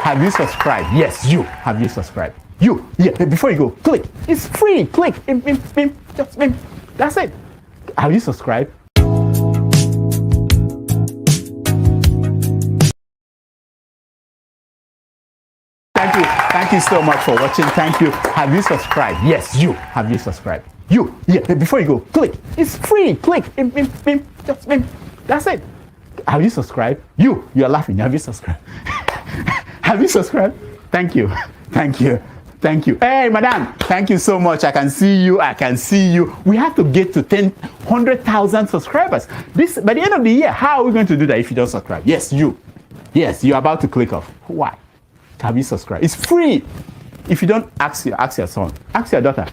Have you subscribed? Yes, you. Have you subscribed? You. Yeah, before you go, click. It's free. Click. Just that's it. Have you subscribed? Thank you so much for watching. Thank you. Have you subscribed? Yes, you. Have you subscribed? You. Yeah, before you go, click. It's free. Click. Just that's it. Have you subscribed? You are laughing. Have you subscribed? Have you subscribed? Thank you. Thank you. Thank you. Hey, madam. Thank you so much. I can see you. I can see you. We have to get to 100,000 subscribers. By the end of the year, how are we going to do that if you don't subscribe? Yes, you. Yes, you're about to click off. Why? Have you subscribed? It's free. If you don't, ask your son. Ask your daughter.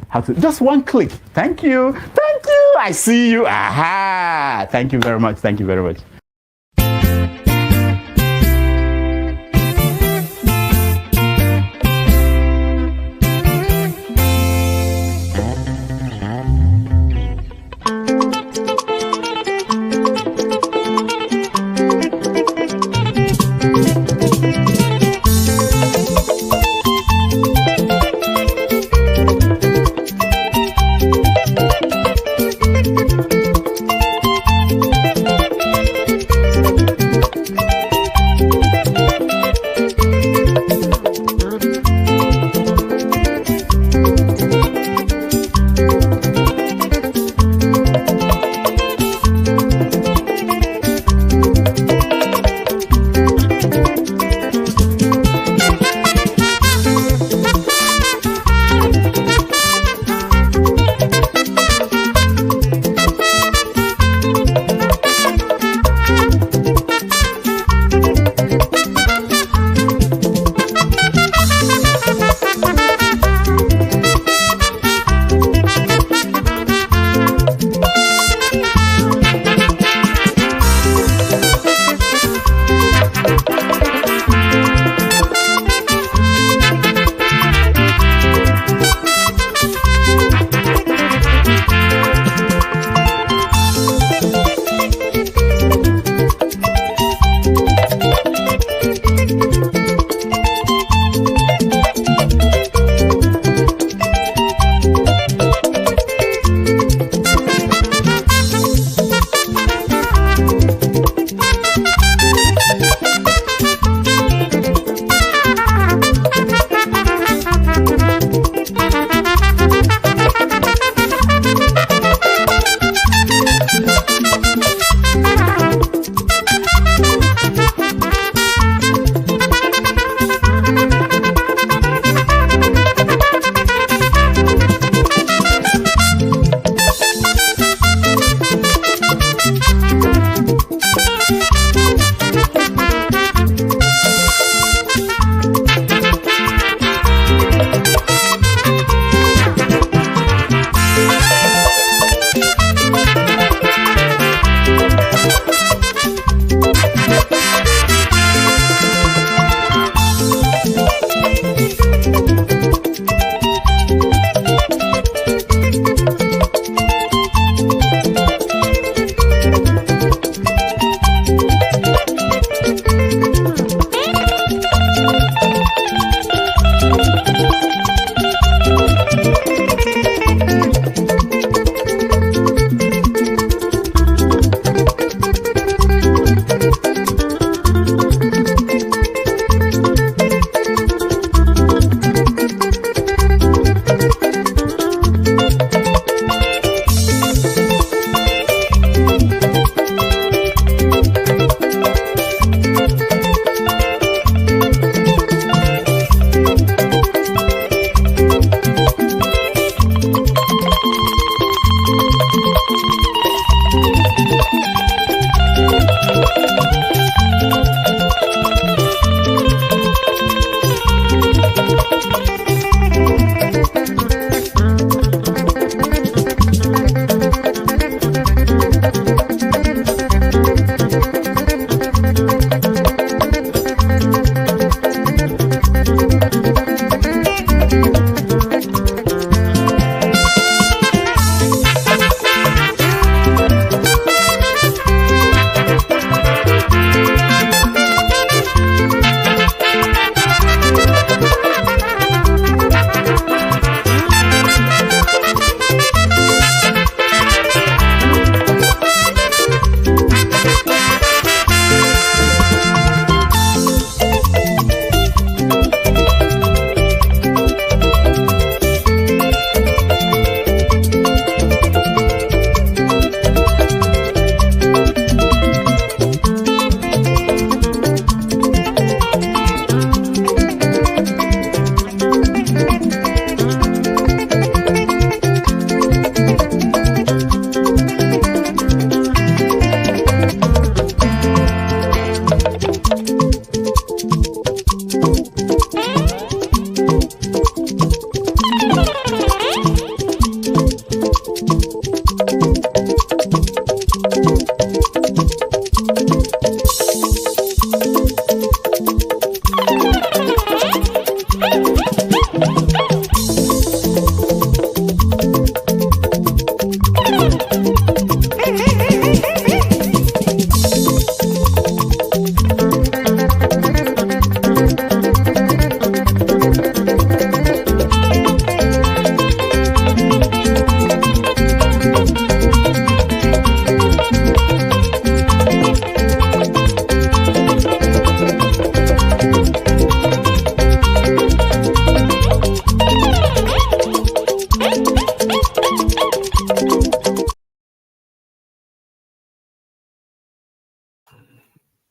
How to? Just one click. Thank you. Thank you. I see you. Aha. Thank you very much. Thank you very much.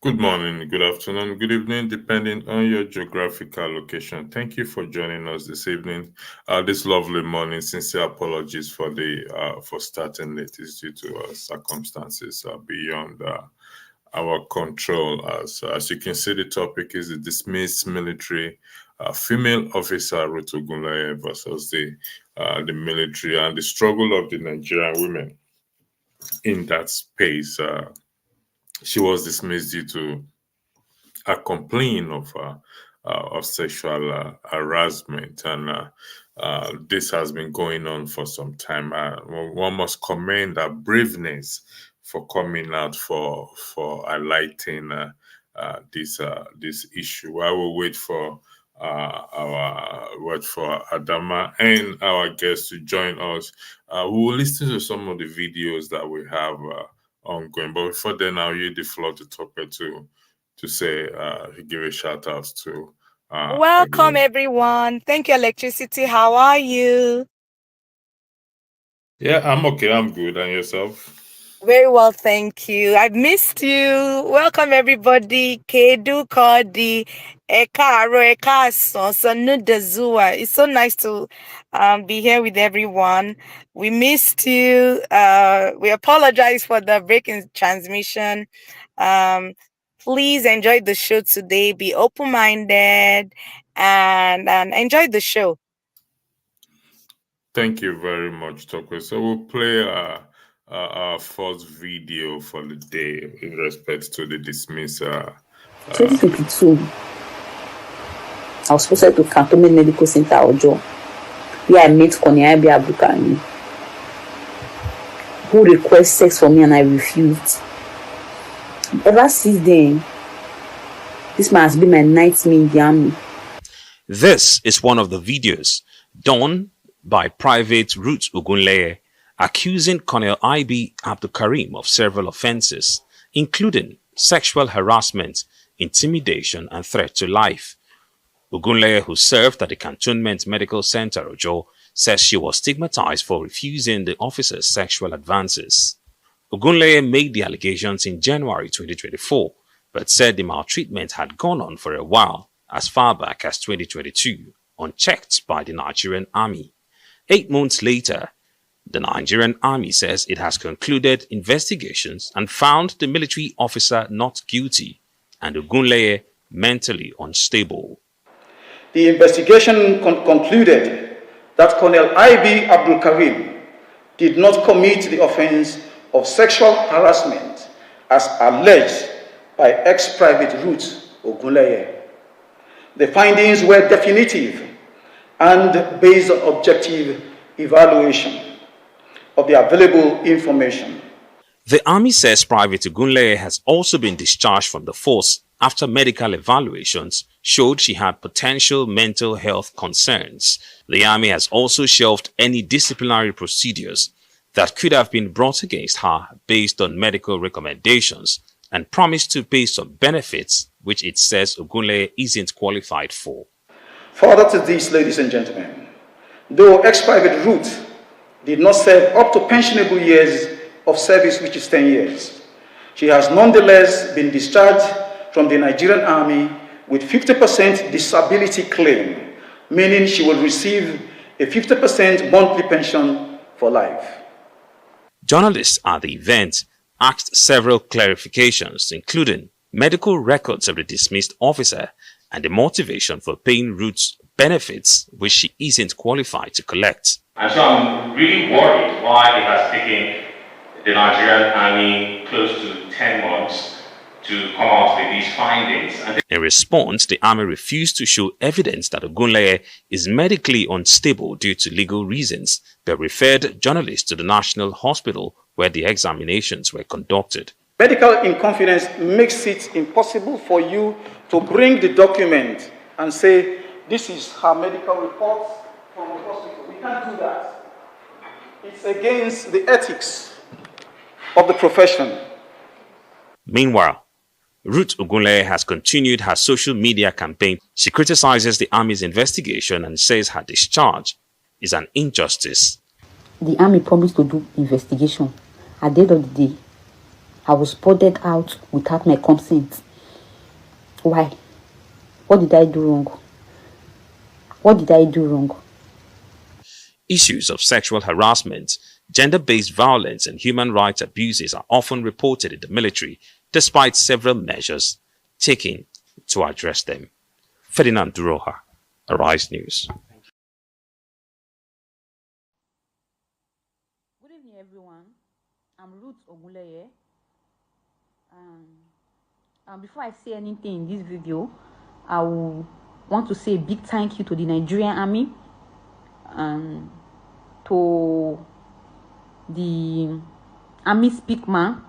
Good morning, good afternoon, good evening, depending on your geographical location. Thank you for joining us this evening, this lovely morning. Sincere apologies for starting late. It's due to circumstances beyond our control. As you can see, the topic is the dismissed military female officer Ruth Ogunleye versus the military and the struggle of the Nigerian women in that space. She was dismissed due to a complaint of sexual harassment, and this has been going on for some time. One must commend her braveness for coming out for highlighting this issue. I will wait for Adama and our guests to join us. We will listen to some of the videos that we have ongoing. But before then, I'll use the floor to Topper to say, give a shout out to. Welcome, everyone. Thank you, Electricity. How are you? Yeah, I'm okay. I'm good. And yourself? Very well, thank you. I've missed you. Welcome, everybody. Kedu Kodi, Ekaro, Ekason, Sanudazua. It's so nice to be here with everyone. We missed you. We apologize for the break in transmission. Please enjoy the show today. Be open-minded and enjoy the show. Thank you very much, Tokwe. So we'll play our first video for the day in respect to the dismissal. 2022, I was supposed to Cantonment Medical Center Ojo, where I met Konyabi Abukani, who requested sex from me and I refused. Ever since then, this man has been my nightmare in the army. This is one of the videos done by Private Ruth Ogunleye accusing Colonel I.B. Abdul Karim of several offenses, including sexual harassment, intimidation, and threat to life. Ogunleye, who served at the Cantonment Medical Center Ojo, says she was stigmatized for refusing the officer's sexual advances. Ogunleye made the allegations in January 2024, but said the maltreatment had gone on for a while, as far back as 2022, unchecked by the Nigerian army. 8 months later, the Nigerian army says it has concluded investigations and found the military officer not guilty and Ogunleye mentally unstable. The investigation concluded that Colonel I.B. Abdul Karim did not commit the offense of sexual harassment as alleged by ex-Private Ruth Ogunleye. The findings were definitive and based on objective evaluation of the available information. The army says Private Ogunleye has also been discharged from the force after medical evaluations showed she had potential mental health concerns. The army has also shelved any disciplinary procedures that could have been brought against her based on medical recommendations and promised to pay some benefits which it says Ogunleye isn't qualified for. Further to this, ladies and gentlemen, though ex-Private Ruth did not serve up to pensionable years of service, which is 10 years, she has nonetheless been discharged from the Nigerian Army with 50% disability claim, meaning she will receive a 50% monthly pension for life. Journalists at the event asked several clarifications, including medical records of the dismissed officer and the motivation for paying Ruth benefits which she isn't qualified to collect. And so I'm really worried why it has taken the Nigerian army close to 10 months to come out with these findings. In response, the army refused to show evidence that Ogunleye is medically unstable due to legal reasons, but referred journalists to the National Hospital where the examinations were conducted. Medical inconfidence makes it impossible for you to bring the document and say, this is her medical report from the hospital. We can't do that. It's against the ethics of the profession. Meanwhile, Ruth Ogunleye has continued her social media campaign. She criticizes the army's investigation and says her discharge is an injustice. The army promised to do investigation. At the end of the day, I was boarded out without my consent. Why? What did I do wrong? What did I do wrong? Issues of sexual harassment, gender-based violence and human rights abuses are often reported in the military, despite several measures taken to address them. Ferdinand Duroha, Arise News. Good evening, everyone. I'm Ruth Ogunleye. Before I say anything in this video, I will want to say a big thank you to the Nigerian Army and to the Army Speakman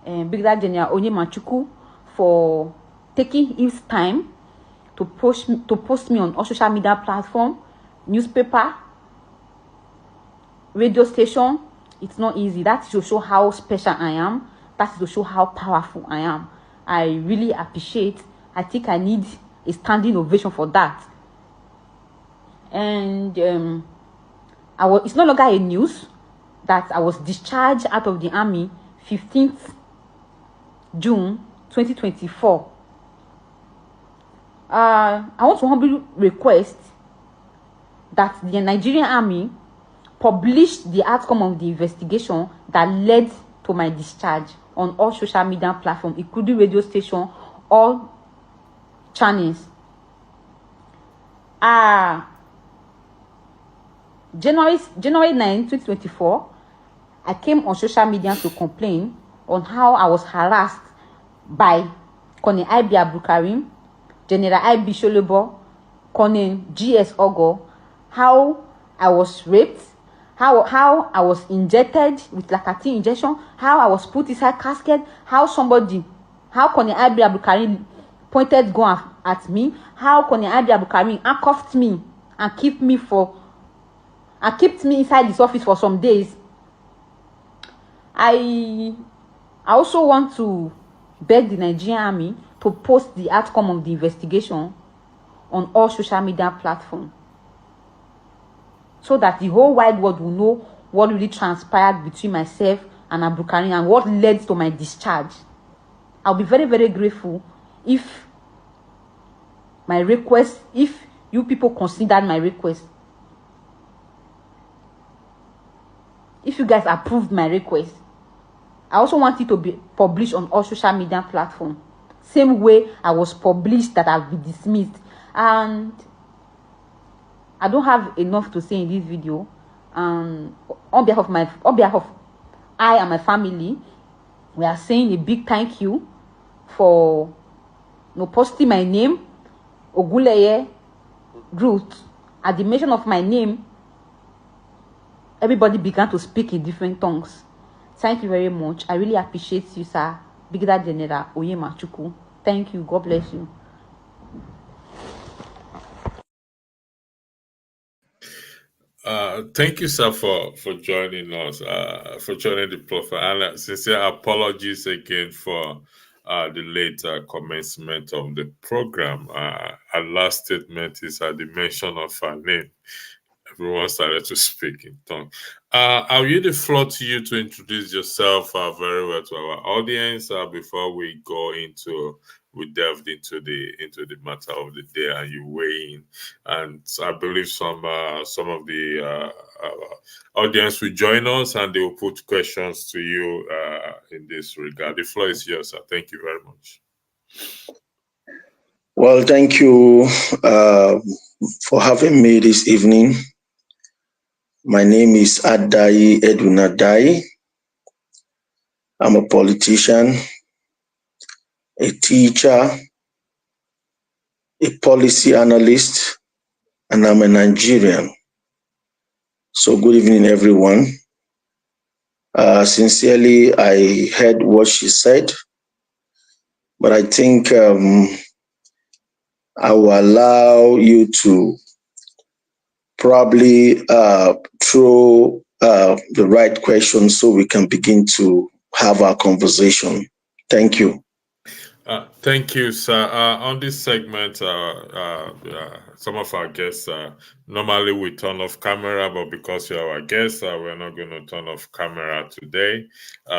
and Brigadier General Onyemachuku for taking his time to post me on all social media platform, newspaper, radio station. It's not easy. That is to show how special I am. That is to show how powerful I am. I really appreciate. I think I need a standing ovation for that. And it's no longer a news that I was discharged out of the army 15th June 2024. I want to humbly request that the Nigerian army publish the outcome of the investigation that led to my discharge on all social media platforms, including radio station, all channels. January 9, 2024, I came on social media to complain on how I was harassed by Colonel I.B. Abdulkarim, General I.B. Sholebo, Colonel G.S. Ogo, how I was raped, how I was injected with Lacatine injection, how I was put inside casket, how Colonel I.B. Abdulkarim pointed gun at me, how Colonel I.B. Abdulkarim handcuffed me and kept me inside this office for some days. I also want to beg the Nigerian army to post the outcome of the investigation on all social media platforms, so that the whole wide world will know what really transpired between myself and Abdulkarim and what led to my discharge. I'll be very, very grateful if you people considered my request. If you guys approved my request. I also want it to be published on all social media platforms. Same way I was published that I've been dismissed. And I don't have enough to say in this video. On behalf of I and my family, we are saying a big thank you for posting my name, Ogunleye Ruth. At the mention of my name, everybody began to speak in different tongues. Thank you very much. I really appreciate you, sir. Brigadier General Onyemachuku. Thank you. God bless you. Thank you, sir, for joining us, for joining the profile. And sincere apologies again for the late commencement of the program. Our last statement is at the mention of her name. Everyone started to speak in tongue. I'll give the floor to you to introduce yourself very well to our audience before we delved into the matter of the day and you weigh in. And I believe some of the audience will join us and they will put questions to you in this regard. The floor is yours, sir. Thank you very much. Well, thank you for having me this evening. My name is Adai Edwin Adai. I'm a politician, a teacher, a policy analyst, and I'm a Nigerian. So good evening, everyone. Sincerely, I heard what she said, but I think I will allow you to probably throw the right questions so we can begin to have our conversation. Thank you. Thank you, sir. On this segment, some of our guests normally we turn off camera, but because you're our guest, we're not going to turn off camera today.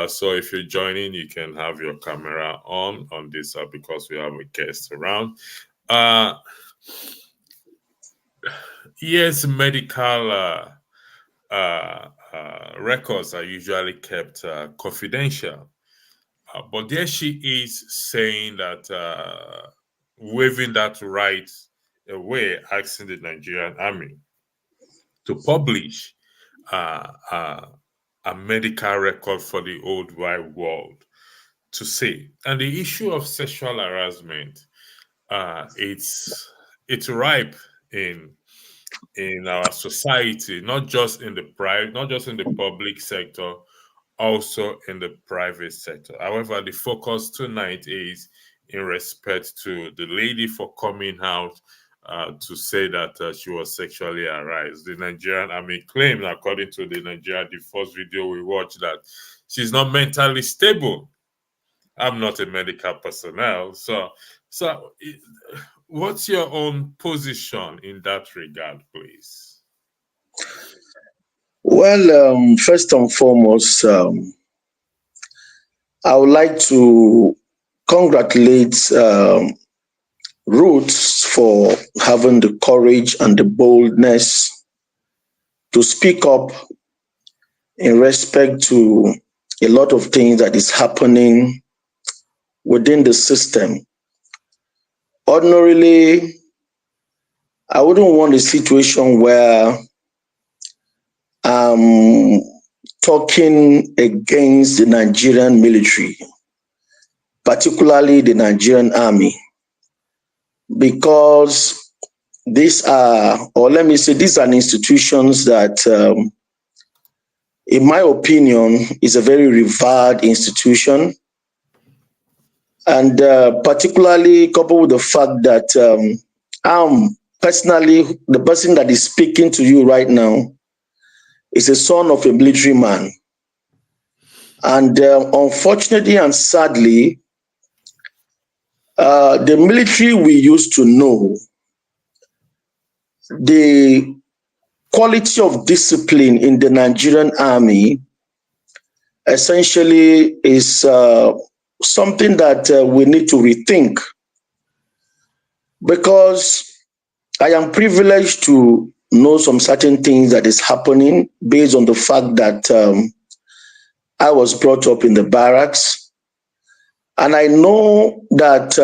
So if you're joining, you can have your camera on this because we have a guest around. Yes, medical records are usually kept confidential. But there she is saying that waving that right away, asking the Nigerian army to publish a medical record for the old wide world to see. And the issue of sexual harassment, it's ripe in our society, not just in the private, not just in the public sector, also in the private sector. However, the focus tonight is in respect to the lady for coming out to say that she was sexually harassed. The Nigerian army claimed, according to the first video we watched, that she's not mentally stable. I'm not a medical personnel, so what's your own position in that regard, please? Well, first and foremost, I would like to congratulate Ruth for having the courage and the boldness to speak up in respect to a lot of things that is happening within the system. Ordinarily, I wouldn't want a situation where I'm talking against the Nigerian military, particularly the Nigerian army, because these are, or let me say, these are institutions that, in my opinion, is a very revered institution. And particularly coupled with the fact that I'm personally, the person that is speaking to you right now is a son of a military man. And unfortunately and sadly, the military we used to know, the quality of discipline in the Nigerian army essentially is something that we need to rethink, because I am privileged to know some certain things that is happening based on the fact that I was brought up in the barracks. And I know that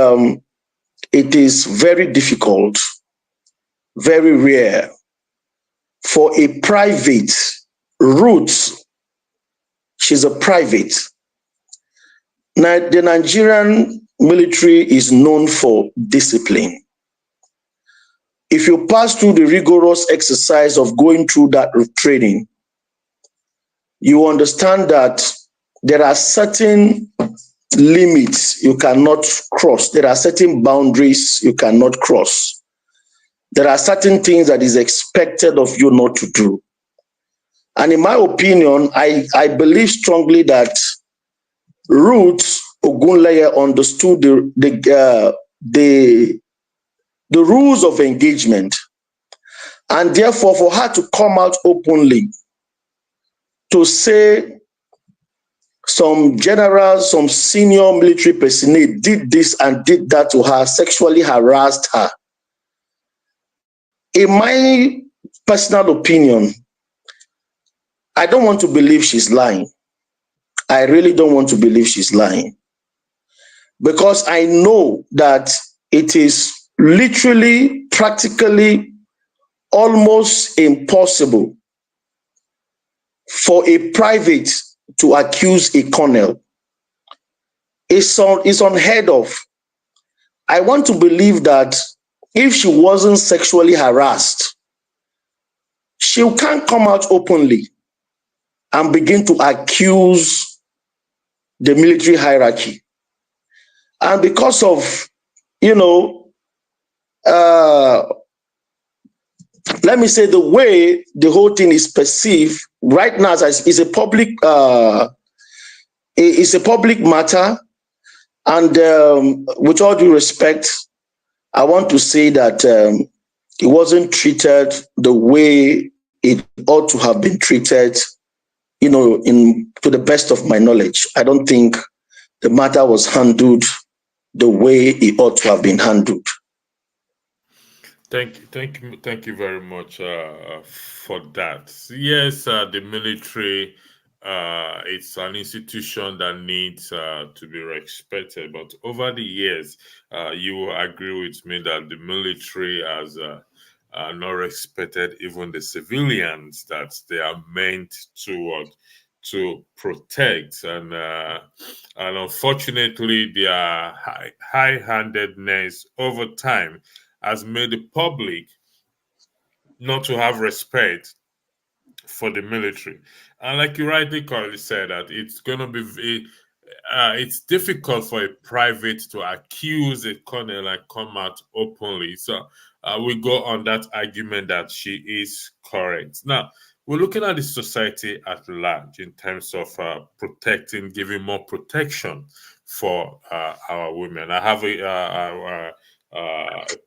it is very difficult, very rare for a private, Ruth, she's a private. Now, the Nigerian military is known for discipline. If you pass through the rigorous exercise of going through that training, you understand that there are certain limits you cannot cross. There are certain boundaries you cannot cross. There are certain things that is expected of you not to do. And in my opinion, I believe strongly that Ruth Ogunleye understood the rules of engagement, and therefore for her to come out openly to say some generals, some senior military personnel did this and did that to her, sexually harassed her. In my personal opinion, I don't want to believe she's lying. I really don't want to believe she's lying, because I know that it is literally, practically, almost impossible for a private to accuse a colonel. It's unheard of. I want to believe that if she wasn't sexually harassed, she can't come out openly and begin to accuse the military hierarchy. And because of, let me say, the way the whole thing is perceived right now is a public matter. And with all due respect, I want to say that it wasn't treated the way it ought to have been treated, to the best of my knowledge. I don't think the matter was handled the way it ought to have been handled. Thank you very much for that. Yes, the military, it's an institution that needs to be respected. But over the years, you will agree with me that the military has not respected even the civilians that they are meant to protect, and unfortunately, their high-handedness over time has made the public not to have respect for the military. And like you rightly said, that it's going to be it's difficult for a private to accuse a colonel and come out openly. So we go on that argument that she is correct. Now, we're looking at the society at large in terms of protecting, giving more protection for our women. I have a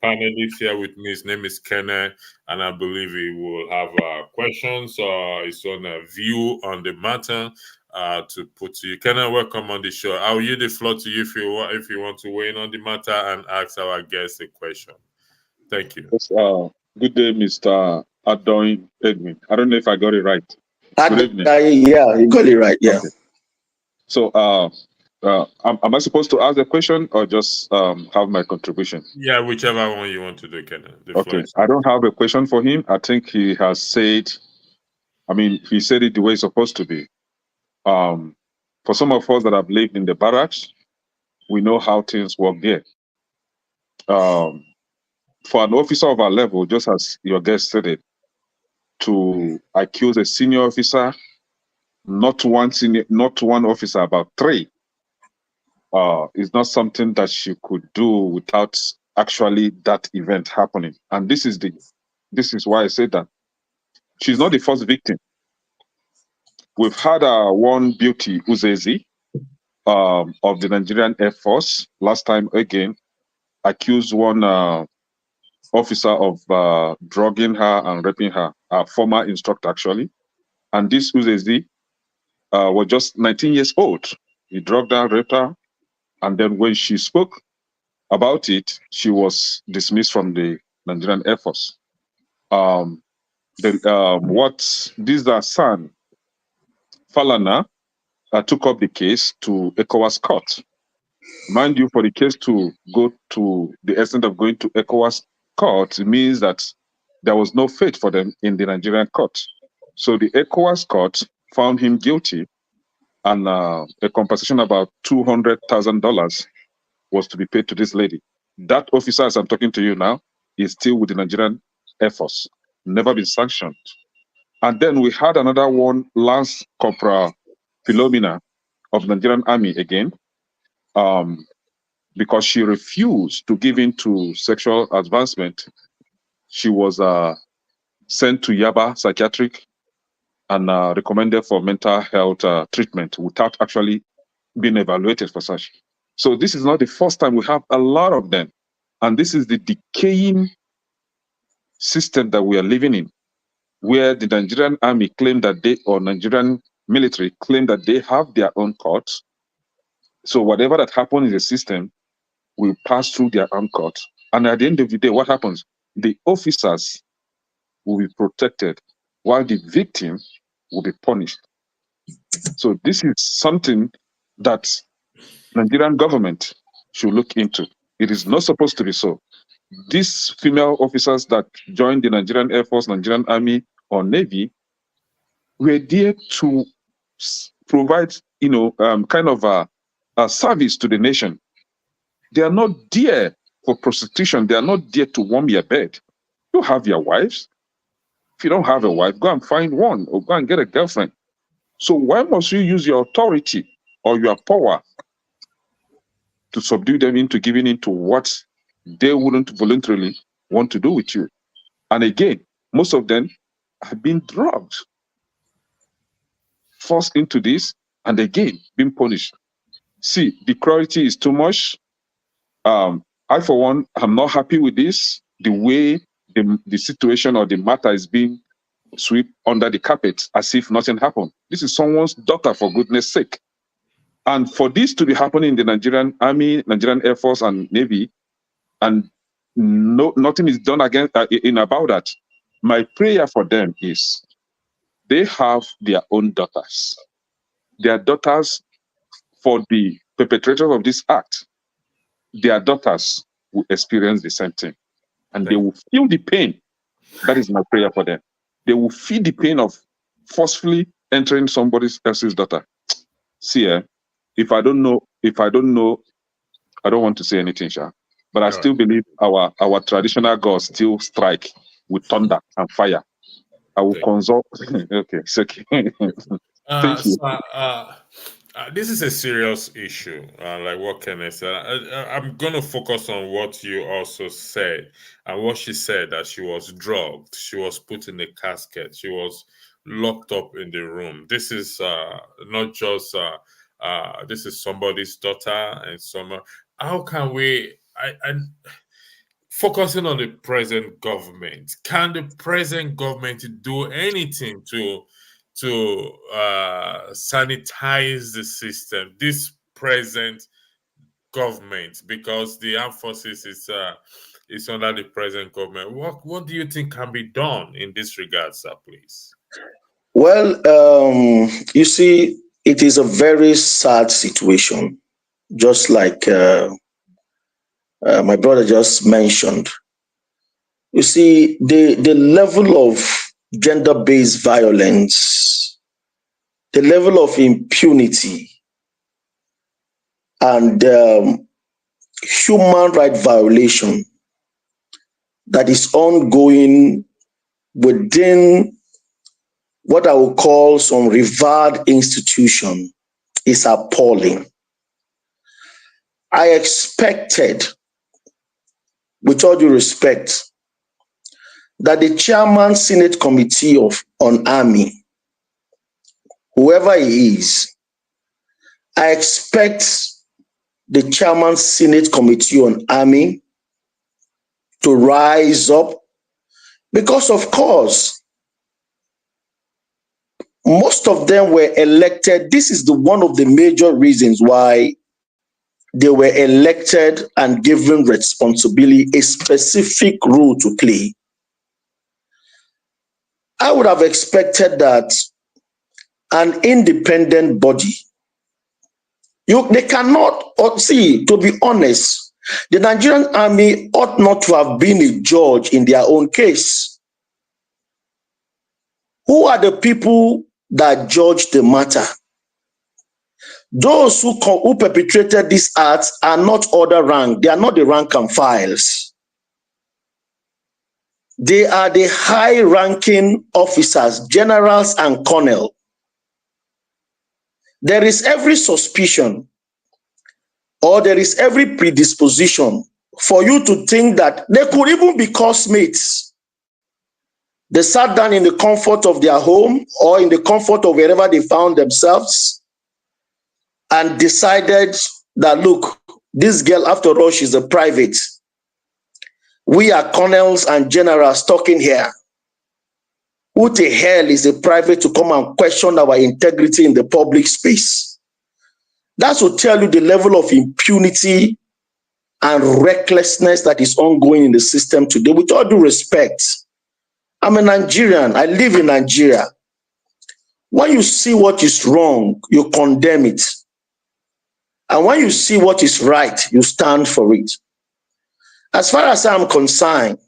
panelist here with me. His name is Kenneth, and I believe he will have questions or his own view on the matter to put to you. Kenneth, welcome on the show. I'll yield the floor to you if you want to weigh in on the matter and ask our guest a question. Thank you. Yes, good day, Mr. Adoin Edwin. I don't know if I got it right. Good evening. Yeah, you got it right. Yeah. Okay. So, am I supposed to ask the question or just have my contribution? Yeah, whichever one you want to do, Kenneth. Okay, I don't have a question for him. I think he has said, he said it the way it's supposed to be. For some of us that have lived in the barracks, we know how things work there. For an officer of our level, just as your guest said it, to accuse a senior officer, not one officer, about three, is not something that she could do without actually that event happening. And this is why I said that she's not the first victim. We've had one beauty, Uzezi, of the Nigerian Air Force, last time again, accused one officer of drugging her and raping her, a former instructor actually. And this Uzezi was just 19 years old. He drugged her, raped her, and then when she spoke about it, she was dismissed from the Nigerian Air Force. This son, Falana, took up the case to ECOWAS court. Mind you, for the case to go to the extent of going to ECOWAS court, it means that there was no fate for them in the Nigerian court. So the ECOWAS court found him guilty, and a compensation about $200,000 was to be paid to this lady. That officer, as I'm talking to you now, is still with the Nigerian Air Force, never been sanctioned. And then we had another one, Lance Corporal Philomena of the Nigerian Army again, because she refused to give in to sexual advancement. She was sent to Yaba Psychiatric and recommended for mental health treatment without actually being evaluated for such. So this is not the first time. We have a lot of them. And this is the decaying system that we are living in, where the Nigerian Army claim that Nigerian military claim that they have their own courts. So whatever that happens in the system will pass through their own court. And at the end of the day, what happens? The officers will be protected while the victim will be punished. So this is something that Nigerian government should look into. It is not supposed to be so. these female officers that joined the Nigerian Air Force, Nigerian Army, or Navy were there to provide, kind of a service to the nation. They are not there for prostitution. They are not there to warm your bed. You have your wives. If you don't have a wife, go and find one or go and get a girlfriend. So why must you use your authority or your power to subdue them into giving into what they wouldn't voluntarily want to do with you? And again, most of them have been drugged, forced into this, and again, being punished. See, the cruelty is too much. I, for one, am not happy with this, the way the situation or the matter is being swept under the carpet as if nothing happened. This is someone's daughter, for goodness sake. And for this to be happening in the Nigerian Army, Nigerian Air Force, and Navy, and nothing is done about that, my prayer for them is they have their own daughters. Their daughters, for the perpetrators of this act, their daughters will experience the same thing. And they will feel the pain. That is my prayer for them. They will feel the pain of forcefully entering somebody else's daughter. See, if I don't know, I don't want to say anything, Sha. But I still believe our traditional gods still strike with thunder and fire. I will consult. Okay, it's okay. Thank you. This is a serious issue. Like what Kenneth said, I'm going to focus on what you also said and what she said, that she was drugged, she was put in a casket, she was locked up in the room. This is not just this is somebody's daughter, and how can we? Focusing on the present government, can the present government do anything to sanitize the system, this present government, because the armed forces is under the present government? What do you think can be done in this regard, sir, please? Well, you see, it is a very sad situation, just like my brother just mentioned. You see, the level of gender-based violence, the level of impunity, and human rights violation that is ongoing within what I would call some revered institution is appalling. I expected, with all due respect, that the chairman Senate Committee on Army, whoever he is, I expect the chairman Senate Committee on Army to rise up, because of course, most of them were elected. This is one of the major reasons why they were elected and given responsibility, a specific role to play. I would have expected that an independent body, they cannot, see, to be honest, the Nigerian Army ought not to have been a judge in their own case. Who are the people that judge the matter? Those who perpetrated these acts are not other rank. They are not the rank and files. They are the high-ranking officers, generals and colonel. There is every suspicion, or there is every predisposition for you to think that they could even be classmates. They sat down in the comfort of their home or in the comfort of wherever they found themselves and decided that, look, this girl, after all, she's a private. We are colonels and generals talking here. Who the hell is a private to come and question our integrity in the public space? That will tell you the level of impunity and recklessness that is ongoing in the system today. With all due respect, I'm a Nigerian. I live in Nigeria. When you see what is wrong, you condemn it. And when you see what is right, you stand for it. As far as I'm concerned,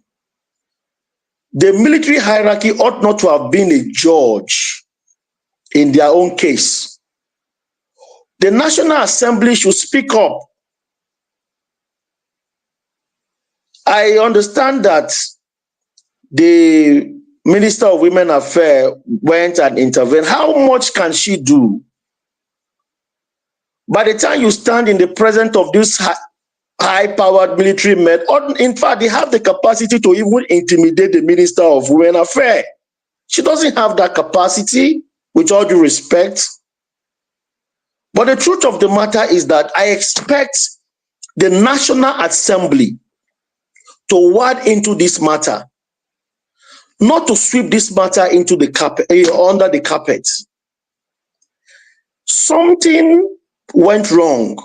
the military hierarchy ought not to have been a judge in their own case. The National Assembly should speak up. I understand that the Minister of Women Affairs went and intervened. How much can she do? By the time you stand in the presence of this high-powered military men, or in fact, they have the capacity to even intimidate the Minister of Women Affairs. She doesn't have that capacity, with all due respect. But the truth of the matter is that I expect the National Assembly to wade into this matter, not to sweep this matter into the carpet, under the carpet. Something went wrong.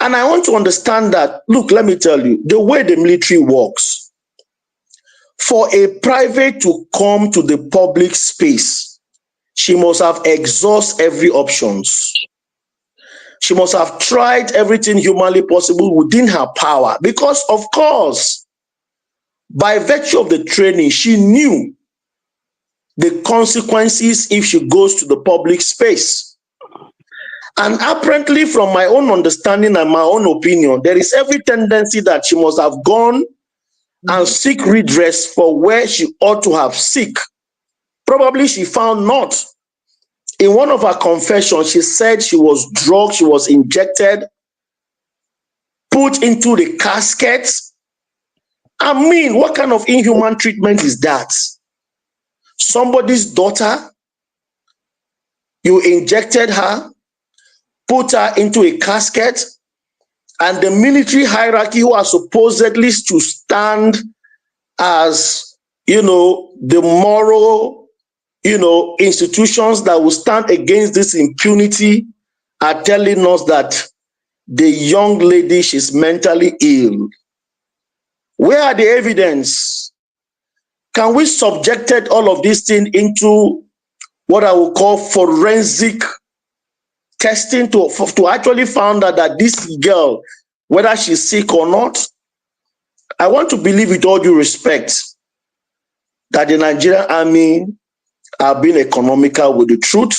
And I want to understand that, look, let me tell you, the way the military works, for a private to come to the public space, she must have exhausted every options. She must have tried everything humanly possible within her power, because, of course, by virtue of the training, she knew the consequences if she goes to the public space. And apparently, from my own understanding and my own opinion, there is every tendency that she must have gone and seek redress for where she ought to have seek. Probably she found not. In one of her confessions, she said she was drugged, she was injected, put into the casket. I mean, what kind of inhuman treatment is that? Somebody's daughter, you injected her, put her into a casket, and the military hierarchy who are supposedly to stand as, the moral, institutions that will stand against this impunity are telling us that the young lady, she's mentally ill. Where are the evidence? Can we subjected all of these things into what I will call forensic testing to actually find out that this girl, whether she's sick or not? I want to believe, with all due respect, that the Nigerian army are being economical with the truth,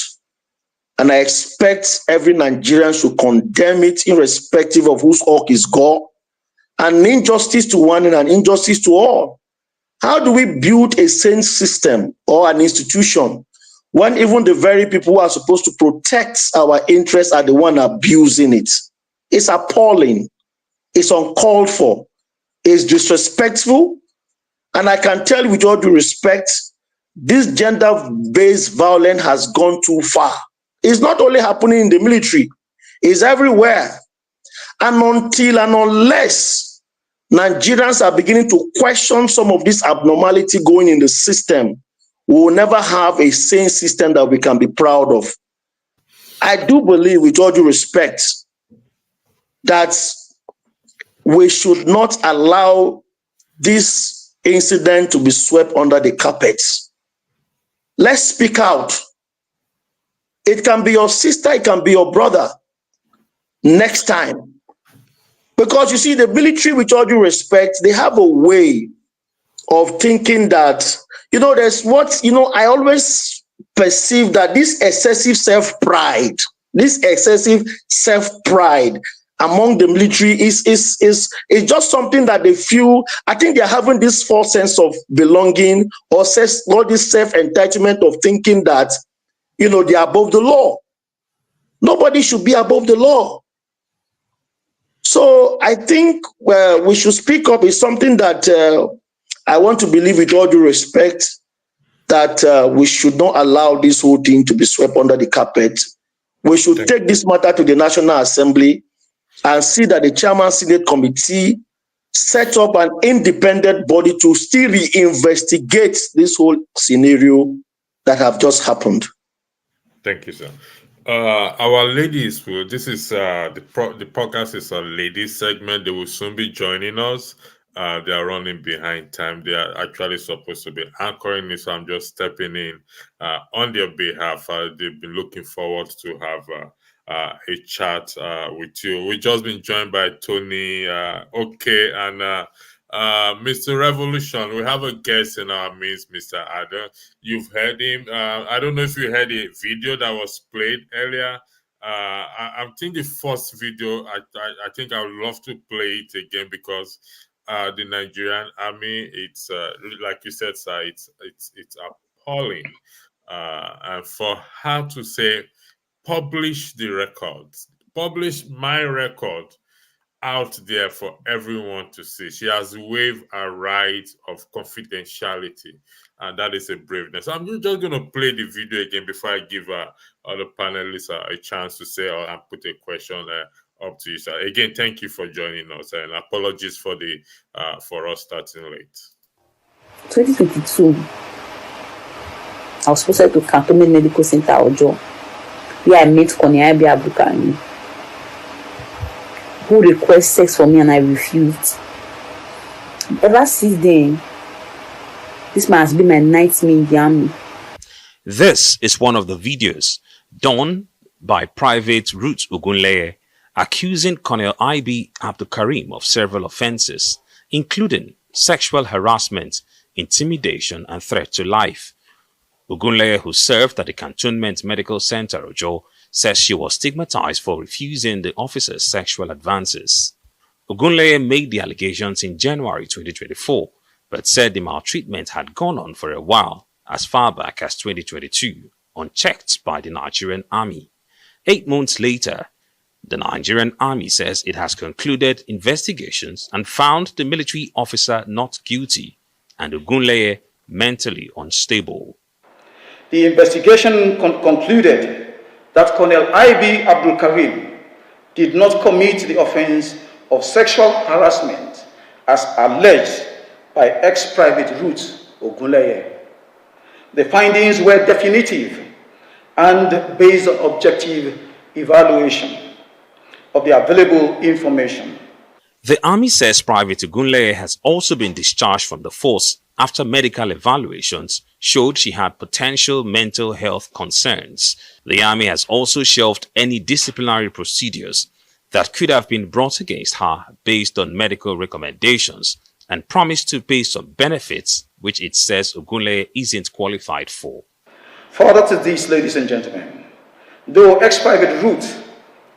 and I expect every Nigerian should condemn it irrespective of whose hawk is gore, and injustice to one and injustice to all. How do we build a sane system or an institution when even the very people who are supposed to protect our interests are the one abusing it? It's appalling. It's uncalled for. It's disrespectful. And I can tell you, with all due respect, this gender-based violence has gone too far. It's not only happening in the military, it's everywhere. And until and unless Nigerians are beginning to question some of this abnormality going in the system, we will never have a sane system that we can be proud of. I do believe, with all due respect, that we should not allow this incident to be swept under the carpet. Let's speak out. It can be your sister, it can be your brother. Next time. Because you see, the military, with all due respect, they have a way of thinking that, there's what, I always perceive that this excessive self-pride among the military is just something that they feel. I think they're having this false sense of belonging, or all this self-entitlement of thinking that, they're above the law. Nobody should be above the law. So I think we should speak up. Is something that I want to believe, with all due respect, that we should not allow this whole thing to be swept under the carpet. We should take this matter to the National Assembly and see that the Chairman Senate Committee set up an independent body to still reinvestigate this whole scenario that have just happened. Thank you, sir. Our ladies, this is the podcast is a ladies segment. They will soon be joining us. They are running behind time. They are actually supposed to be anchoring me, so I'm just stepping in on their behalf. They've been looking forward to have a chat with you. We've just been joined by Tony, okay, and Mr. Revolution. We have a guest in our midst, Mr. Adam. You've heard him. I don't know if you heard a video that was played earlier. I think the first video, I think I would love to play it again because the Nigerian army, it's like you said, sir, it's appalling. And for her to say, publish the records, publish my record out there for everyone to see. She has waived a right of confidentiality, and that is a braveness. I'm just going to play the video again before I give other panelists a chance to say or put a question up to you. So again, thank you for joining us, and apologies for the for us starting late. 2022, I was posted to Cantonment Medical Center Ojo, where I met Konyabi Abukani, who requested sex from me and I refused. Ever since then, this man has been my nightmare in the army. This is one of the videos done by Private Ruth Ogunleye accusing Colonel IB Abdulkarim of several offenses, including sexual harassment, intimidation, and threat to life. Ogunleye, who served at the Cantonment Medical Center Ojo, says she was stigmatized for refusing the officer's sexual advances. Ogunleye made the allegations in January 2024, but said the maltreatment had gone on for a while, as far back as 2022, unchecked by the Nigerian army. 8 months later, the Nigerian army says it has concluded investigations and found the military officer not guilty and Ogunleye mentally unstable. The investigation concluded that Colonel IB Abdulkarim did not commit the offense of sexual harassment as alleged by ex-private Ruth Ogunleye. The findings were definitive and based on objective evaluation of the available information. The army says Private Ogunleye has also been discharged from the force after medical evaluations showed she had potential mental health concerns. The army has also shelved any disciplinary procedures that could have been brought against her based on medical recommendations and promised to pay some benefits which it says Ogunleye isn't qualified for. Further to this, ladies and gentlemen, though ex-private Ruth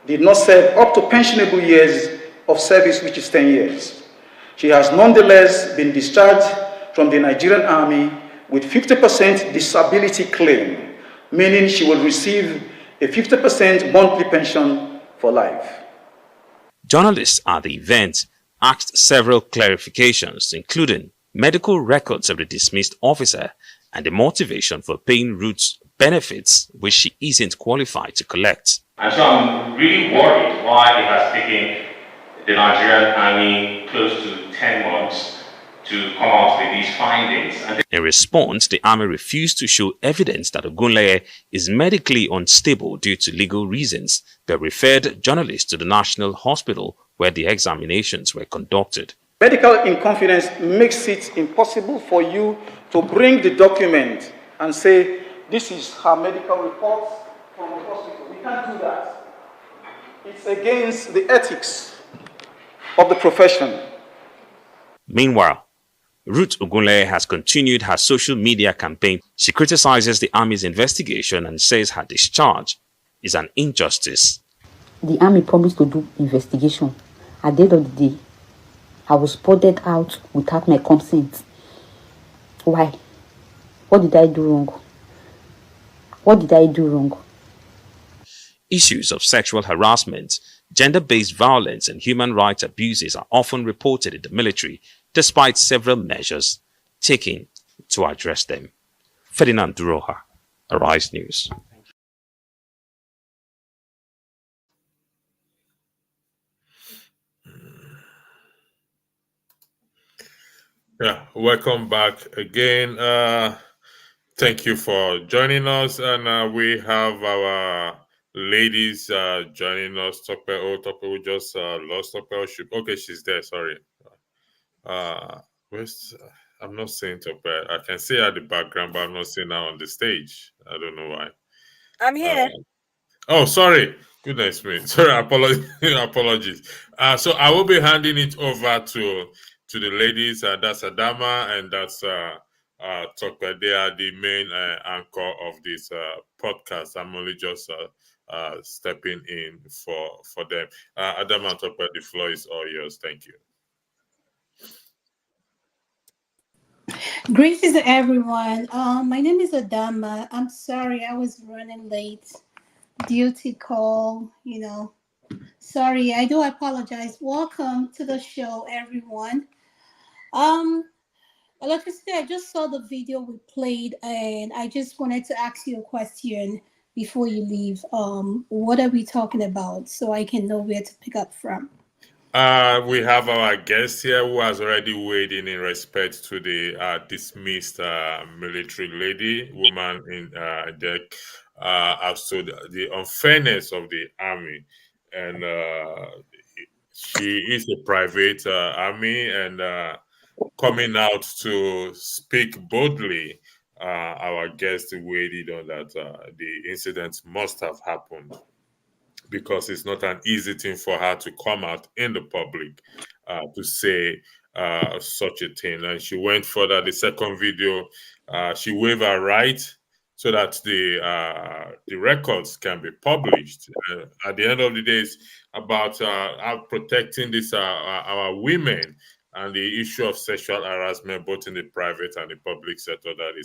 did not serve up to pensionable years of service, which is 10 years, she has nonetheless been discharged from the Nigerian army with 50% disability claim, meaning she will receive a 50% monthly pension for life. Journalists at the event asked several clarifications, including medical records of the dismissed officer and the motivation for paying Ruth's benefits, which she isn't qualified to collect. And so I'm really worried why it has taken the Nigerian army close to 10 months to come out with these findings. In response, the army refused to show evidence that Ogunleye is medically unstable due to legal reasons, but referred journalists to the National Hospital where the examinations were conducted. Medical inconfidence makes it impossible for you to bring the document and say, this is her medical report from the hospital. We can't do that. It's against the ethics of the profession. Meanwhile, Ruth Ogunleye has continued her social media campaign. She criticizes the army's investigation and says her discharge is an injustice. The army promised to do investigation. At the end of the day, I was boarded out without my consent. Why? What did I do wrong? What did I do wrong? Issues of sexual harassment, gender-based violence and human rights abuses are often reported in the military, despite several measures taken to address them. Ferdinand Duroha, Arise News. Yeah, welcome back again. Thank you for joining us, and we have our ladies joining us. Tope just lost Tope. Okay, she's there. Sorry. I'm not seeing Tope. I can see her at the background, but I'm not seeing her on the stage. I don't know why. I'm here. Oh, sorry. Goodness me. Sorry, apologies. So I will be handing it over to the ladies. That's Adama and that's Tokwe. They are the main anchor of this podcast. I'm only just stepping in for them. Adama and Tokwe, the floor is all yours. Thank you. Greetings to everyone. My name is Adama. I'm sorry I was running late. Duty call, Sorry, I do apologize. Welcome to the show, everyone. Electricity, I just saw the video we played, and I just wanted to ask you a question before you leave. What are we talking about so I can know where to pick up from? We have our guest here who has already weighed in respect to the dismissed military woman in deck, as to the unfairness of the army. And she is a private army and coming out to speak boldly. Our guest weighed in on that the incident must have happened, because it's not an easy thing for her to come out in the public to say such a thing. And she went further. The second video, she waived her right so that the records can be published. At the end of the day, it's about protecting our women and the issue of sexual harassment, both in the private and the public sector, that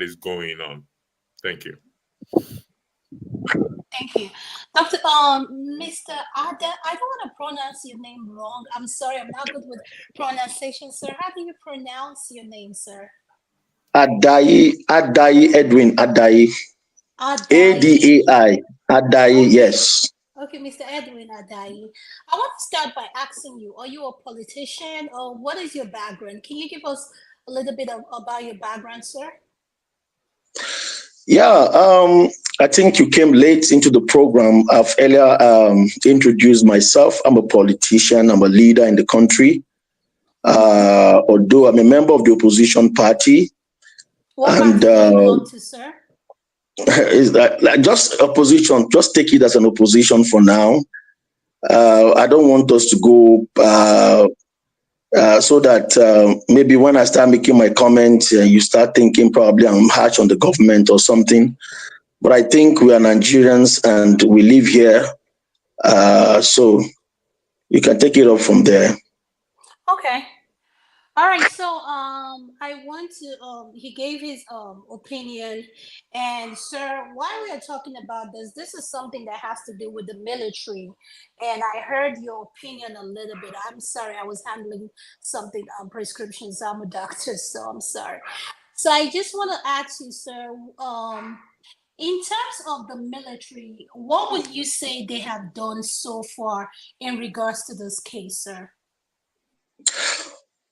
is going on. Thank you. Thank you. Dr. Mr. Ada, I don't want to pronounce your name wrong. I'm sorry, I'm not good with pronunciation, sir. How do you pronounce your name, sir? Adai Edwin Adai. Adai. Adai, yes. Okay, Mr. Edwin Adai. I want to start by asking you, are you a politician or what is your background? Can you give us a little bit about your background, sir? Yeah, I think you came late into the program. I've earlier introduced myself. I'm a politician. I'm a leader in the country. Although I'm a member of the opposition party. What party do you belong to, sir? Is that like just opposition? Just take it as an opposition for now. I don't want us to go so that maybe when I start making my comments, you start thinking probably I'm harsh on the government or something. But I think we are Nigerians and we live here. So you can take it up from there. Okay. All right. So I want to, he gave his opinion. And sir, while we are talking about this is something that has to do with the military. And I heard your opinion a little bit. I'm sorry, I was handling something, prescriptions. I'm a doctor, so I'm sorry. So I just want to ask you, sir, in terms of the military, what would you say they have done so far in regards to this case, sir?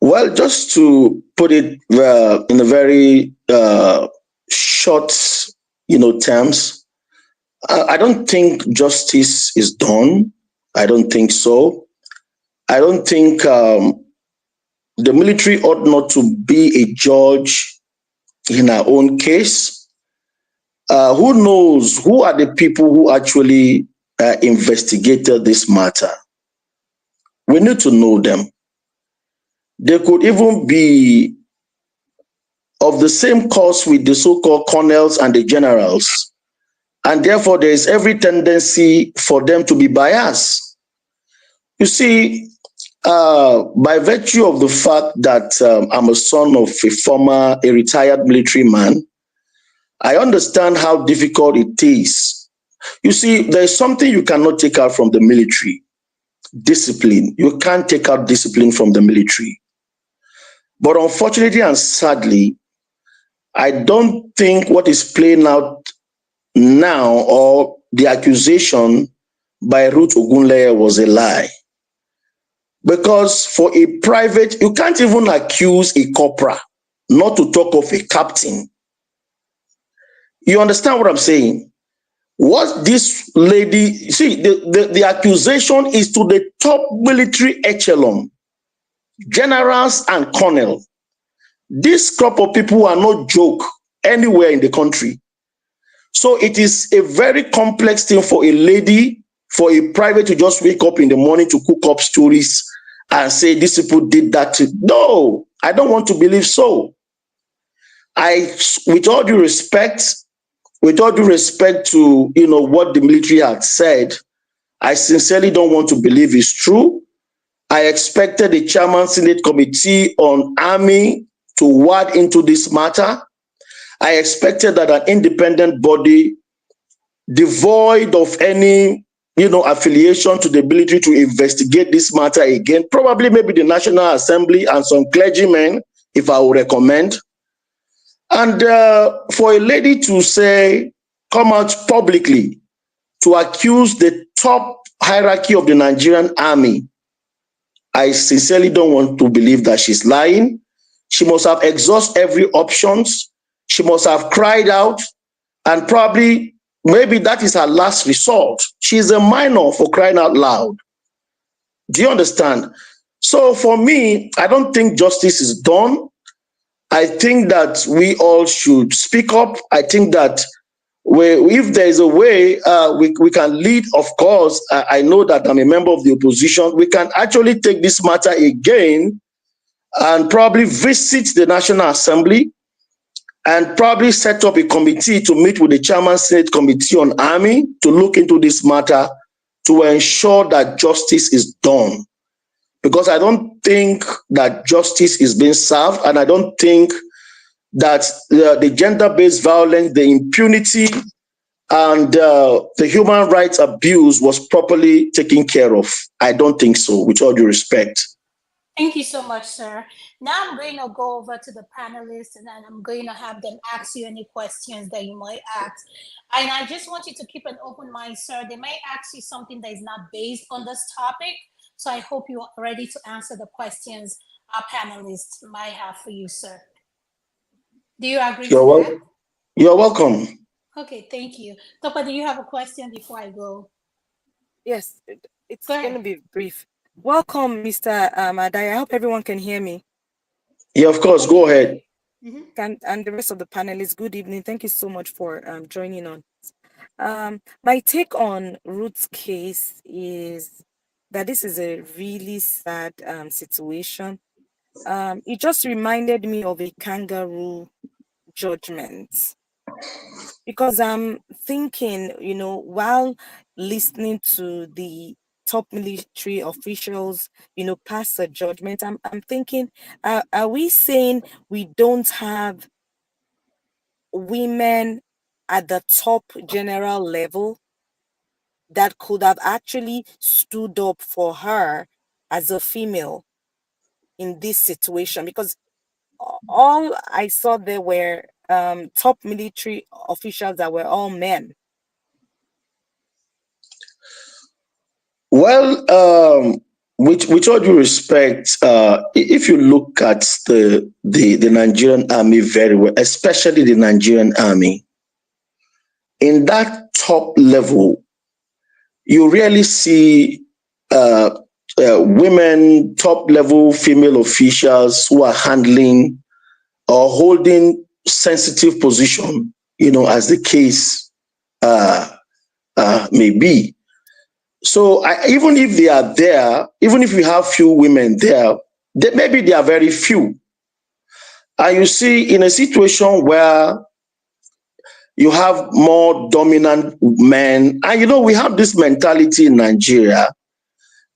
Well, just to put it in a very short, terms, I don't think justice is done. I don't think so. I don't think the military ought not to be a judge in our own case. Who knows who are the people who actually investigated this matter? We need to know them. They could even be of the same cause with the so-called colonels and the generals. And therefore, there is every tendency for them to be biased. You see, by virtue of the fact that I'm a son of a retired military man, I understand how difficult it is. You see, there's something you cannot take out from the military. Discipline. You can't take out discipline from the military. But unfortunately and sadly, I don't think what is playing out now or the accusation by Ruth Ogunleye was a lie. Because for a private, you can't even accuse a corporal, not to talk of a captain. You understand what I'm saying? What this lady, see, the accusation is to the top military echelon, generals and colonel. This crop of people are not joke anywhere in the country. So it is a very complex thing for a lady, for a private to just wake up in the morning to cook up stories and say these people did that. No, I don't want to believe so. With all due respect to what the military had said, I sincerely don't want to believe it's true. I expected the Chairman Senate Committee on Army to wade into this matter. I expected that an independent body devoid of any affiliation to the military to investigate this matter again, probably maybe the National Assembly and some clergymen, if I would recommend. And for a lady to say, come out publicly to accuse the top hierarchy of the Nigerian army, I sincerely don't want to believe that she's lying. She must have exhausted every options. She must have cried out, and probably maybe that is her last resort. She's a minor, for crying out loud. Do you understand? So for me, I don't think justice is done. I think that we all should speak up. I think that if there is a way we can lead, of course, I know that I'm a member of the opposition. We can actually take this matter again and probably visit the National Assembly and probably set up a committee to meet with the Chairman Senate Committee on Army to look into this matter to ensure that justice is done. Because I don't think that justice is being served, and I don't think that the gender-based violence, the impunity, and the human rights abuse was properly taken care of. I don't think so, with all due respect. Thank you so much, sir. Now I'm going to go over to the panelists, and then I'm going to have them ask you any questions that you might ask. And I just want you to keep an open mind, sir. They might ask you something that is not based on this topic. So I hope you are ready to answer the questions our panelists might have for you, sir. Do you agree to that? You're welcome. Okay, thank you. Topa, do you have a question before I go? Yes, it's going to be brief. Welcome, Mr. Adai. I hope everyone can hear me. Yeah, of course. Go ahead. And the rest of the panelists, good evening. Thank you so much for joining on. My take on Ruth's case is that this is a really sad situation. It just reminded me of a kangaroo judgment. Because I'm thinking, while listening to the top military officials, pass a judgment, I'm thinking, are we saying we don't have women at the top general level that could have actually stood up for her as a female in this situation? Because all I saw there were top military officials that were all men. Well, with all due respect, if you look at the Nigerian army very well, especially the Nigerian army, in that top level, you rarely see women, top level female officials who are handling or holding sensitive position, as the case may be. So even if they are there, even if we have few women there, maybe they are very few. And you see, in a situation where you have more dominant men, and we have this mentality in Nigeria,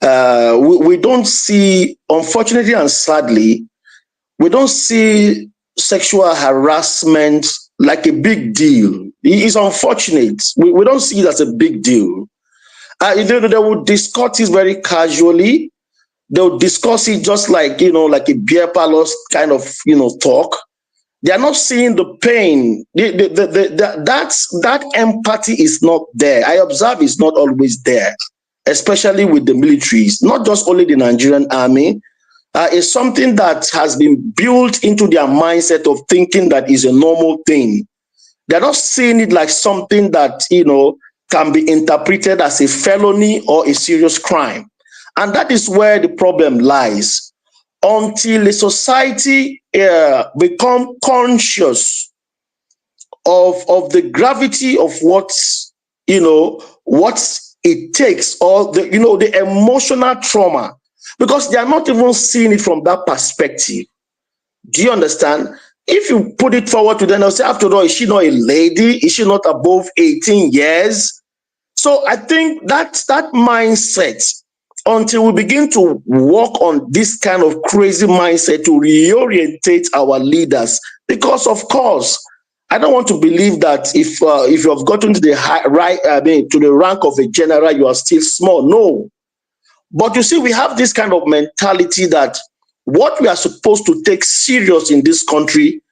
we don't see, unfortunately and sadly, we don't see sexual harassment like a big deal. It's unfortunate. We don't see it as a big deal. They would discuss it very casually. They would discuss it just like, like a beer parlor kind of, talk. They are not seeing the pain. That empathy is not there. I observe it's not always there, especially with the militaries, not just only the Nigerian army. It's something that has been built into their mindset of thinking that is a normal thing. They're not seeing it like something that, can be interpreted as a felony or a serious crime. And that is where the problem lies. Until a society become conscious of the gravity of what it takes, or the emotional trauma, because they are not even seeing it from that perspective. Do you understand? If you put it forward to them, they'll say, after all, is she not a lady? Is she not above 18 years? So I think that mindset, until we begin to work on this kind of crazy mindset to reorientate our leaders, because of course, I don't want to believe that if you have gotten to the to the rank of a general, you are still small. No, but you see, we have this kind of mentality that what we are supposed to take serious in this country,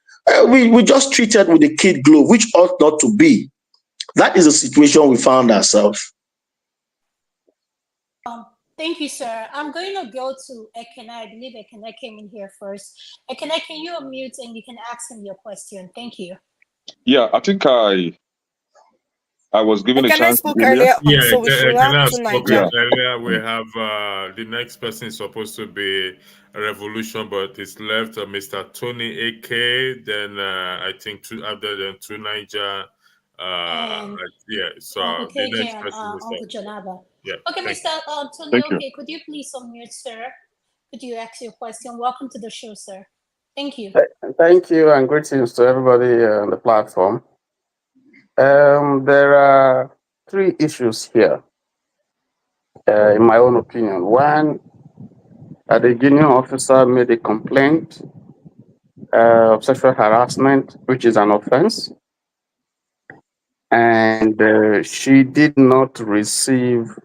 we just treat it with a kid glove, which ought not to be. That is the situation we found ourselves. Thank you, sir. I'm going to go to Ekene. I believe Ekene came in here first. Ekene, can you unmute and you can ask him your question? Thank you. Yeah, I think I was given a chance earlier. Yeah, So we should have two spoken Nigerians. earlier. We have the next person is supposed to be a Revolution, but it's left Mr. Tony AK. Then I think two Niger. Yeah, so Uncle the KJ next and person is Uncle Janaba. Yeah. Okay, Mr. Tony, okay, could you please unmute, sir? Could you ask your question? Welcome to the show, sir. Thank you. Thank you, and greetings to everybody on the platform. There are three issues here, in my own opinion. One, the junior officer made a complaint of sexual harassment, which is an offense, and she did not receive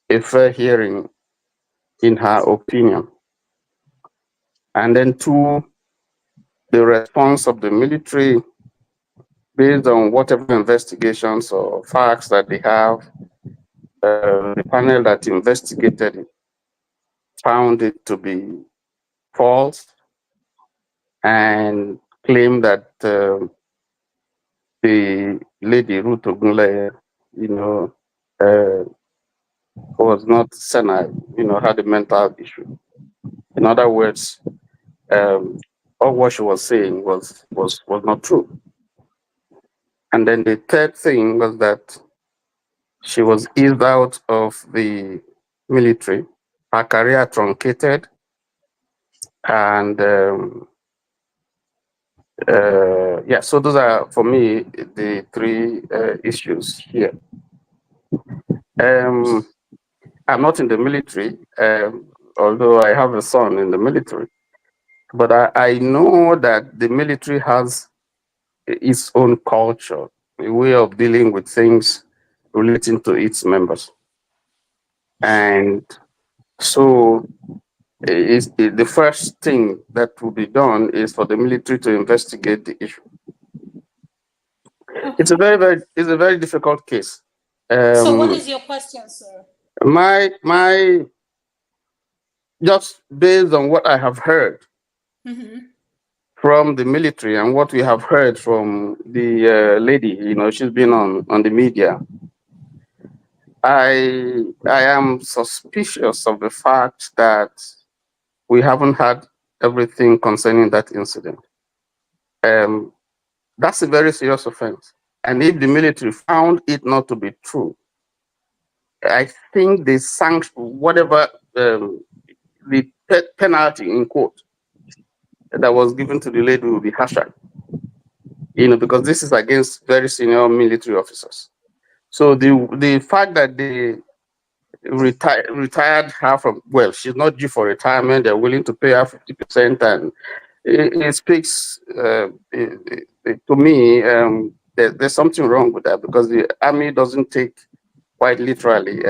a fair hearing, in her opinion. And then two, the response of the military, based on whatever investigations or facts that they have, the panel that investigated it found it to be false and claimed that the lady Ruth Ogunleye, was not senile, had a mental issue. In other words, all what she was saying was not true. And then the third thing was that she was eased out of the military, her career truncated, and so those are, for me, the three issues here. I'm not in the military, although I have a son in the military, but I know that the military has its own culture, a way of dealing with things relating to its members. And so the first thing that will be done is for the military to investigate the issue. Okay. It's a very difficult case. So what is your question, sir? My just based on what I have heard from the military and what we have heard from the lady, she's been on the media, I am suspicious of the fact that we haven't had everything concerning that incident. That's a very serious offense. And if the military found it not to be true, I think the sanction, whatever the penalty in quote that was given to the lady will be harsher, because this is against very senior military officers. So the fact that they retired her from, well, she's not due for retirement, they're willing to pay her 50%, and it speaks to me, there's something wrong with that, because the army doesn't take quite literally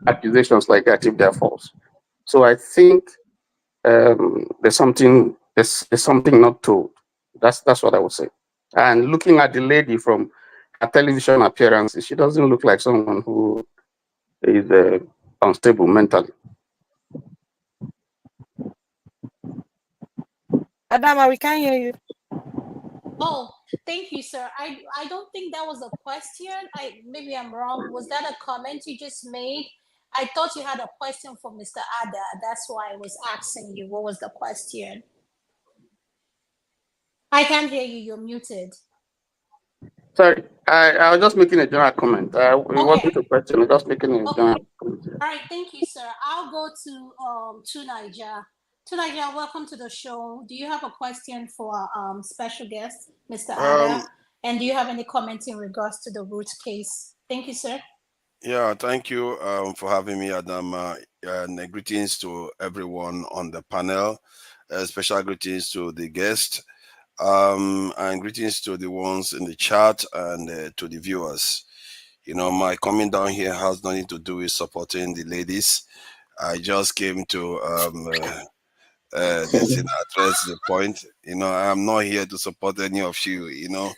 accusations like that if they're false. So I think there's something not told. That's what I would say. And looking at the lady from her television appearances, she doesn't look like someone who is unstable mentally. Adama, we can't hear you. Oh, thank you, sir. I don't think that was a question. Maybe I'm wrong. Was that a comment you just made? I thought you had a question for Mr. Ada. That's why I was asking you. What was the question? I can't hear you. You're muted. Sorry, I was just making a general comment. It wasn't a question. I was just making a general comment. All right, thank you, sir. I'll go to Niger. To Niger, welcome to the show. Do you have a question for special guest, Mr. Ada? And do you have any comments in regards to the Ruth case? Thank you, sir. Yeah, thank you for having me, Adam. And greetings to everyone on the panel. Special greetings to the guest. And greetings to the ones in the chat and to the viewers. You know, my coming down here has nothing to do with supporting the ladies. I just came to address the point. You know, I'm not here to support any of you. You know,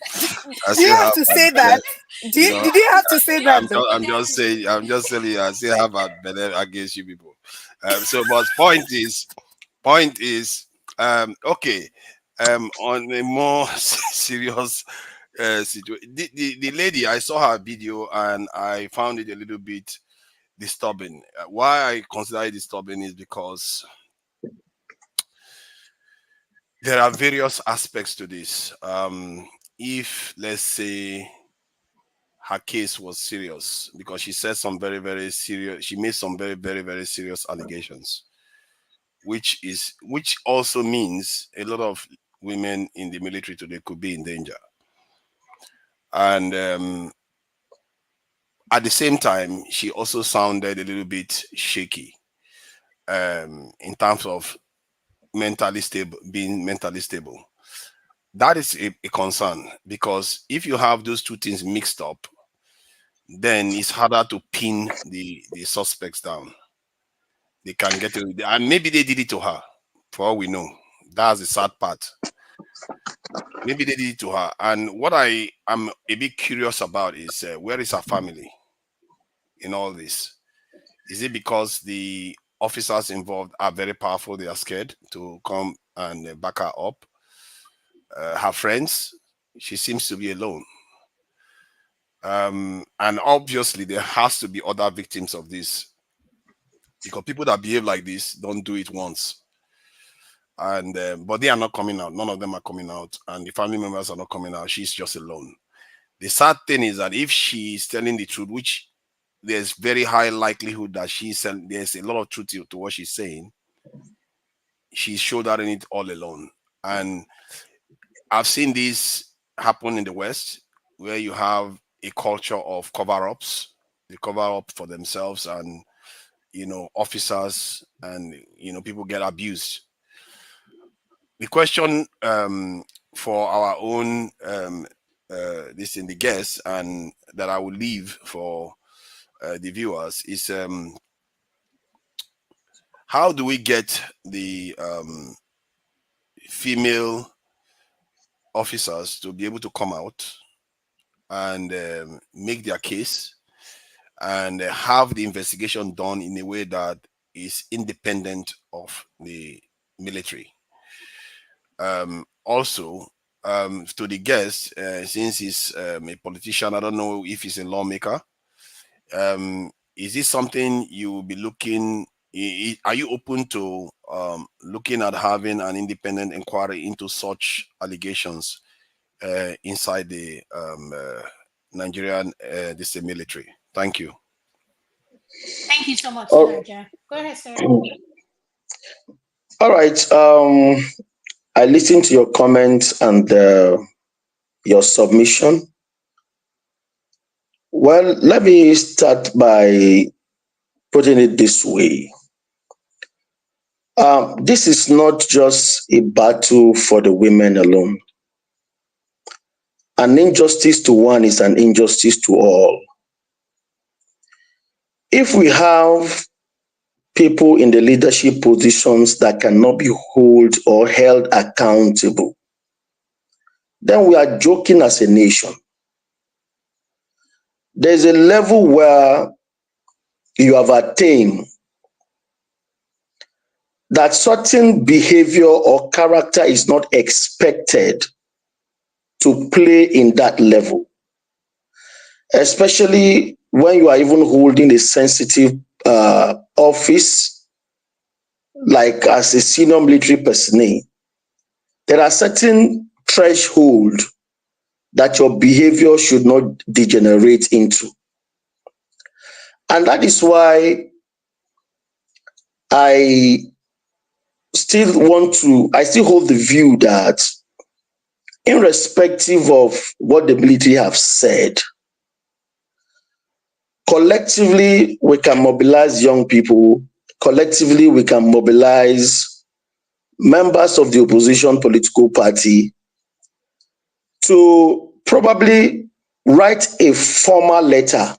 Do you have to say that? Did you have to say that? I'm just saying. I still have a better against you people. But point is, okay. On a more serious situation, the lady, I saw her video and I found it a little bit disturbing. Why I consider it disturbing is because there are various aspects to this. If, let's say, her case was serious, because she said some very, very serious, she made some very, very, very serious allegations, which also means a lot of women in the military today could be in danger. And at the same time, she also sounded a little bit shaky in terms of being mentally stable. That is a concern, because if you have those two things mixed up, then it's harder to pin the suspects down. They can get it, and maybe they did it to her, for all we know. That's the sad part. Maybe they did it to her. And what I am a bit curious about is where is her family in all this? Is it because the officers involved are very powerful, they are scared to come and back her up? Her friends, she seems to be alone. And obviously there has to be other victims of this, because people that behave like this don't do it once. And but they are not coming out. None of them are coming out, and the family members are not coming out. She's just alone. The sad thing is that if she's telling the truth, which there's very high likelihood that there's a lot of truth to what she's saying, she's shouldering it all alone. And I've seen this happen in the West, where you have a culture of cover-ups. They cover up for themselves, and officers and people get abused. The question for our own the guests, and that I will leave for the viewers, is how do we get the female officers to be able to come out and make their case and have the investigation done in a way that is independent of the military? Also, to the guest, since he's a politician, I don't know if he's a lawmaker. Is this something you will be looking? Are you open to looking at having an independent inquiry into such allegations inside the Nigerian military? Thank you. Thank you so much, Niger. Go ahead, sir. All right. I listened to your comments and your submission. Well, let me start by putting it this way. This is not just a battle for the women alone. An injustice to one is an injustice to all. If we have people in the leadership positions that cannot be held accountable, then we are joking as a nation. There's a level where you have attained that certain behavior or character is not expected to play in that level, especially when you are even holding a sensitive office, like as a senior military personnel. There are certain threshold that your behavior should not degenerate into. And that is why I still hold the view that irrespective of what the military have said, collectively we can mobilize young people, collectively we can mobilize members of the opposition political party to probably write a formal letter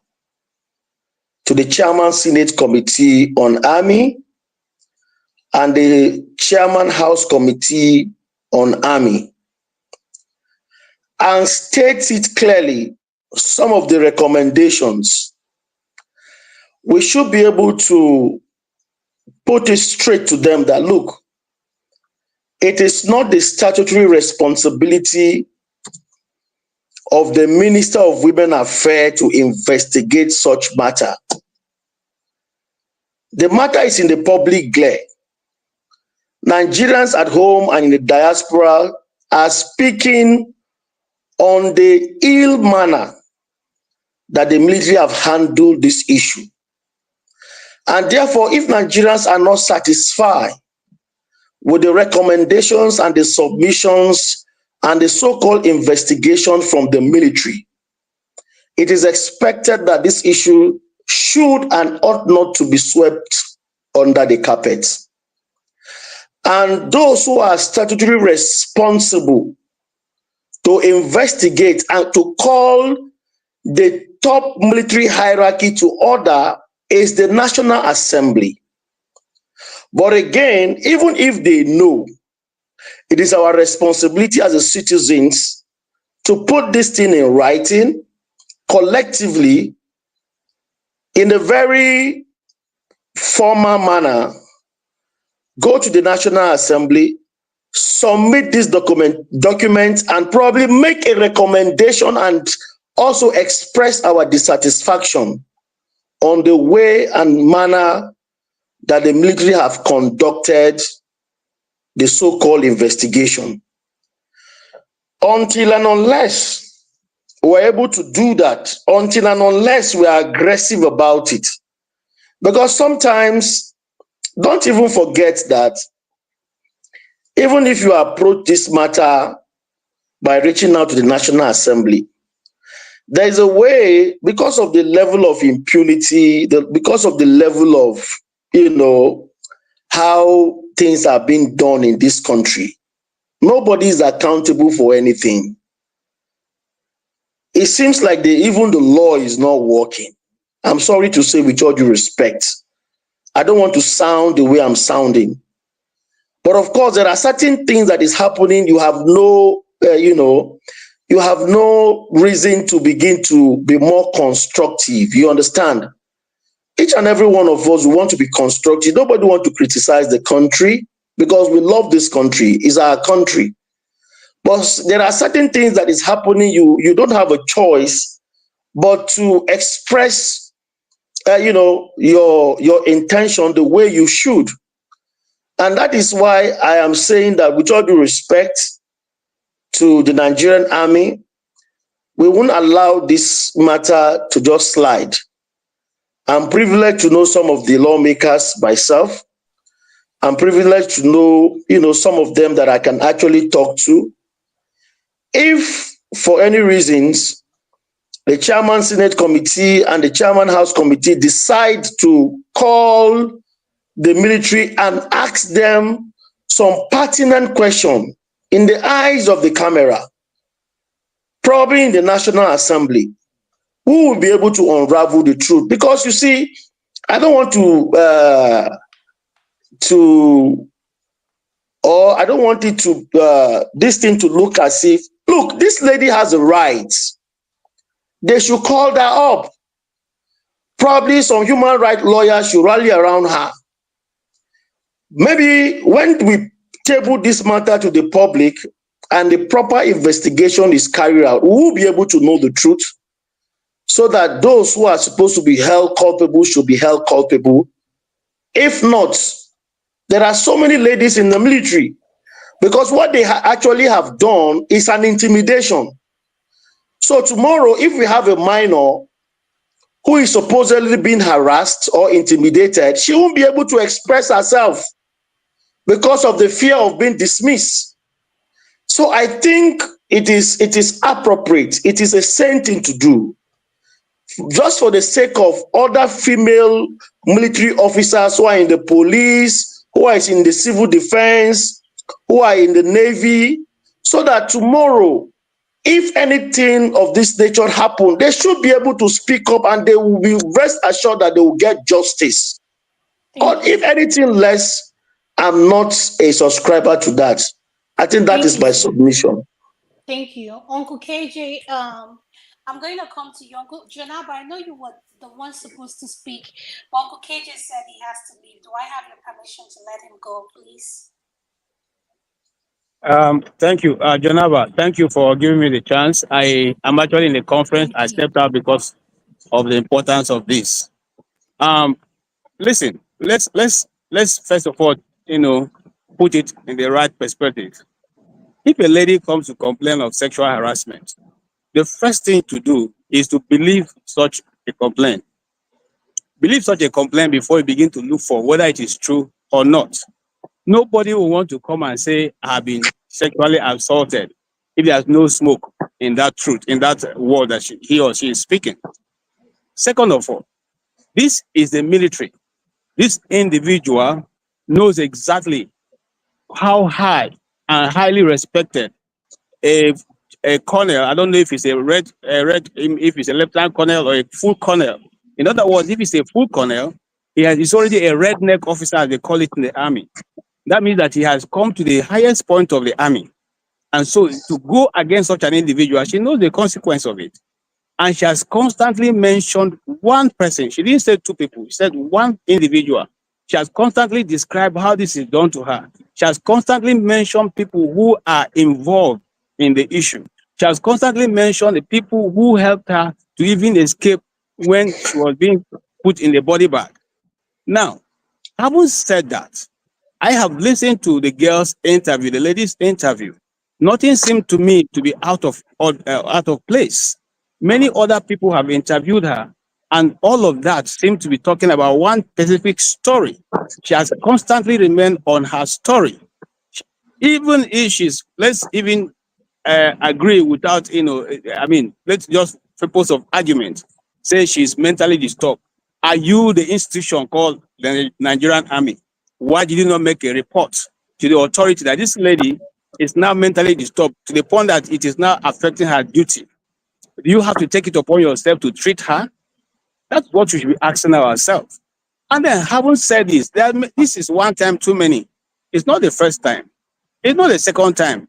to the Chairman Senate Committee on Army and the Chairman House Committee on Army and state it clearly, some of the recommendations. We should be able to put it straight to them that, look, it is not the statutory responsibility of the Minister of Women Affairs to investigate such matter. The matter is in the public glare. Nigerians at home and in the diaspora are speaking on the ill manner that the military have handled this issue. And therefore, if Nigerians are not satisfied with the recommendations and the submissions and the so-called investigation from the military, it is expected that this issue should and ought not to be swept under the carpet. And those who are statutorily responsible to investigate and to call the top military hierarchy to order is the National Assembly. But again, even if they know, it is our responsibility as a citizens to put this thing in writing collectively in a very formal manner, go to the National Assembly, submit this document and probably make a recommendation and also express our dissatisfaction on the way and manner that the military have conducted the so-called investigation. Until and unless we're able to do that, until and unless we are aggressive about it, because sometimes, don't even forget that even if you approach this matter by reaching out to the National Assembly, there is a way, because of the level of impunity, because of the level of, how things are being done in this country, nobody is accountable for anything. It seems like even the law is not working. I'm sorry to say, with all due respect, I don't want to sound the way I'm sounding. But of course, there are certain things that is happening. You have no, you have no reason to begin to be more constructive. You understand? Each and every one of us, we want to be constructive. Nobody wants to criticize the country because we love this country. It's our country. But there are certain things that is happening. You don't have a choice but to express, your intention the way you should. And that is why I am saying that, with all due respect to the Nigerian army, we won't allow this matter to just slide. I'm privileged to know some of the lawmakers myself. I'm privileged to know, some of them that I can actually talk to. If for any reasons the Chairman Senate Committee and the Chairman House Committee decide to call the military and ask them some pertinent question in the eyes of the camera, probably in the National Assembly, who will be able to unravel the truth? Because you see, I don't want I don't want it to, this thing to look as if, look, this lady has a right. They should call her up. Probably some human rights lawyers should rally around her. Maybe when we table this matter to the public and the proper investigation is carried out, we will be able to know the truth so that those who are supposed to be held culpable should be held culpable. If not, there are so many ladies in the military because what they actually have done is an intimidation. So tomorrow, if we have a minor who is supposedly being harassed or intimidated, she won't be able to express herself because of the fear of being dismissed. So I think it is appropriate. It is a sane thing to do, just for the sake of other female military officers who are in the police, who are in the civil defense, who are in the Navy, so that tomorrow, if anything of this nature happens, they should be able to speak up and they will be rest assured that they will get justice. Or if anything less, I'm not a subscriber to that. I think that is my submission. Thank you. Uncle KJ, I'm going to come to you. Uncle Janaba, I know you were the one supposed to speak, but Uncle KJ said he has to leave. Do I have your permission to let him go, please? Thank you, Janaba. Thank you for giving me the chance. I am actually in a conference. I stepped out because of the importance of this. Listen, let's first of all, put it in the right perspective. If a lady comes to complain of sexual harassment, the first thing to do is to believe such a complaint. Believe such a complaint before you begin to look for whether it is true or not. Nobody will want to come and say, I've been sexually assaulted if there's no smoke in that truth, in that word that he or she is speaking. Second of all, this is the military. This individual knows exactly how high and highly respected a colonel. I don't know if it's if it's a lieutenant colonel or a full colonel. In other words, if it's a full colonel, he's already a redneck officer, as they call it in the army. That means that he has come to the highest point of the army. And so to go against such an individual, she knows the consequence of it. And she has constantly mentioned one person. She didn't say two people. She said one individual. She has constantly described how this is done to her. She has constantly mentioned people who are involved in the issue. She has constantly mentioned the people who helped her to even escape when she was being put in the body bag. Now, having said that, I have listened to the girl's interview, the lady's interview. Nothing seemed to me to be out of place. Many other people have interviewed her, and all of that seemed to be talking about one specific story. She has constantly remained on her story. Even if she's, let's even agree without, let's just purpose of argument, say she's mentally disturbed. Are you the institution called the Nigerian Army? Why did you not make a report to the authority that this lady is now mentally disturbed to the point that it is now affecting her duty? Do you have to take it upon yourself to treat her? That's what we should be asking ourselves. And then, having said this, this is one time too many. It's not the first time. It's not the second time.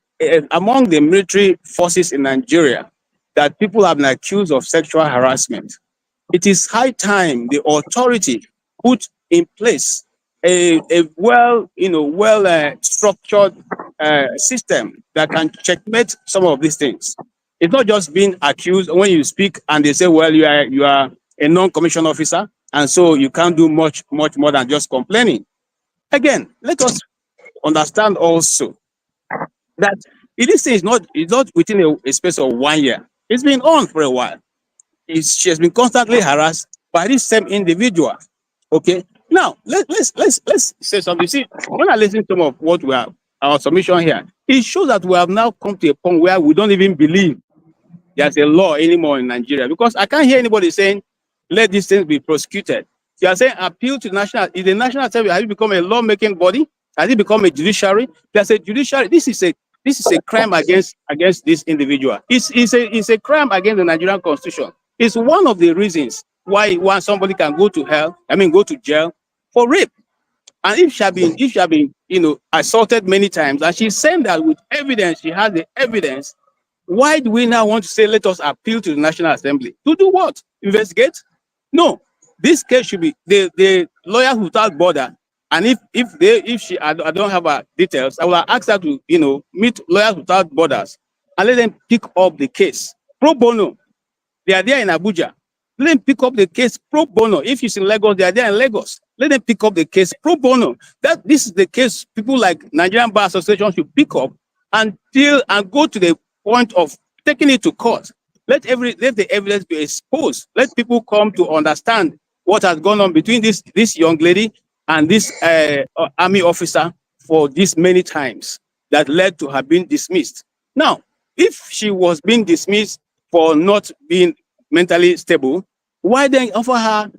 Among the military forces in Nigeria, that people have been accused of sexual harassment. It is high time the authority put in place a structured system that can checkmate some of these things. It's not just being accused when you speak and they say, well, you are a non-commissioned officer, and so you can't do much more than just complaining. Again, let us understand also that this thing is not within a space of 1 year. It's been on for a while. She has been constantly harassed by this same individual. Okay. Now let's say something. See, when I listen to some of what we have, our submission here, it shows that we have now come to a point where we don't even believe there's a law anymore in Nigeria, because I can't hear anybody saying, let these things be prosecuted. You are saying appeal to national. Is the National Assembly, has it become a lawmaking body? Has it become a judiciary? There's a judiciary. This is a crime against this individual. It's a crime against the Nigerian Constitution. It's one of the reasons why somebody can go to jail for rape. And if she have been assaulted many times, and she's saying that with evidence, she has the evidence, why do we now want to say, let us appeal to the National Assembly? To do what? Investigate? No. This case should be the Lawyers Without Border. And I don't have her details, I will ask her to, meet Lawyers Without Borders and let them pick up the case. Pro bono. They are there in Abuja. Let them pick up the case pro bono. If she's in Lagos, they are there in Lagos. Let them pick up the case pro bono. This is the case people like Nigerian Bar Association should pick up and go to the point of taking it to court. Let the evidence be exposed. Let people come to understand what has gone on between this young lady and this army officer for this many times that led to her being dismissed. Now, if she was being dismissed for not being mentally stable, why then offer her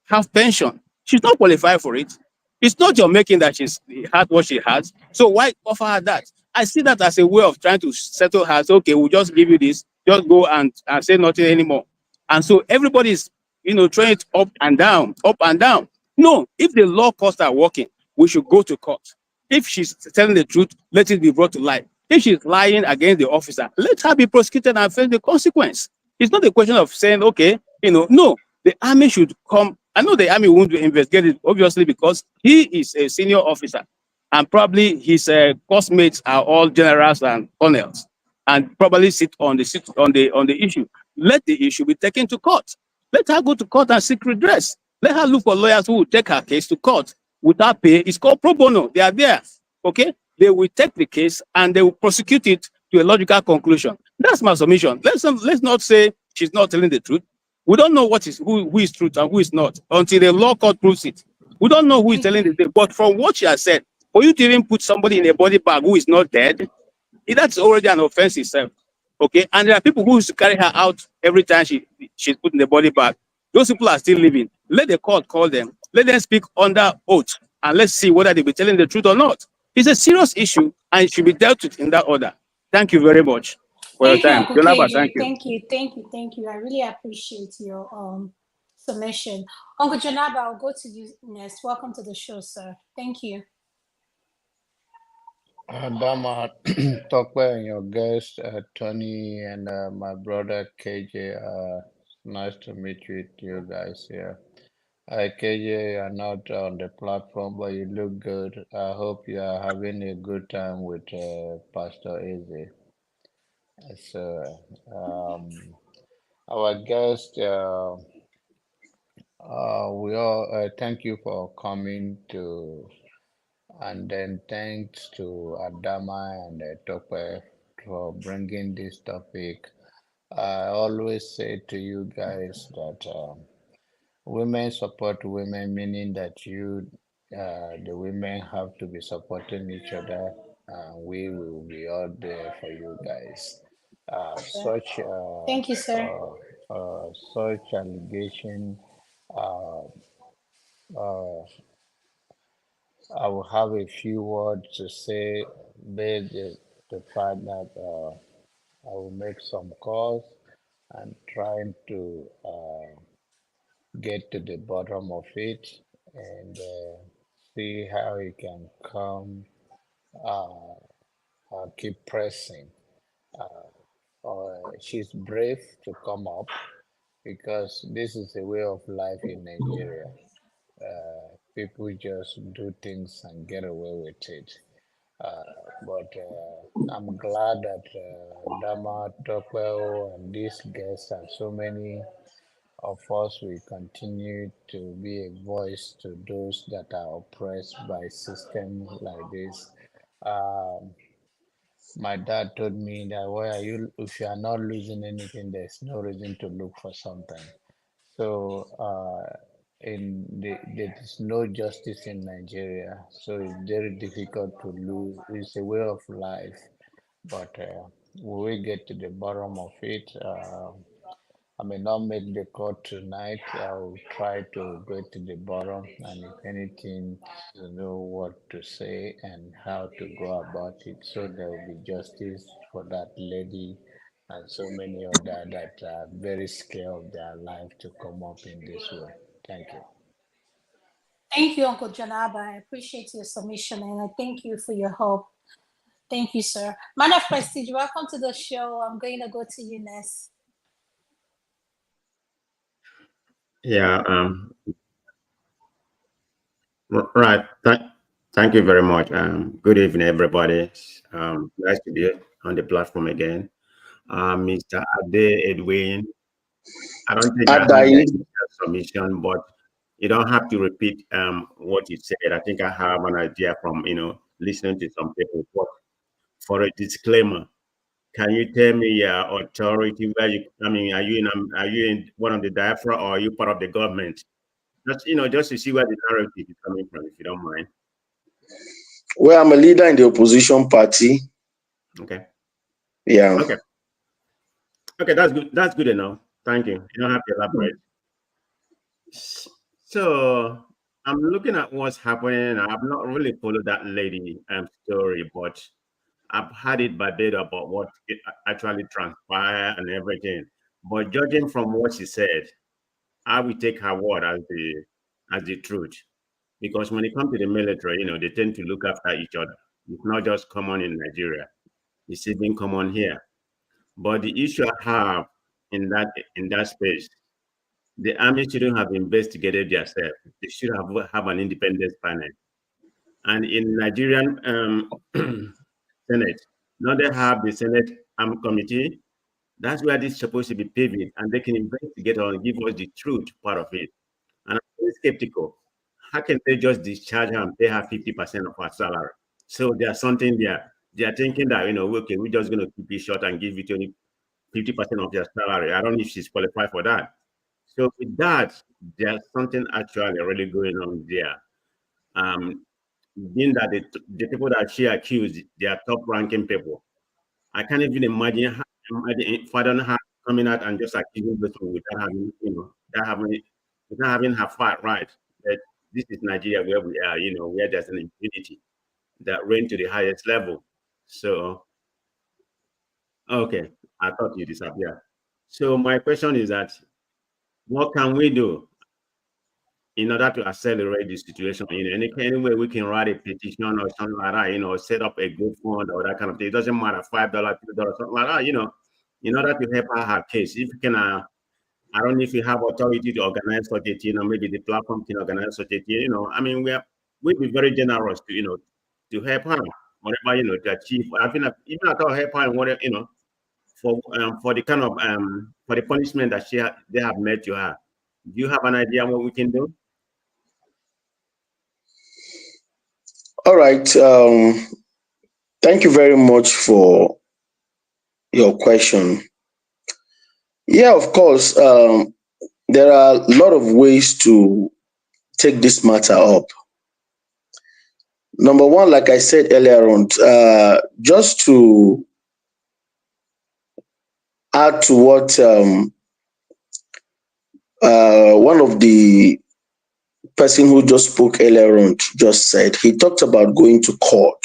half pension? She's not qualified for it. It's not your making that she's had what she has. So why offer her that? I see that as a way of trying to settle her. So, okay, we'll just give you this. Just go and say nothing anymore. And so everybody's throwing it up and down, up and down. No, if the law courts are working, we should go to court. If she's telling the truth, let it be brought to light. If she's lying against the officer, let her be prosecuted and face the consequence. It's not a question of saying, okay, no, the army should come. I know the army won't investigate it, obviously, because he is a senior officer and probably his classmates are all generals and colonels and probably sit on the issue. Let the issue be taken to court. Let her go to court and seek redress. Let her look for lawyers who will take her case to court without pay. It's called pro bono. They are there. Okay? They will take the case and they will prosecute it to a logical conclusion. That's my submission. Let's not say she's not telling the truth. We don't know who is truth and who is not until the law court proves it. We don't know who is telling the truth. But from what she has said, for you to even put somebody in a body bag who is not dead, that's already an offense itself. Okay? And there are people who used to carry her out every time she's put in the body bag. Those people are still living. Let the court call them. Let them speak under oath. And let's see whether they'll be telling the truth or not. It's a serious issue and it should be dealt with in that order. Thank you very much for your time. Jonaba, thank you. Thank you. I really appreciate your submission. Uncle Jonaba, I'll go to you next. Welcome to the show, sir. Thank you. Dama, Tokwe and your guest, Tony, and my brother KJ. Nice to meet you guys here. KJ, you're not on the platform, but you look good. I hope you are having a good time with Pastor Eze. So, our guest, we all thank you for coming to. And then thanks to Adama and Tope for bringing this topic. I always say to you guys that women support women, meaning that the women have to be supporting each other. We will be all there for you guys. Thank you, sir. Such allegation. I will have a few words to say based the fact that I will make some calls and trying to get to the bottom of it and see how we can come, keep pressing. She's brave to come up because this is a way of life in Nigeria. People just do things and get away with it. But I'm glad that Dama, Topwell, and these guests and so many of us will continue to be a voice to those that are oppressed by systems like this. My dad told me that if you are not losing anything, there's no reason to look for something. So there is no justice in Nigeria, so it's very difficult to lose. It's a way of life, but when we get to the bottom of it, I may not make the call tonight. I will try to go to the bottom, and if anything, to know what to say and how to go about it, so there will be justice for that lady and so many other that are very scared of their life to come up in this way. Thank you. Thank you, Uncle Janaba. I appreciate your submission and I thank you for your help. Thank you, sir. Man of Prestige, welcome to the show. I'm going to go to you next. Yeah, right. Thank you very much. Good evening, everybody. Nice to be on the platform again. Mr. Ade Edwin, I don't think I have Adai, the submission, but you don't have to repeat what you said. I think I have an idea from listening to some people. But for a disclaimer, can you tell me your authority? Where you? I mean, are you in one of the diaspora or are you part of the government? Just to see where the narrative is coming from, if you don't mind. well, I'm a leader in the opposition party. Okay. Yeah. Okay. Okay, that's good. That's good enough. Thank you. You don't have to elaborate. So I'm looking at what's happening. I've not really followed that lady story, but I've had it by bit about what actually transpired and everything. But judging from what she said, I will take her word as the truth. Because when it comes to the military, they tend to look after each other. It's not just common in Nigeria. It's even common here. But the issue I have in that space, the army shouldn't have investigated themselves. They should have an independent panel. And in Nigerian Senate, now they have the Senate Armed Committee. That's where this is supposed to be pivoted, and they can investigate and give us the truth part of it. And I'm very skeptical. How can they just discharge her and pay her 50% of her salary? So there's something there. They are thinking that, okay, we're just going to keep it short and give it only 50% of their salary. I don't know if she's qualified for that. So with that, there's something actually really going on there. Being that the people that she accused, they are top-ranking people. I can't even imagine her coming out and just accusing people without having her fight right. That this is Nigeria where we are, where there's an impunity that reigns to the highest level. So, okay, I thought you disappeared. So my question is that, what can we do in order to accelerate the situation? Any way we can write a petition or something like that, set up a good fund or that kind of thing. It doesn't matter, $5, $2, something like that, in order to help her case. If you can, I don't know if you have authority to organize such a thing, or maybe the platform can organize such a thing, we'd be very generous to help her, whatever, to achieve. I think even at all help her in whatever, for the kind of for the punishment that they have made to her. Do you have an idea what we can do? All right. Thank you very much for your question. Yeah, of course. There are a lot of ways to take this matter up. Number one, like I said earlier on, just to add to what one of the person who just spoke earlier on just said, he talked about going to court,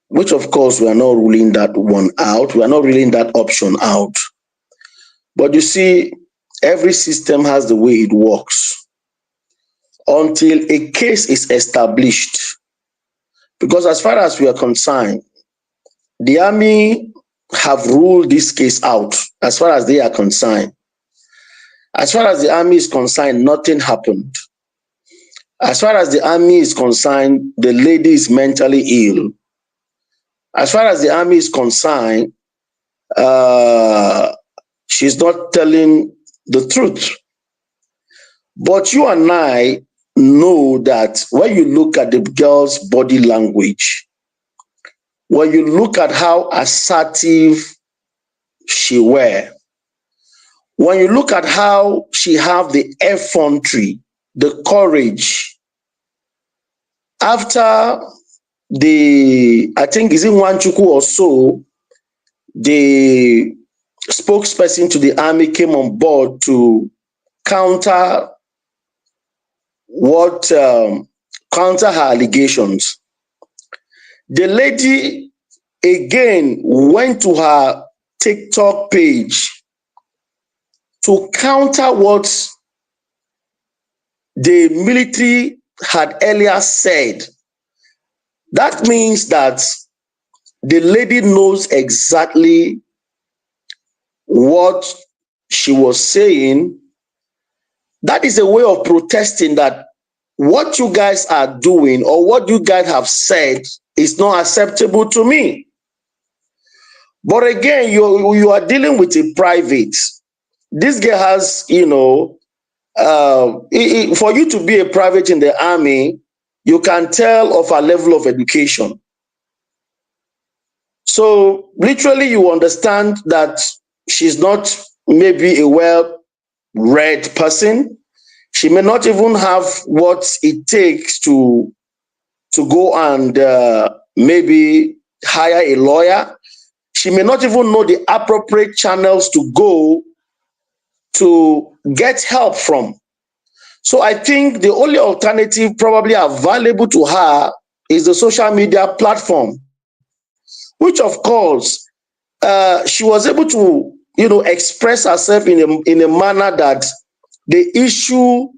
which of course we are not ruling that one out. We are not ruling that option out. But you see, every system has the way it works until a case is established. Because as far as we are concerned, the army have ruled this case out as far as they are concerned. As far as the army is concerned, nothing happened. As far as the army is concerned, the lady is mentally ill. As far as the army is concerned, she's not telling the truth. But you and I know that when you look at the girl's body language, when you look at how assertive she were, when you look at how she have the effrontery, the courage, after I think is it Wanchuku or so, the spokesperson to the army came on board to counter her allegations. The lady again went to her TikTok page to counter what the military had earlier said. That means that the lady knows exactly what she was saying. That is a way of protesting that what you guys are doing or what you guys have said is not acceptable to me. But again, you are dealing with a private. this girl has, for you to be a private in the army, you can tell of her level of education. So literally you understand that she's not maybe a well-read person. She may not even have what it takes to go and maybe hire a lawyer. She may not even know the appropriate channels to go to get help from. So I think the only alternative probably available to her is the social media platform, which of course she was able to, express herself in a manner that the issue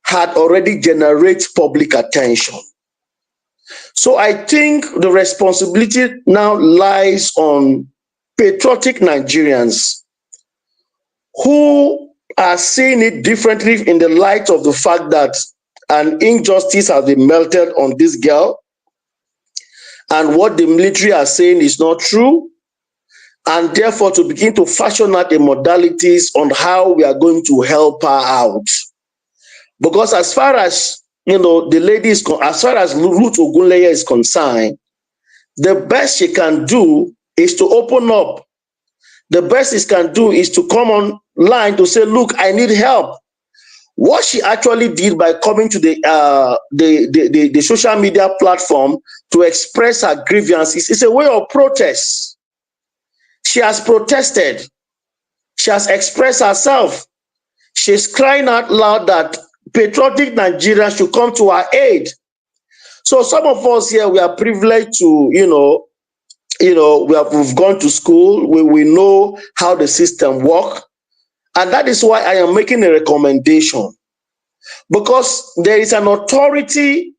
had already generated public attention. So I think the responsibility now lies on patriotic Nigerians who are seeing it differently in the light of the fact that an injustice has been melted on this girl, and what the military are saying is not true, and therefore to begin to fashion out the modalities on how we are going to help her out. Because as far as the lady is, as far as Ruth Ogunleye is concerned, the best she can do is to open up. The best she can do is to come online to say, look, I need help. What she actually did by coming to the social media platform to express her grievances is a way of protest. She has protested. She has expressed herself. She's crying out loud that patriotic Nigeria should come to her aid. So some of us here, we are privileged to, we've gone to school. We know how the system works. And that is why I am making a recommendation. Because there is an authority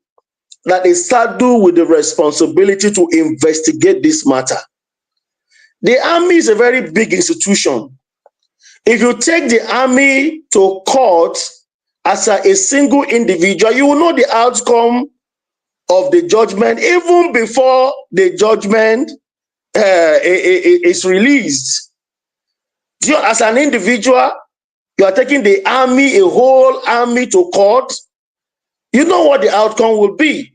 that is saddled with the responsibility to investigate this matter. The army is a very big institution. If you take the army to court as a single individual, you will know the outcome of the judgment even before the judgment is released. As an individual, you are taking the army, a whole army to court, you know what the outcome will be.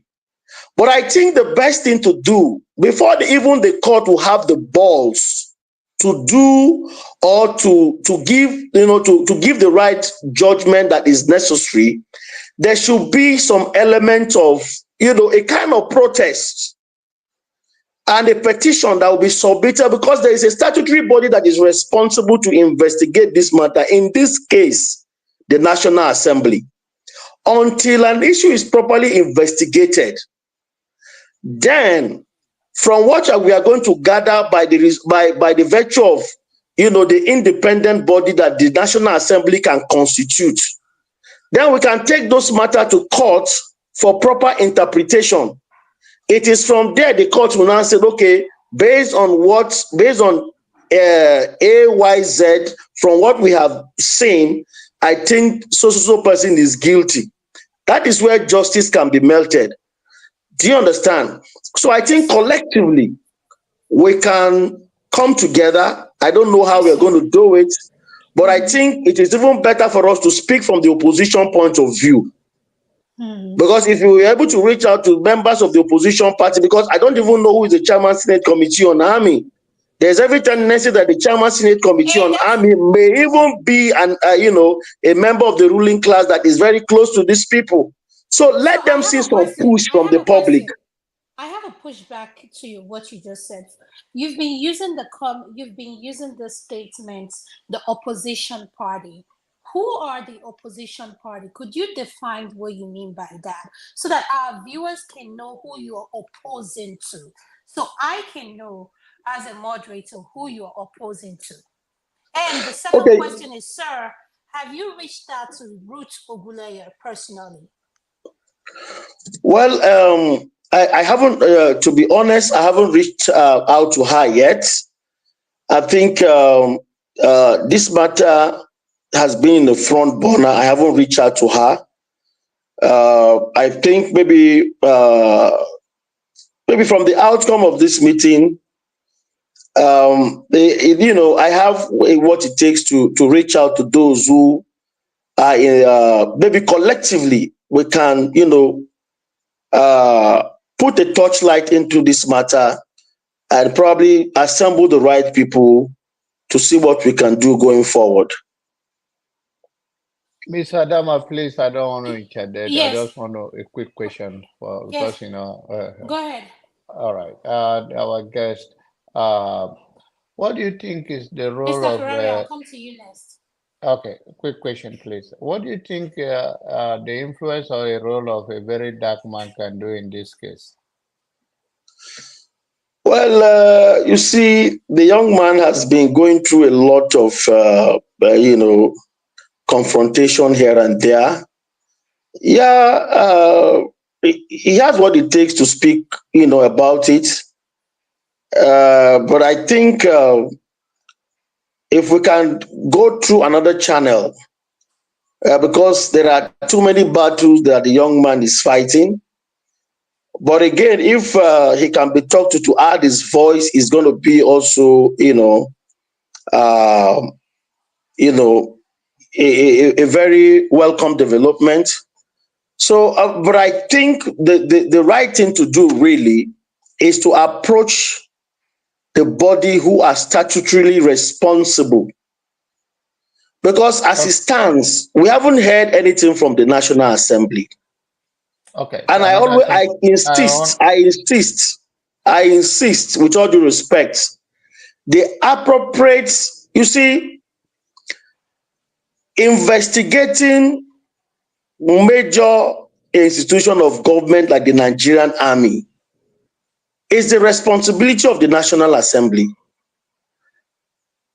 But I think the best thing to do, before even the court will have the balls to do or to give, to give the right judgment that is necessary, there should be some element of, a kind of protest and a petition that will be submitted, because there is a statutory body that is responsible to investigate this matter, in this case, the National Assembly. Until an issue is properly investigated, then from what we are going to gather by the virtue of, the independent body that the National Assembly can constitute, then we can take those matters to court for proper interpretation. It is from there the court will now say, okay, based on AYZ, from what we have seen, I think so person is guilty. That is where justice can be melted. Do you understand? So I think collectively we can come together. I don't know how we're going to do it, but I think it is even better for us to speak from the opposition point of view. Because if you were able to reach out to members of the opposition party, because I don't even know who is the chairman Senate Committee on Army, there's every tendency that the chairman Senate Committee on Army may even be a member of the ruling class that is very close to these people. So let them see some push from the public. I have a pushback to what you just said. You've been using the statements, the opposition party. Who are the opposition party? Could you define what you mean by that, so that our viewers can know who you are opposing to? So I can know as a moderator who you are opposing to. And the second question is, sir, have you reached out to Ruth Ogunleye personally? Well, I haven't, to be honest, I haven't reached out to her yet. I think this matter has been in the front burner. I haven't reached out to her. I think maybe from the outcome of this meeting, I have what it takes to reach out to those who are maybe collectively we can, put a torchlight into this matter and probably assemble the right people to see what we can do going forward. Miss Adama, please, I don't want to interject. Yes. I just want a quick question because, Yes. Go ahead. All right. Our guest, what do you think is the role Mr. of... Ferrari, I'll come to you next. Okay, quick question, please. What do you think the influence or a role of a very dark man can do in this case? Well, you see, the young man has been going through a lot of, confrontation here and there. Yeah, he has what it takes to speak, about it. But I think if we can go through another channel, because there are too many battles that the young man is fighting. But again, if he can be talked to add his voice, is going to be also, a very welcome development. So, but I think the right thing to do really is to approach the body who are statutorily responsible. Because as it stands, we haven't heard anything from the National Assembly. Okay. And I insist, with all due respect, the appropriate, you see, investigating major institution of government like the Nigerian Army is the responsibility of the National Assembly.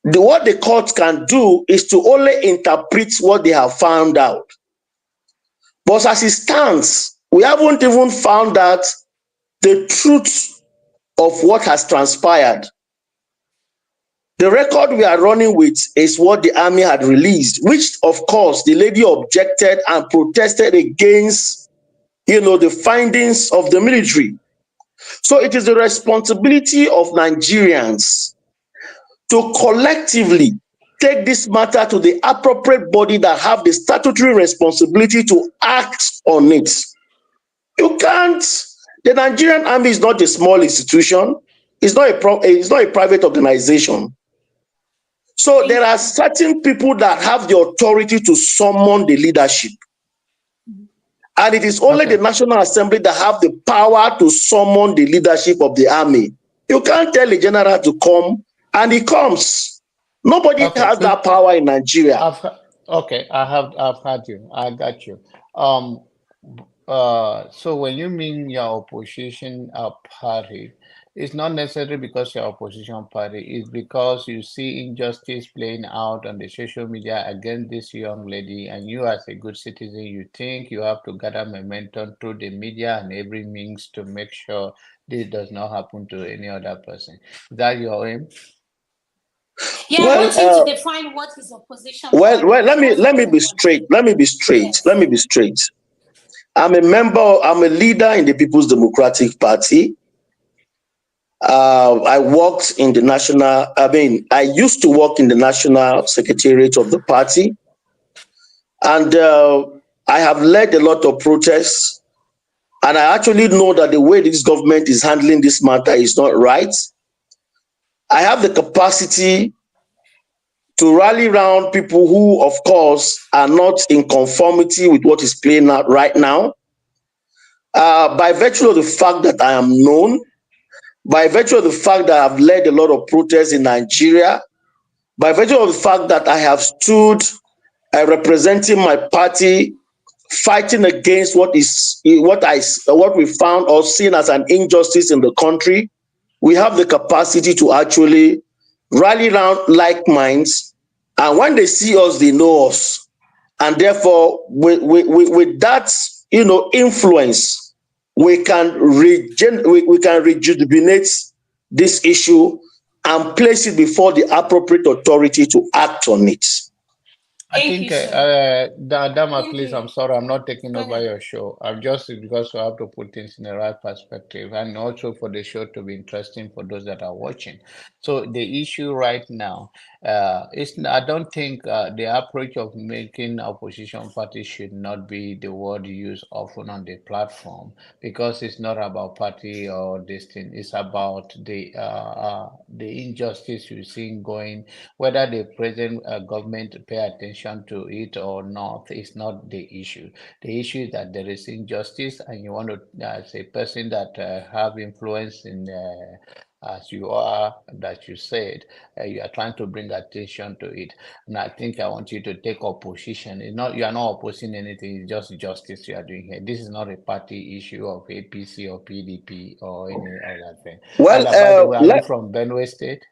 What the court can do is to only interpret what they have found out. But as it stands, we haven't even found out the truth of what has transpired. The record we are running with is what the army had released, which of course the lady objected and protested against, the findings of the military. So it is the responsibility of Nigerians to collectively take this matter to the appropriate body that have the statutory responsibility to act on it. You can't. The Nigerian Army is not a small institution. It's not a private organization. So there are certain people that have the authority to summon the leadership. And it is only the National Assembly that have the power to summon the leadership of the army. You can't tell a general to come and he comes. Nobody has that power in Nigeria. I've had you. I got you. So when you mean your opposition party, it's not necessarily because you're opposition party, it's because you see injustice playing out on the social media against this young lady, and you as a good citizen, you think you have to gather momentum through the media and every means to make sure this does not happen to any other person. Is that your aim? Yeah, I want you to define what is opposition. Well, let me be straight. I'm a leader in the People's Democratic Party. I used to work in the National Secretariat of the party. And I have led a lot of protests. And I actually know that the way this government is handling this matter is not right. I have the capacity to rally around people who, of course, are not in conformity with what is playing out right now. By virtue of the fact that I am known, by virtue of the fact that I've led a lot of protests in Nigeria, by virtue of the fact that I have stood representing my party, fighting against what we found or seen as an injustice in the country, we have the capacity to actually rally around like minds, and when they see us, they know us, and therefore, with that, influence, we can rejuvenate this issue and place it before the appropriate authority to act on it. I Thank think, you, sir. Dama, Thank please, you. I'm sorry, I'm not taking Go over ahead. your show. I'm just because we have to put things in the right perspective and also for the show to be interesting for those that are watching. So the issue right now I don't think the approach of making opposition parties should not be the word used often on the platform, because it's not about party or this thing. It's about the injustice you're seeing going, whether the present government pay attention to it or not is not the issue. The issue is that there is injustice, and you want to, as a person that have influence in as you are, that you said, you are trying to bring attention to it. And I think I want you to take opposition. It's not, you are not opposing anything, it's just justice you are doing here. This is not a party issue of APC or PDP or any other thing. Well, And by the way, are you from Benue State?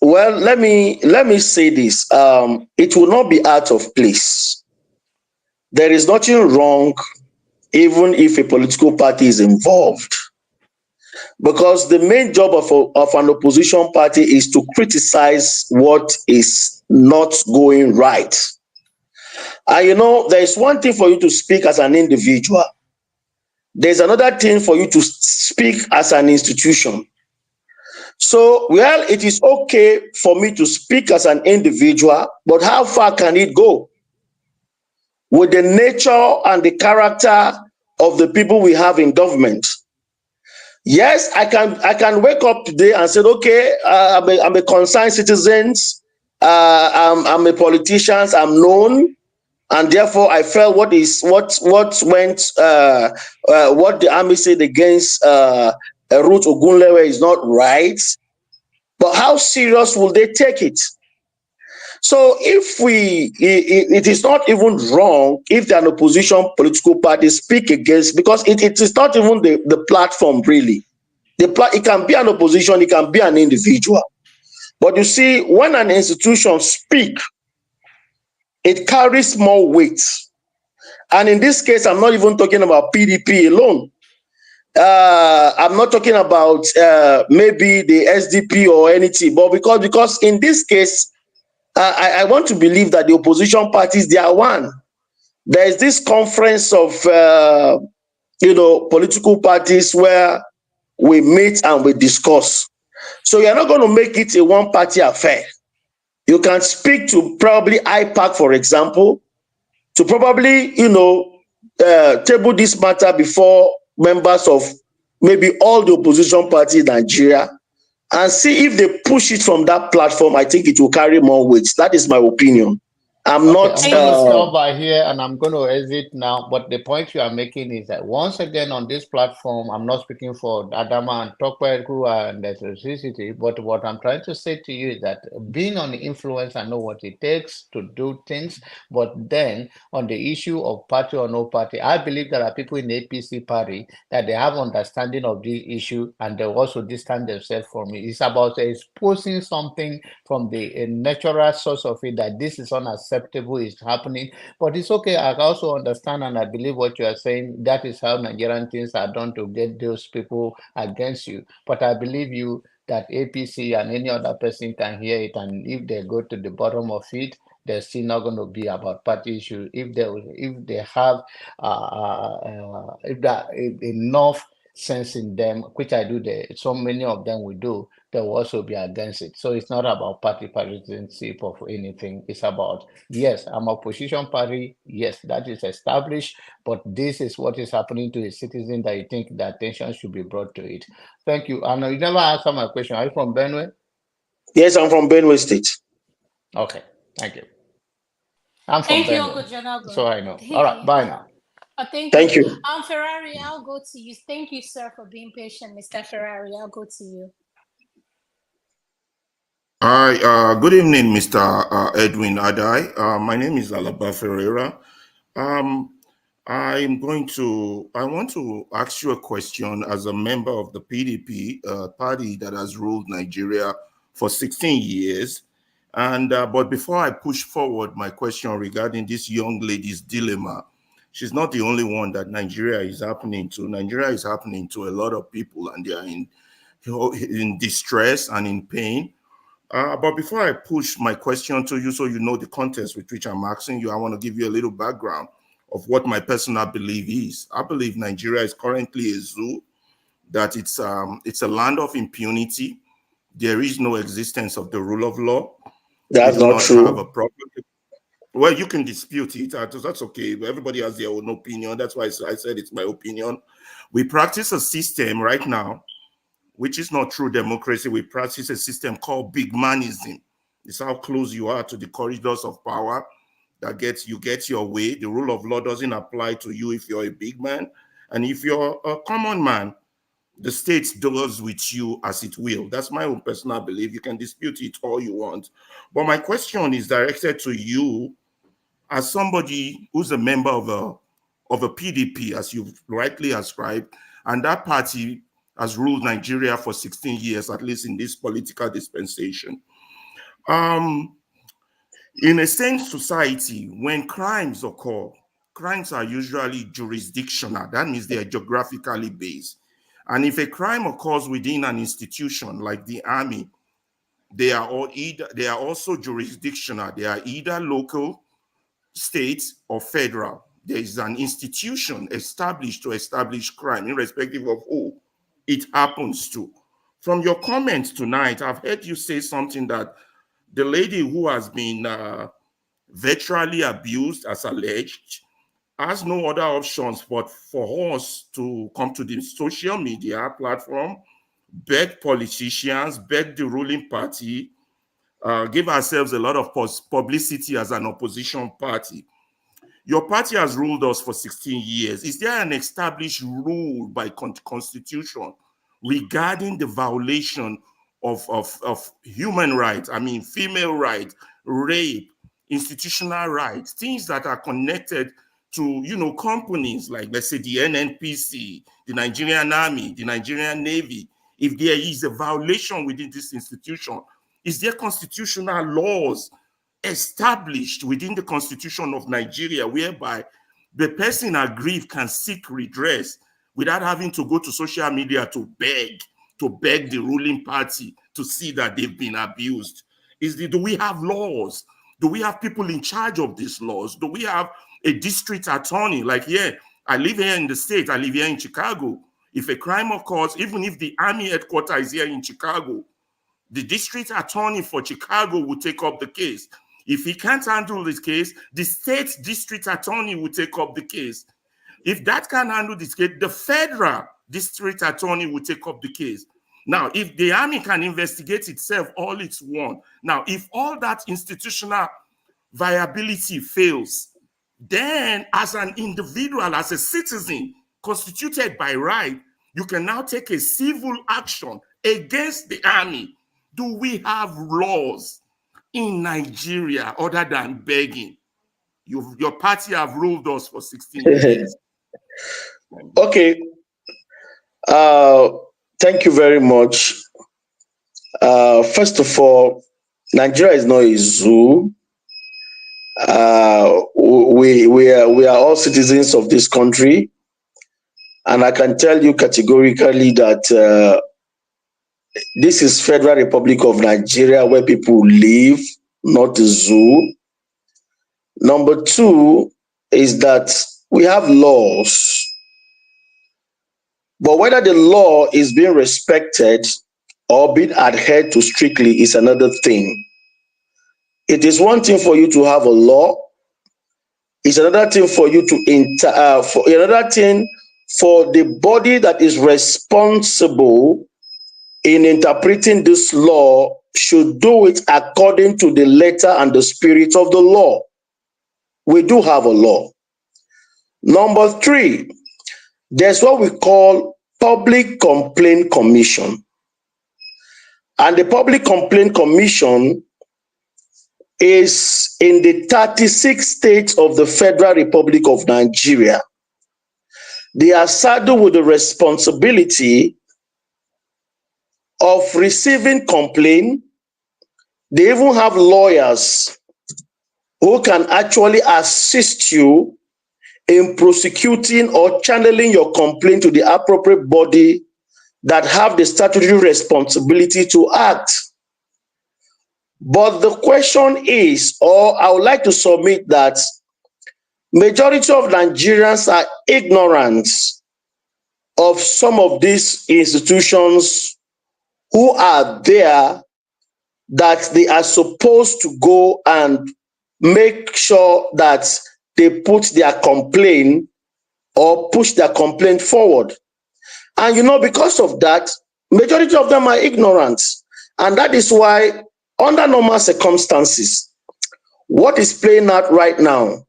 well, let me say this. It will not be out of place. There is nothing wrong, even if a political party is involved, because the main job of an opposition party is to criticize what is not going right. And you know, there is one thing for you to speak as an individual. There's another thing for you to speak as an institution. So, well, it is okay for me to speak as an individual, but how far can it go? With the nature and the character of the people we have in government. Yes, I can wake up today and say, okay, I'm a concerned citizen, I'm a politician, I'm known, and therefore I felt what went what the army said against Ruth Ogunleye is not right. But how serious will they take it? So if it is not even wrong if an opposition political party speak against, because it is not even the platform really. It can be an opposition, it can be an individual. But you see, when an institution speak, it carries more weight. And in this case, I'm not even talking about PDP alone. I'm not talking about maybe the SDP or anything, but because in this case, I want to believe that the opposition parties, they are one. There is this conference of political parties where we meet and we discuss. So you're not going to make it a one-party affair. You can speak to probably IPAC, for example, to probably table this matter before members of maybe all the opposition parties in Nigeria, and see if they push it from that platform. I think it will carry more weight. That is my opinion. I'm Okay, not. I'm going to stop by here and I'm going to exit now. But the point you are making is that once again on this platform, I'm not speaking for Adama and Tokwe who are in the electricity, but what I'm trying to say to you is that being on the influence, I know what it takes to do things. But then on the issue of party or no party, I believe there are people in the APC party that they have understanding of the issue and they also distance themselves from it. It's about exposing something from the natural source of it, that this is unacceptable, is happening. But it's okay. I also understand and I believe what you are saying. That is how Nigerian things are done to get those people against you. But I believe you that APC and any other person can hear it, and if they go to the bottom of it, they're still not going to be about party issue. If they have if enough sense in them, which I do, so many of them will do, they will also be against it. So it's not about party partisanship of anything. It's about, yes, I'm opposition party. Yes, that is established, but this is what is happening to a citizen that you think the attention should be brought to it. Thank you. And you never answered my question. Are you from Benue? Yes, I'm from Benue State. Okay, thank you. I'm from Thank you, Benue, Uncle Janago. so I know. Thank All right, you. bye now. Thank you. Ferrari, I'll go to you. Thank you, sir, for being patient. Mr. Ferrari, I'll go to you. Hi, good evening, Mr. Edwin Adai. My name is Alaba Ferreira. I want to ask you a question as a member of the PDP party that has ruled Nigeria for 16 years. And but before I push forward my question regarding this young lady's dilemma, she's not the only one that Nigeria is happening to. Nigeria is happening to a lot of people, and they are in distress and in pain. But before I push my question to you, so you know the context with which I'm asking you, I want to give you a little background of what my personal belief is. I believe Nigeria is currently a zoo, that it's a land of impunity. There is no existence of the rule of law. That's We do not not have true. a proper. Well, you can dispute it. That's okay. Everybody has their own opinion. That's why I said it's my opinion. We practice a system right now, which is not true democracy. We practice a system called big manism. It's how close you are to the corridors of power that you get your way. The rule of law doesn't apply to you if you're a big man. And if you're a common man, the state does with you as it will. That's my own personal belief. You can dispute it all you want. But my question is directed to you as somebody who's a member of a PDP, as you've rightly ascribed, and that party has ruled Nigeria for 16 years, at least in this political dispensation. In a sane society, when crimes occur, crimes are usually jurisdictional. That means they are geographically based. And if a crime occurs within an institution like the army, they are also jurisdictional. They are either local, state, or federal. There is an institution established to establish crime, irrespective of who it happens to. From your comments tonight, I've heard you say something that the lady who has been virtually abused, as alleged, has no other options but for us to come to the social media platform, beg politicians, beg the ruling party, give ourselves a lot of publicity as an opposition party. Your party has ruled us for 16 years. Is there an established rule by constitution regarding the violation of human rights? I mean, female rights, rape, institutional rights, things that are connected to, companies like, let's say, the NNPC, the Nigerian Army, the Nigerian Navy. If there is a violation within this institution, is there constitutional laws established within the Constitution of Nigeria whereby the person aggrieved can seek redress without having to go to social media to beg the ruling party to see that they've been abused? Do we have laws? Do we have people in charge of these laws? Do we have a district attorney? Like, I live here in the state, I live here in Chicago. If a crime occurs, even if the army headquarters is here in Chicago, the district attorney for Chicago will take up the case. If he can't handle this case, the state district attorney will take up the case. If that can't handle this case, the federal district attorney will take up the case. Now, if the army can investigate itself all it's won. Now, if all that institutional viability fails, then as an individual, as a citizen constituted by right, you can now take a civil action against the army. Do we have laws in Nigeria other than begging? Your party have ruled us for 16 years. Okay. Thank you very much. First of all, Nigeria is not a zoo. We are all citizens of this country, and I can tell you categorically that this is Federal Republic of Nigeria, where people live, not a zoo. Number two is that we have laws, but whether the law is being respected or being adhered to strictly is another thing. It is one thing for you to have a law. It's another thing for you to another thing for the body that is responsible in interpreting this law should do it according to the letter and the spirit of the law. We do have a law. Number three, there's what we call Public Complaint Commission. And the Public Complaint Commission is in the 36 states of the Federal Republic of Nigeria. They are saddled with the responsibility of receiving complaint. They even have lawyers who can actually assist you in prosecuting or channeling your complaint to the appropriate body that have the statutory responsibility to act. But the question is, or I would like to submit that majority of Nigerians are ignorant of some of these institutions who are there, that they are supposed to go and make sure that they put their complaint or push their complaint forward. And because of that, majority of them are ignorant. And that is why, under normal circumstances, what is playing out right now,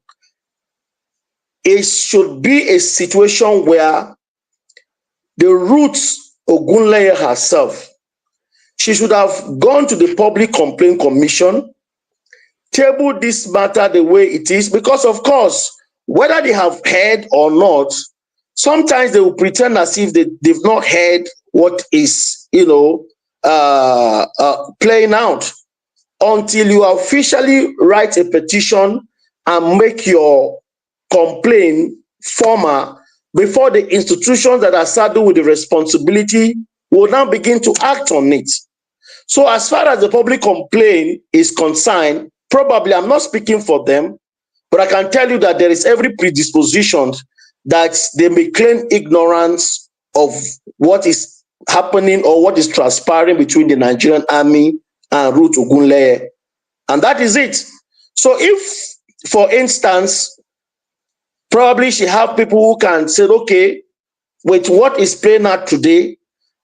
it should be a situation where the Ruth Ogunleye herself, she should have gone to the Public Complaint Commission, tabled this matter the way it is, because of course, whether they have heard or not, sometimes they will pretend as if they've not heard what is, playing out, until you officially write a petition and make your complaint formal before the institutions that are saddled with the responsibility will now begin to act on it. So as far as the public complaint is concerned, probably, I'm not speaking for them, but I can tell you that there is every predisposition that they may claim ignorance of what is happening or what is transpiring between the Nigerian army and Ruth Ogunleye. And that is it. So if, for instance, probably she have people who can say, okay, with what is playing out today,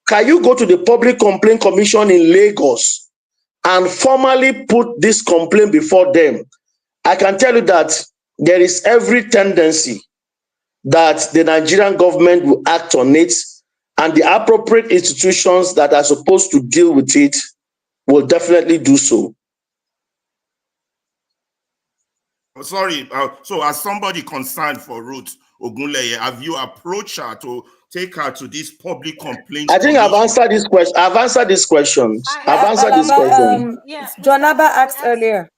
can you go to the Public Complaint Commission in Lagos and formally put this complaint before them? I can tell you that there is every tendency that the Nigerian government will act on it, and the appropriate institutions that are supposed to deal with it will definitely do so. Sorry, so as somebody concerned for Ruth Ogunleye, have you approached her to take her to this public complaint? I think I've answered this question. I've answered this question. Yeah, Jonaba asked earlier.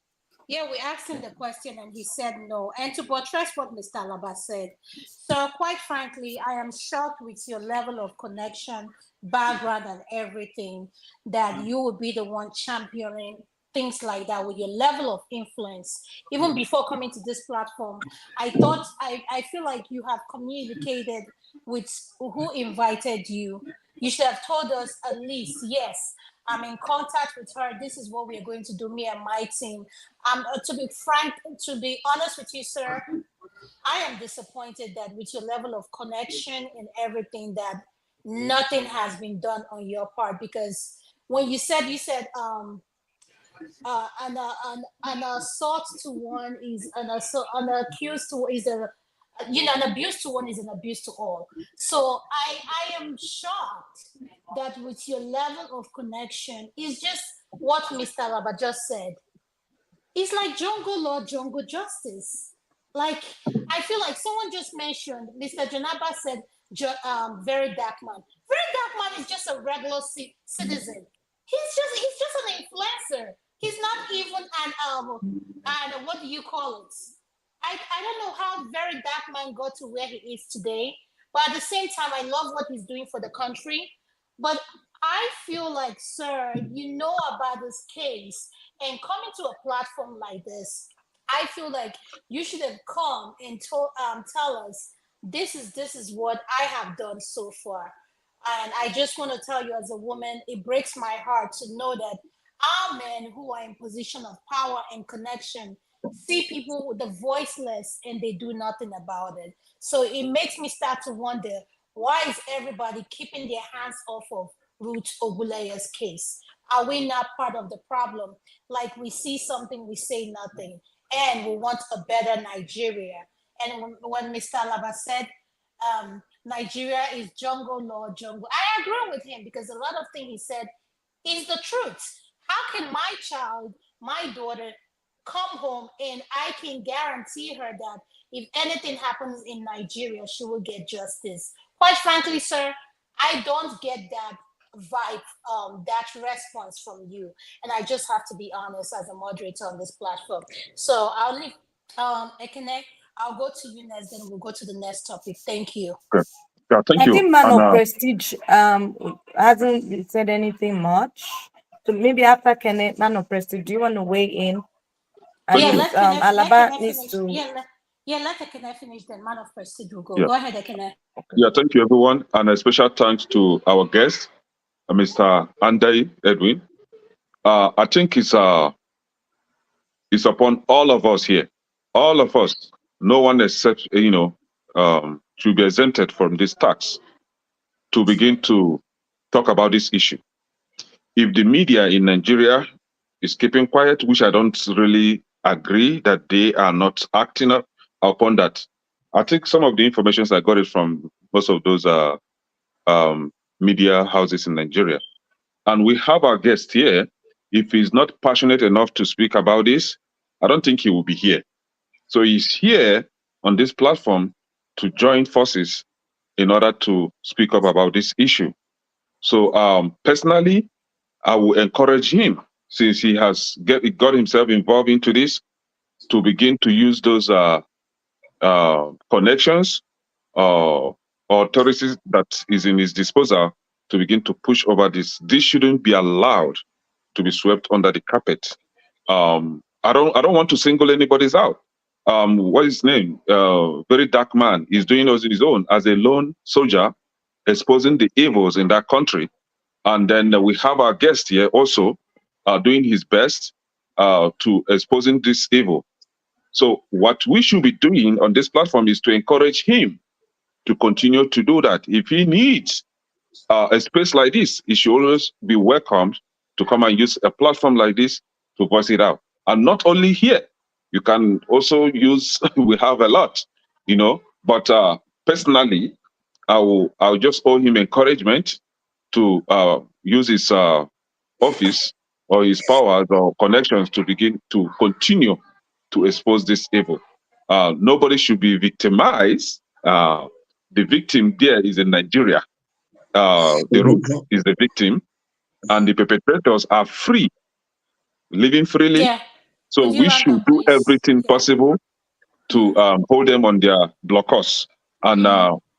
Yeah, we asked him the question and he said no. And to buttress what Mr. Alaba said, so quite frankly, I am shocked with your level of connection, background, and everything, that you would be the one championing things like that with your level of influence. Even before coming to this platform, I feel like you have communicated with who invited you. You should have told us at least, yes, I'm in contact with her. This is what we are going to do, me and my team. To be frank, to be honest with you, sir, I am disappointed that with your level of connection and everything, that nothing has been done on your part. Because when you said an assault to one is an assault, an accused to is a, an abuse to one is an abuse to all. So I am shocked that with your level of connection, is just what Mr. Alaba just said. It's like jungle law, jungle justice. Like, I feel like someone just mentioned, Mr. Janaba said, very dark man. Very dark man is just a regular citizen. He's just an influencer. He's not even an what do you call it? I don't know how very dark man got to where he is today, but at the same time, I love what he's doing for the country. But I feel like, sir, you know about this case, and coming to a platform like this, I feel like you should have come and tell us, this is what I have done so far. And I just want to tell you, as a woman, it breaks my heart to know that our men who are in position of power and connection see people with the voiceless and they do nothing about it. So it makes me start to wonder, why is everybody keeping their hands off of Ruth Ogunleye's case? Are we not part of the problem? Like, we see something, we say nothing, and we want a better Nigeria. And when Mr. Alaba said, Nigeria is jungle law, jungle, I agree with him, because a lot of things he said is the truth. How can my child, my daughter, come home and I can guarantee her that if anything happens in Nigeria, she will get justice? Quite frankly, sir, I don't get that vibe, that response from you. And I just have to be honest as a moderator on this platform. So I'll leave, Ekene, I'll go to you next, then we'll go to the next topic. Thank you. Okay. Yeah, thank I you. think Man of Prestige hasn't said anything much. So maybe after Kenneth, Man of Prestige, do you want to weigh in? And Yeah, let Alaba needs finish. to. Let Ekene finish. Then Man of Prestige will go. Yeah. Go ahead, Ekene. Yeah, thank you, everyone. And a special thanks to our guest, Mr. Andai Edwin. I think it's upon all of us here, all of us, no one except, should be exempted from this tax to begin to talk about this issue. If the media in Nigeria is keeping quiet, which I don't really agree that they are not acting upon that. I think some of the information I got it from most of those media houses in Nigeria. And we have our guest here. If he's not passionate enough to speak about this, I don't think he will be here. So he's here on this platform to join forces in order to speak up about this issue. So personally, I will encourage him, since he has got himself involved into this, to begin to use those connections or authorities that is in his disposal to begin to push over this. This shouldn't be allowed to be swept under the carpet. I don't want to single anybody's out. What is his name? Very dark man. He's doing us his own as a lone soldier, exposing the evils in that country. And then we have our guest here also doing his best to exposing this evil. So what we should be doing on this platform is to encourage him to continue to do that. If he needs a space like this, he should always be welcomed to come and use a platform like this to voice it out. And not only here, you can also use, we have a lot, but personally, I'll just owe him encouragement to use his office or his powers or connections to begin to continue to expose this evil. Nobody should be victimized. The victim there is in Nigeria. The root is the victim, and the perpetrators are free, living freely. Yeah. So we should do everything possible to hold them on their blockers. And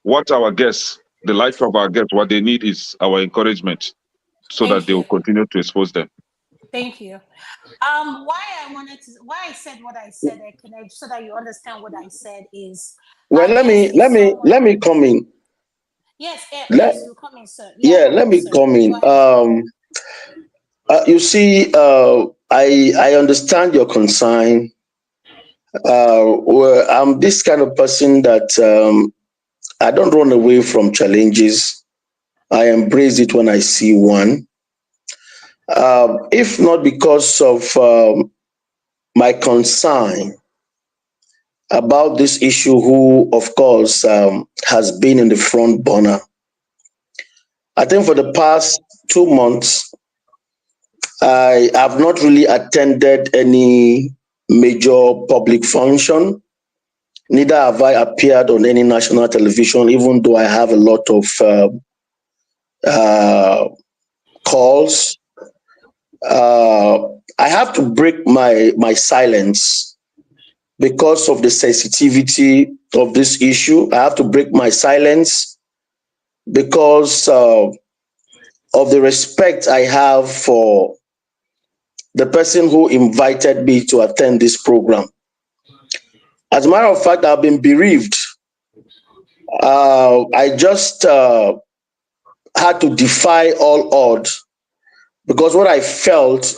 what our guests, the life of our guests, what they need is our encouragement, so that they will continue to expose them. Thank you. Why I said what I said, so that you understand what I said is. Well, let me come in. Yes, yes, you come in, sir. Let me come in. You see, I understand your concern. Well, I'm this kind of person that I don't run away from challenges. I embrace it when I see one. If not because of my concern about this issue, who, of course, has been in the front burner. I think for the past 2 months, I have not really attended any major public function. Neither have I appeared on any national television, even though I have a lot of calls. I have to break my silence because of the sensitivity of this issue. I have to break my silence because of the respect I have for the person who invited me to attend this program. As a matter of fact, I've been bereaved. I just had to defy all odds, because what I felt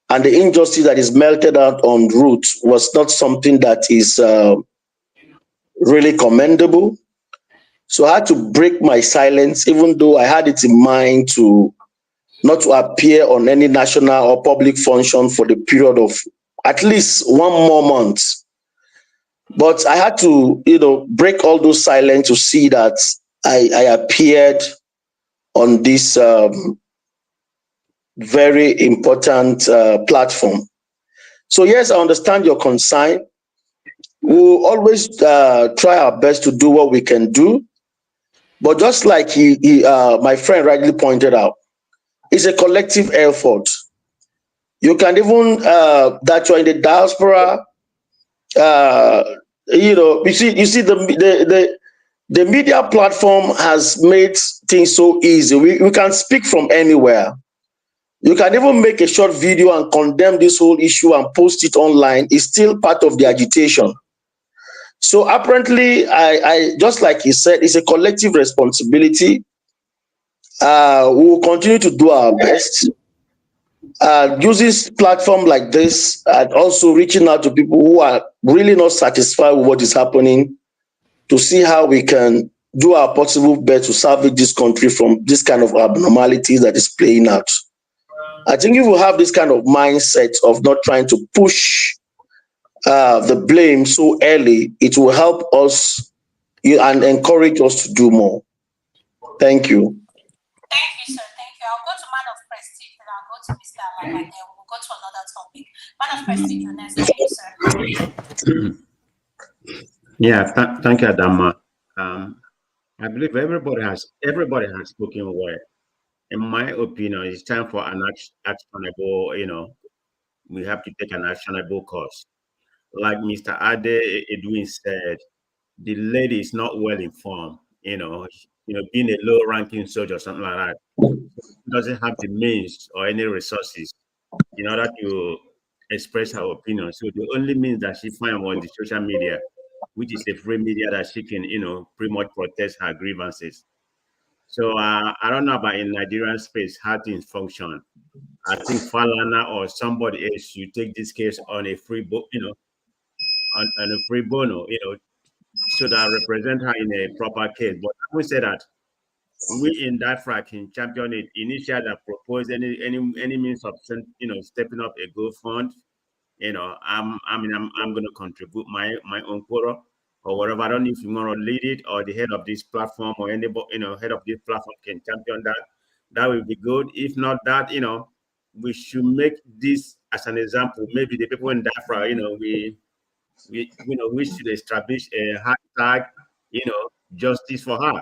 and the injustice that is melted out on Ruth was not something that is really commendable. So I had to break my silence, even though I had it in mind to not to appear on any national or public function for the period of at least 1 more month. But I had to, break all those silence to see that I appeared on this very important platform. So yes, I understand your concern. We'll always try our best to do what we can do. But just like my friend rightly pointed out, it's a collective effort. You can even, that you're in the diaspora, you see the media platform has made things so easy. We can speak from anywhere. You can even make a short video and condemn this whole issue and post it online. It's still part of the agitation. So apparently, I just like he said, it's a collective responsibility. We will continue to do our best. Using platform like this and also reaching out to people who are really not satisfied with what is happening to see how we can do our possible best to salvage this country from this kind of abnormalities that is playing out. I think if we have this kind of mindset of not trying to push the blame so early, it will help us and encourage us to do more. Thank you. Thank you, sir. Thank you. I'll go to Man of Prestige, then I'll go to Mr. Alaba, then we'll go to another topic. Man of Prestige, you're next. Thank you, sir. Yeah, thank you, Adama. I believe everybody has spoken well. In my opinion, it's time for an actionable, we have to take an actionable course. Like Mr. Ade Edwin said, the lady is not well informed, being a low-ranking soldier or something like that, doesn't have the means or any resources in order to express her opinion. So the only means that she finds on the social media, which is a free media that she can, pretty much protest her grievances. So I don't know about in Nigerian space how things function. I think Falana or somebody else should take this case on a free book, on a free bono, so that represent her in a proper case. But I would say that we in DAFRA can champion it. Initially, that propose any means of stepping up a go fund. I'm going to contribute my own quota or whatever. I don't know if you want to lead it or the head of this platform or anybody, head of this platform can champion that. That will be good. If not that, we should make this as an example. Maybe the people in DAFRA, we should establish a hashtag, justice for her.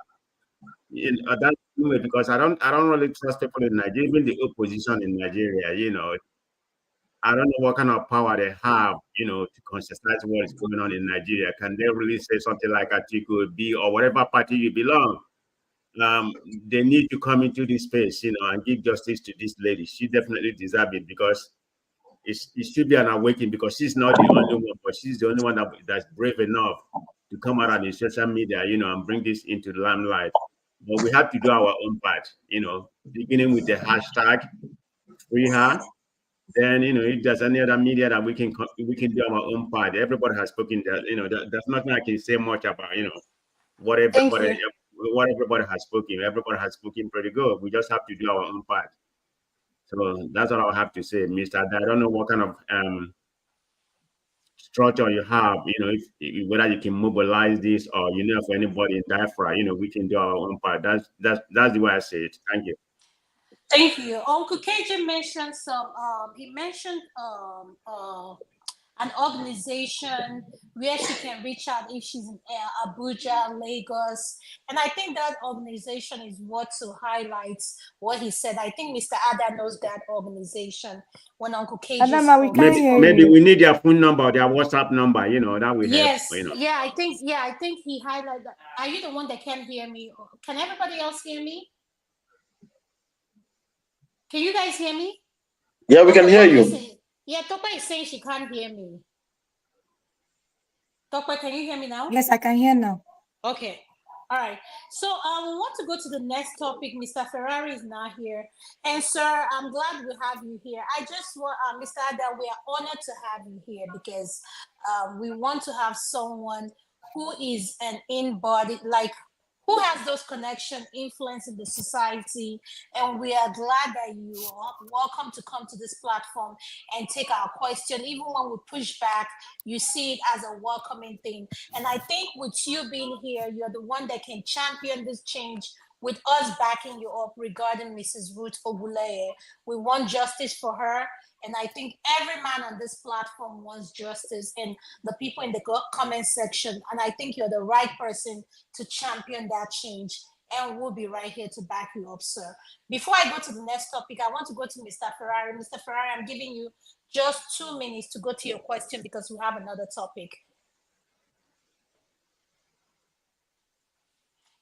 That's because I don't really trust people in Nigeria, even the opposition in Nigeria, I don't know what kind of power they have, to conscientize what is going on in Nigeria. Can they really say something like Atiku B or whatever party you belong? They need to come into this space, and give justice to this lady. She definitely deserves it because it should be an awakening because she's not the only one, but she's the only one that's brave enough to come out on the social media, and bring this into the limelight. But we have to do our own part, beginning with the hashtag free her. Then if there's any other media that we can do our own part. Everybody has spoken. That there's nothing I can say much about. What everybody has spoken. Everybody has spoken pretty good. We just have to do our own part. So that's what I'll have to say, Mr. I don't know what kind of structure you have. If whether you can mobilize this or for anybody in DAFRA, we can do our own part. That's the way I say it. Thank you. Thank you. Uncle KJ mentioned he mentioned an organization where she can reach out if she's in Abuja, Lagos. And I think that organization is what to highlight what he said. I think Mr. Ada knows that organization when Uncle KJ Adama, we can't hear maybe we need their phone number, their WhatsApp number, that we yes, have. Yeah, I think he highlighted that. Are you the one that can't hear me? Can everybody else hear me? Can you guys hear me? Yeah, we can hear you. Yeah, Topa is saying she can't hear me. Topa, can you hear me now? Yes, I can hear now. Okay. All right. So we want to go to the next topic. Mr. Ferrari is not here. And sir, I'm glad we have you here. I just want, Mr. Ada, we are honored to have you here because we want to have someone who is an in-body, like who has those connections, influence in the society. And we are glad that you are welcome to come to this platform and take our question. Even when we push back, you see it as a welcoming thing. And I think with you being here, you're the one that can champion this change with us backing you up regarding Mrs. Ruth Ogunleye. We want justice for her. And I think every man on this platform wants justice and the people in the comment section. And I think you're the right person to champion that change. And we'll be right here to back you up, sir. Before I go to the next topic, I want to go to Mr. Ferrari. Mr. Ferrari, I'm giving you just 2 minutes to go to your question because we have another topic.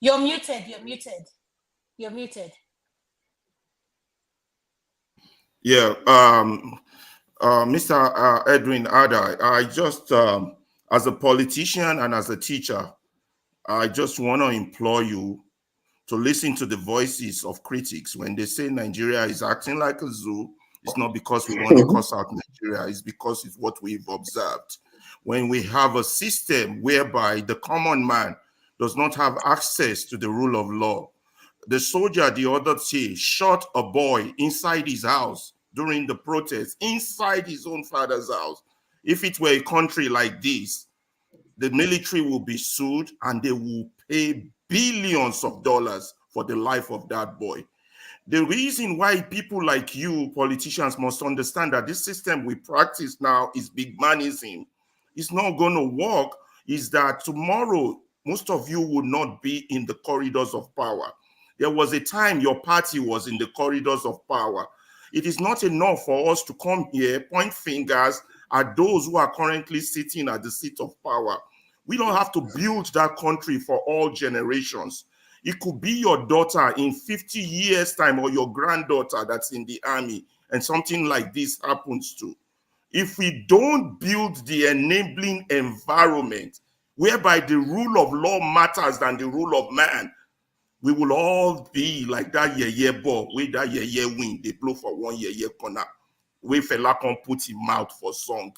You're muted. Yeah, Mr. Edwin Adai, I just, as a politician and as a teacher, I just want to implore you to listen to the voices of critics. When they say Nigeria is acting like a zoo, it's not because we want to cuss out Nigeria, it's because it's what we've observed. When we have a system whereby the common man does not have access to the rule of law. The soldier the other day shot a boy inside his house during the protest, inside his own father's house. If it were a country like this, the military will be sued and they will pay billions of dollars for the life of that boy. The reason why people like you, politicians, must understand that this system we practice now is big manism. It's not going to work, is that tomorrow, most of you will not be in the corridors of power. There was a time your party was in the corridors of power. It is not enough for us to come here, point fingers at those who are currently sitting at the seat of power. We don't have to build that country for all generations. It could be your daughter in 50 years' time or your granddaughter that's in the army and something like this happens to. If we don't build the enabling environment whereby the rule of law matters than the rule of man, we will all be like that yeye ball, where that yeye win, they blow for one yeye corner, where fella can put him mouth for song.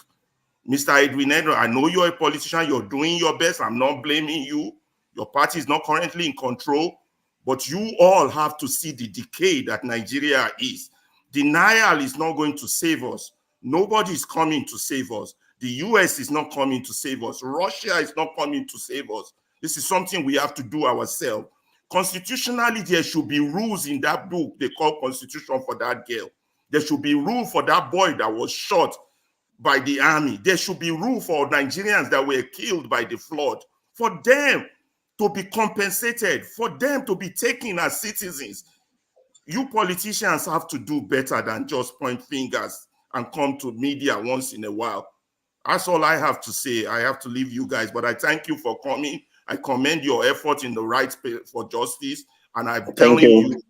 Mr. Edwin Edwin, I know you're a politician, you're doing your best, I'm not blaming you. Your party is not currently in control, but you all have to see the decay that Nigeria is. Denial is not going to save us. Nobody is coming to save us. The US is not coming to save us. Russia is not coming to save us. This is something we have to do ourselves. Constitutionally, there should be rules in that book they call Constitution for that girl. There should be rule for that boy that was shot by the army. There should be rule for Nigerians that were killed by the flood, for them to be compensated, for them to be taken as citizens. You politicians have to do better than just point fingers and come to media once in a while. That's all I have to say. I have to leave you guys, but I thank you for coming. I commend your effort in the right for justice, and I'm telling you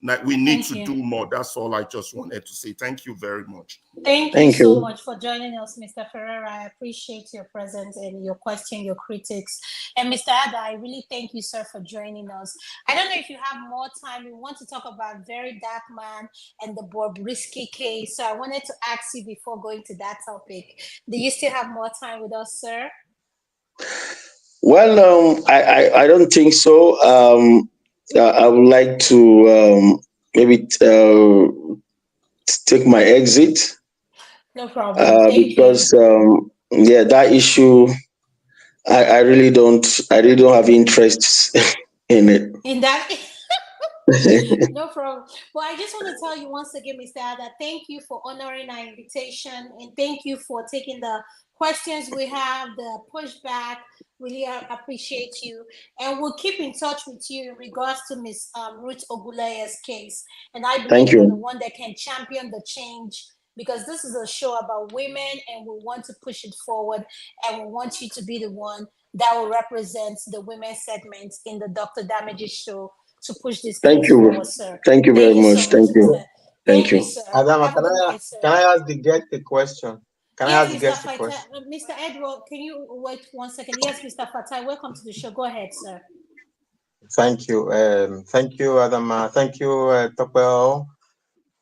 that we need to do more. That's all I just wanted to say. Thank you very much. Thank you so much for joining us, Mr. Ferreira. I appreciate your presence and your question, your critics. And Mr. Ada, I really thank you, sir, for joining us. I don't know if you have more time. We want to talk about Very Dark Man and the Bobrisky case. So I wanted to ask you before going to that topic, do you still have more time with us, sir? Well, I don't think so. I would like to maybe take my exit. No problem. Because yeah, that issue, I really don't have interest in it. In that. No problem. Well, I just want to tell you once again, Mr. Ada, thank you for honoring our invitation, and thank you for taking the questions we have, the pushback. Really appreciate you, and we'll keep in touch with you in regards to Miss Ruth Ogunleye's case. And I believe you're the one that can champion the change, because this is a show about women, and we want to push it forward, and we want you to be the one that will represent the women segment in the Dr. Damages show to push this case forward, sir. Thank you very much. Thank you. Thank you, sir. Adama, can I ask the guest a question? Can I ask the guest a question? Mr. Edward, can you wait 1 second? Yes, Mr. Fatai, welcome to the show. Go ahead, sir. Thank you. Thank you, Adama. Thank you, Topel.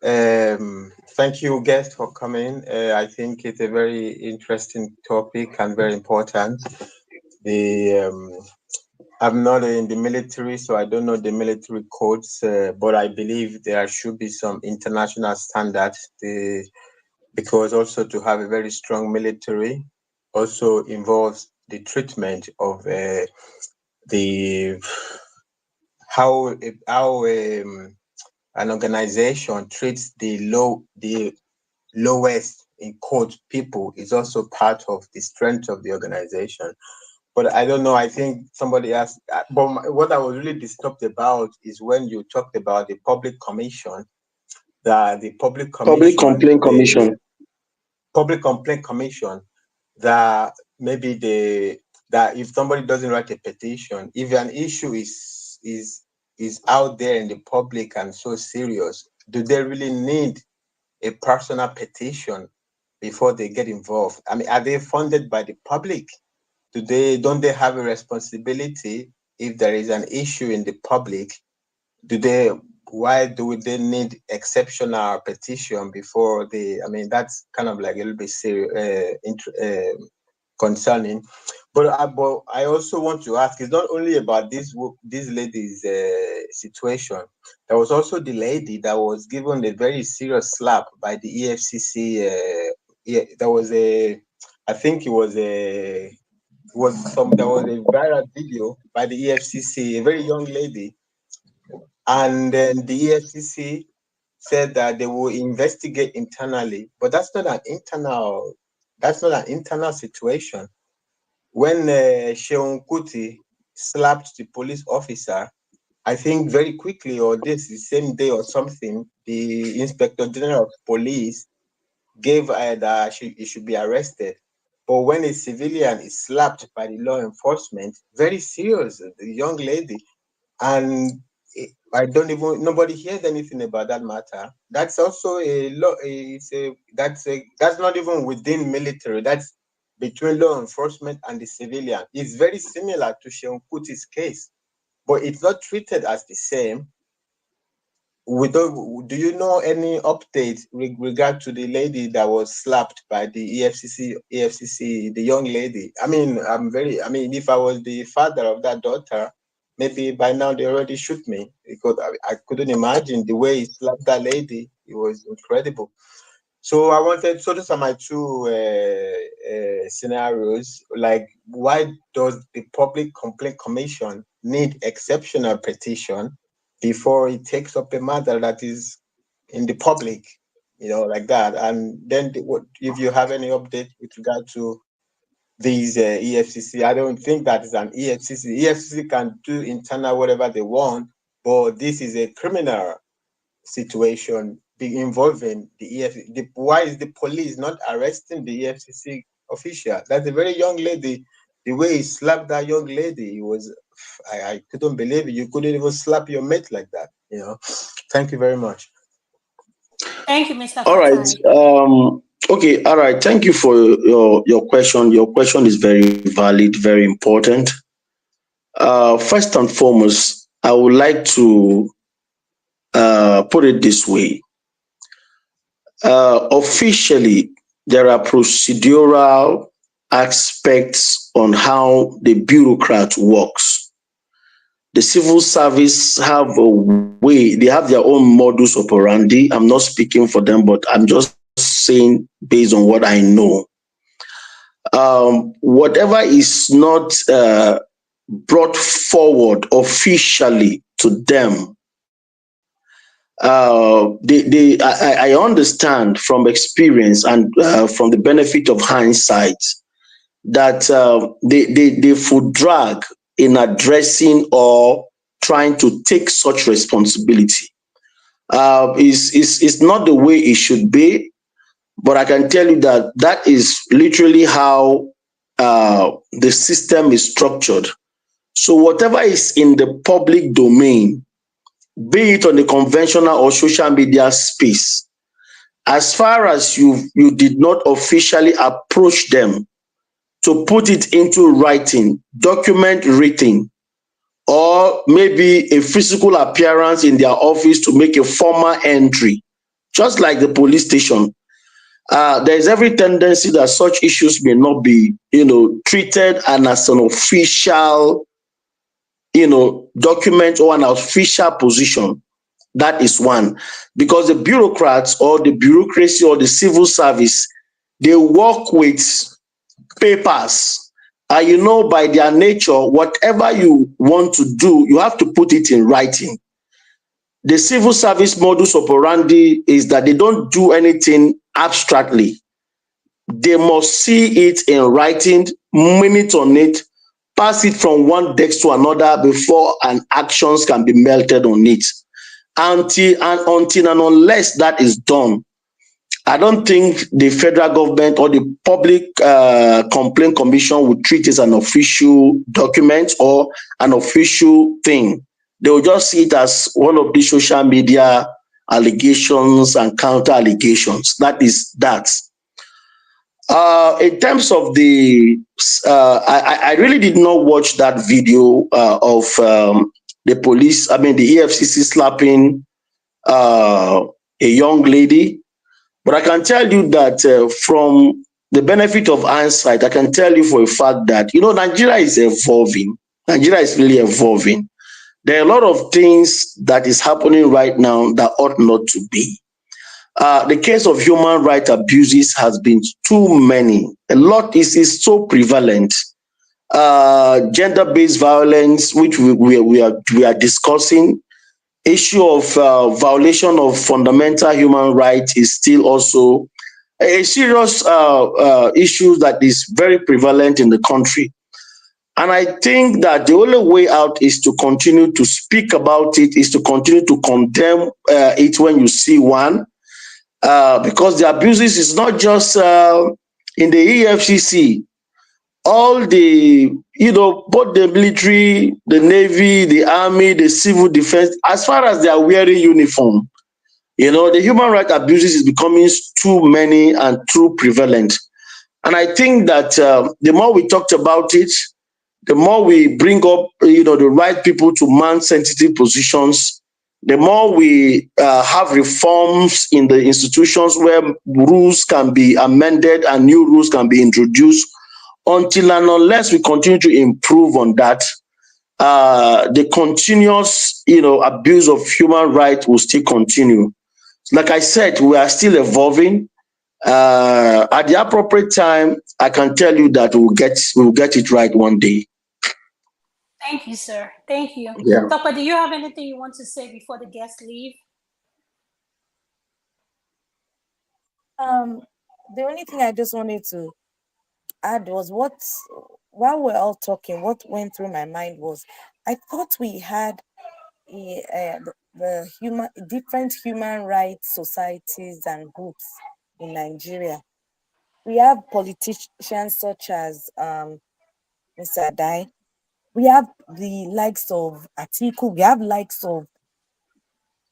Thank you, guest, for coming. I think it's a very interesting topic and very important. I'm not in the military, so I don't know the military codes, but I believe there should be some international standards, because also to have a very strong military also involves the treatment of how an organization treats the lowest in quote people is also part of the strength of the organization. But I don't know, I think somebody asked, but what I was really disturbed about is when you talked about the public commission, that the public complaint commission, that maybe that if somebody doesn't write a petition, if an issue is out there in the public and so serious, do they really need a personal petition before they get involved? I mean, are they funded by the public? Don't they have a responsibility if there is an issue in the public? Why do they need exceptional petition before I mean, that's kind of like a little bit serious, concerning. But I also want to ask, it's not only about this lady's situation. There was also the lady that was given a very serious slap by the EFCC. There was I think it was there was a viral video by the EFCC, a very young lady, and then the EFCC said that they will investigate internally, but that's not an internal situation. When Sheon Kuti slapped the police officer, I think very quickly, or the same day or something, the Inspector General of Police gave that he should be arrested. But when a civilian is slapped by the law enforcement, very serious, the young lady, and nobody hears anything about that matter. That's also that's not even within military. That's between law enforcement and the civilian. It's very similar to Sheon Kuti's case, but it's not treated as the same. Do you know any update with regard to the lady that was slapped by the EFCC, the young lady? I mean, if I was the father of that daughter, maybe by now they already shoot me, because I couldn't imagine the way he slapped that lady. It was incredible. So those are my two scenarios. Like, why does the Public Complaint Commission need exceptional petition before it takes up a matter that is in the public, like that? And then if you have any update with regard to these EFCC, I don't think that is an EFCC. EFCC can do internal whatever they want, but this is a criminal situation involving the EFCC. Why is the police not arresting the EFCC official? That's a very young lady. The way he slapped that young lady, I couldn't believe it. You couldn't even slap your mate like that. Thank you very much. Thank you, Mr. All right. Okay. All right. Thank you for your question. Your question is very valid, very important. First and foremost, I would like to put it this way. Officially, there are procedural aspects on how the bureaucrat works. The civil service have a way, they have their own modus operandi. I'm not speaking for them, but I'm just saying based on what I know. Whatever is not brought forward officially to them, I understand from experience and from the benefit of hindsight that they would drag in addressing or trying to take such responsibility. It's not the way it should be, but I can tell you that is literally how the system is structured. So whatever is in the public domain, be it on the conventional or social media space, as far as you did not officially approach them to put it into writing, document written, or maybe a physical appearance in their office to make a formal entry, just like the police station, there is every tendency that such issues may not be, treated as an official, document or an official position. That is one, because the bureaucrats or the bureaucracy or the civil service, they work with papers. By their nature, whatever you want to do, you have to put it in writing. The civil service modus operandi is that they don't do anything abstractly. They must see it in writing, minute on it, pass it from one desk to another before an actions can be melted on it. Until and unless that is done, I don't think the federal government or the Public Complaint Commission would treat it as an official document or an official thing. They will just see it as one of the social media allegations and counter allegations. That is that. In terms of the, I really did not watch that video of the police, the EFCC slapping a young lady. But I can tell you that from the benefit of hindsight, I can tell you for a fact that, Nigeria is evolving. Nigeria is really evolving. There are a lot of things that is happening right now that ought not to be. The case of human rights abuses has been too many. A lot is so prevalent. Gender-based violence, which we are discussing. Issue of violation of fundamental human rights is still also a serious issue that is very prevalent in the country. And I think that the only way out is to continue to speak about it, is to continue to condemn it when you see one. Because the abuses is not just in the EFCC. All the, both the military, the Navy, the Army, the civil defense, as far as they are wearing uniform, the human rights abuses is becoming too many and too prevalent. And I think that the more we talked about it, the more we bring up, the right people to man sensitive positions, the more we have reforms in the institutions where rules can be amended and new rules can be introduced. Until and unless we continue to improve on that, the continuous, abuse of human rights will still continue. Like I said, we are still evolving. At the appropriate time, I can tell you that we'll get it right one day. Thank you, sir. Thank you. Yeah. Papa, do you have anything you want to say before the guests leave? The only thing I just wanted to add was while we're all talking, what went through my mind was I thought we had the different human rights societies and groups in Nigeria. We have politicians such as Mr. Adai. We have the likes of Atiku. We have likes of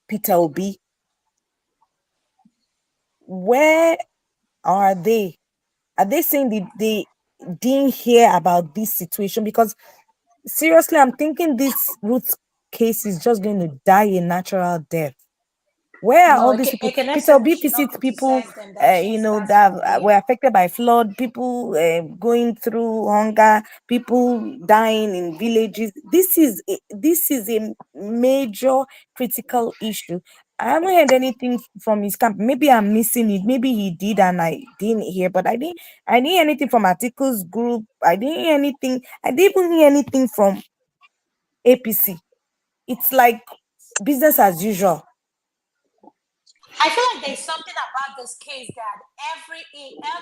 Peter Obi. Where are they? Are they saying they didn't hear about this situation? Because seriously, I'm thinking this Ruth case is just going to die a natural death. Where are all these people? Peter Obi visits people, that were affected by flood, people going through hunger, people dying in villages. This is a major critical issue. I haven't heard anything from his camp. Maybe I'm missing it. Maybe he did and I didn't hear. But I didn't hear anything from Atiku's group. I didn't hear anything. I didn't even hear anything from APC. It's like business as usual. I feel like there's something about this case that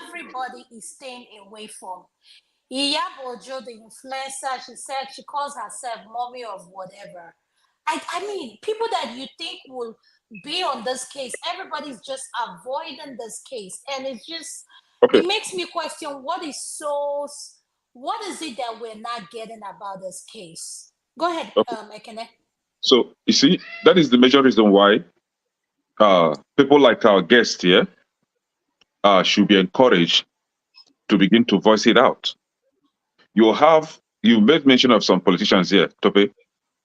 everybody is staying away from. Iyabojo, the influencer, she said she calls herself mommy of whatever. I mean, people that you think will be on this case, everybody's just avoiding this case. And it's just, It makes me question what is it that we're not getting about this case? Go ahead, Ekene. So, you see, that is the major reason why people like our guest here should be encouraged to begin to voice it out. You made mention of some politicians here, Tope,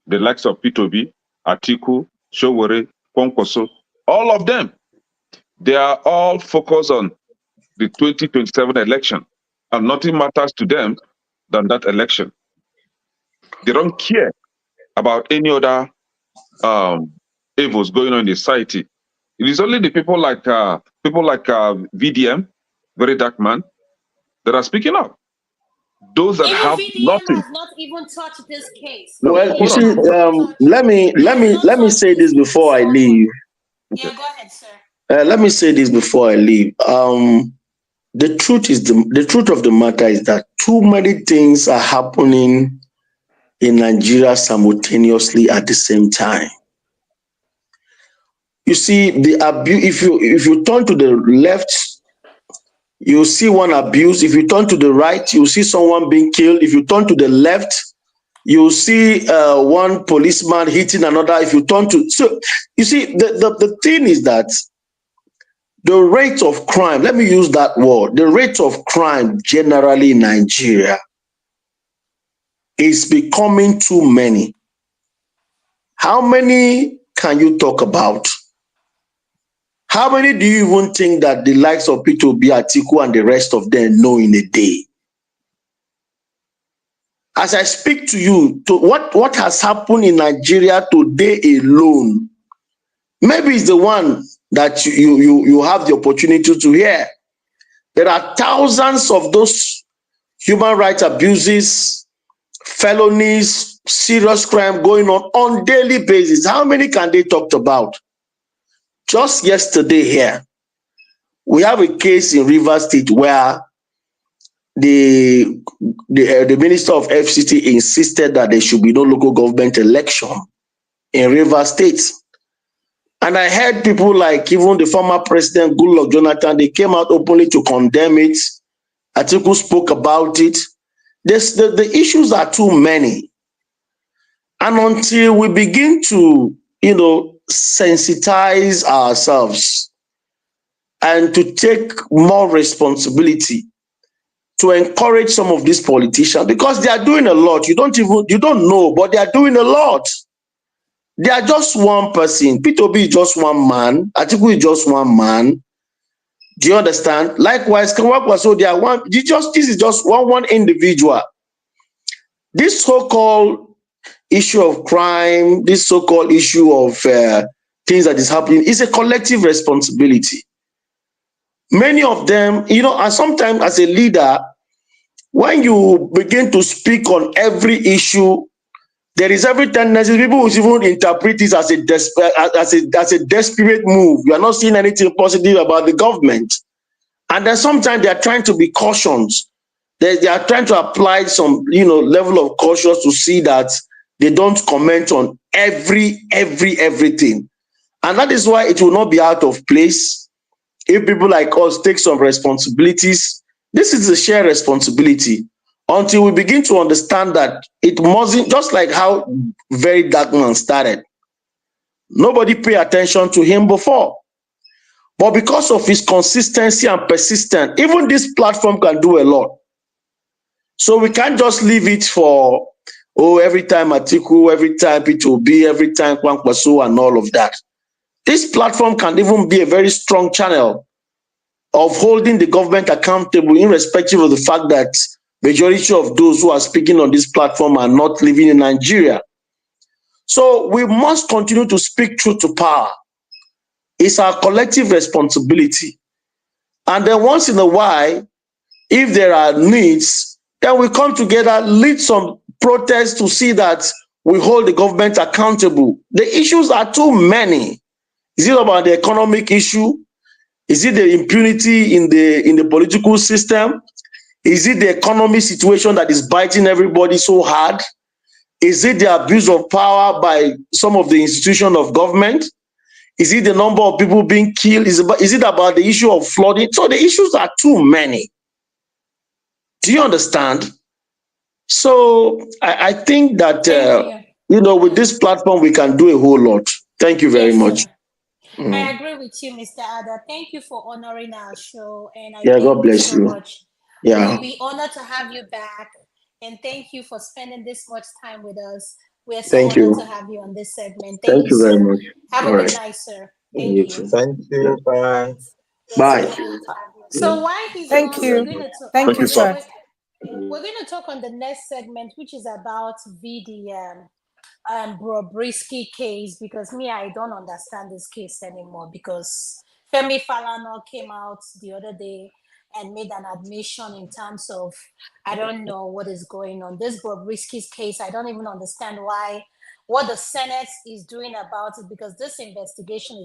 the likes of P2B, Atiku, Showore, Kwankwaso, all of them. They are all focused on the 2027 election, and nothing matters to them than that election. They don't care about any other evils going on in the society. It is only the people like VDM, Very Dark Man, that are speaking up. Those that even have VDM nothing. has not even touched this case. Well, you see, let me say this before I leave. Yeah, go ahead, sir. Let me say this before I leave. The truth of the matter is that too many things are happening in Nigeria simultaneously at the same time. You see, the abuse. If you turn to the left, you see one abuse. If you turn to the right, you see someone being killed. If you turn to the left, you see one policeman hitting another. If you turn to, so you see, the thing is that the rate of crime, let me use that word, the rate of crime generally in Nigeria is becoming too many. How many can you talk about? How many do you even think that the likes of Peter Obi, Atiku, and the rest of them know in a day? As I speak to you, to what has happened in Nigeria today alone, maybe it's the one that you have the opportunity to hear. There are thousands of those human rights abuses, felonies, serious crime going on daily basis. How many can they talk about? Just yesterday here, we have a case in Rivers State where the minister of FCT insisted that there should be no local government election in Rivers State. And I heard people like even the former president, Goodluck Jonathan, they came out openly to condemn it. Atiku spoke about it. The issues are too many. And until we begin to, sensitize ourselves and to take more responsibility to encourage some of these politicians, because they are doing a lot. You don't know, but they are doing a lot. They are just one person. Peter Obi is just one man. Atiku is just one man. Do you understand? Likewise, so they are one. This is just one individual. This so-called issue of crime, this so-called issue of things that is happening is a collective responsibility. Many of them, and sometimes as a leader, when you begin to speak on every issue, there is every tendency people will even interpret this as a desperate move. You are not seeing anything positive about the government. And then sometimes they are trying to be cautious. They are trying to apply some level of caution to see that they don't comment on everything. And that is why it will not be out of place if people like us take some responsibilities. This is a shared responsibility until we begin to understand that it mustn't, just like how Very Dark Man started. Nobody paid attention to him before. But because of his consistency and persistence, even this platform can do a lot. So we can't just leave it for, every time Atiku, every time P2B, every time Kwankwaso and all of that. This platform can even be a very strong channel of holding the government accountable, irrespective of the fact that majority of those who are speaking on this platform are not living in Nigeria. So we must continue to speak truth to power. It's our collective responsibility. And then once in a while, if there are needs, then we come together, lead some protests to see that we hold the government accountable. The issues are too many. Is it about the economic issue? Is it the impunity in the political system? Is it the economic situation that is biting everybody so hard? Is it the abuse of power by some of the institutions of government? Is it the number of people being killed? Is it about the issue of flooding? So the issues are too many. Do you understand? So I think that, with this platform, we can do a whole lot. Thank you very much. I agree with you, Mr. Ada. Thank you for honoring our show, and I God thank you bless so you. much. Yeah. We'll be honored to have you back, and thank you for spending this much time with us. We're so Thank honored you. to have you on this segment. Thank you very sir. much. Have All a right. good night, sir. Thank You you. too. Thank you. Bye. Bye. So while he's Thank gone, you. we're going to talk. Thank you, sir. We're going to talk on the next segment, which is about VDM. Bobrisky case, because I don't understand this case anymore, because Femi Falana came out the other day and made an admission in terms of, I don't know what is going on. This Bobrisky's case, I don't even understand what the Senate is doing about it, because this investigation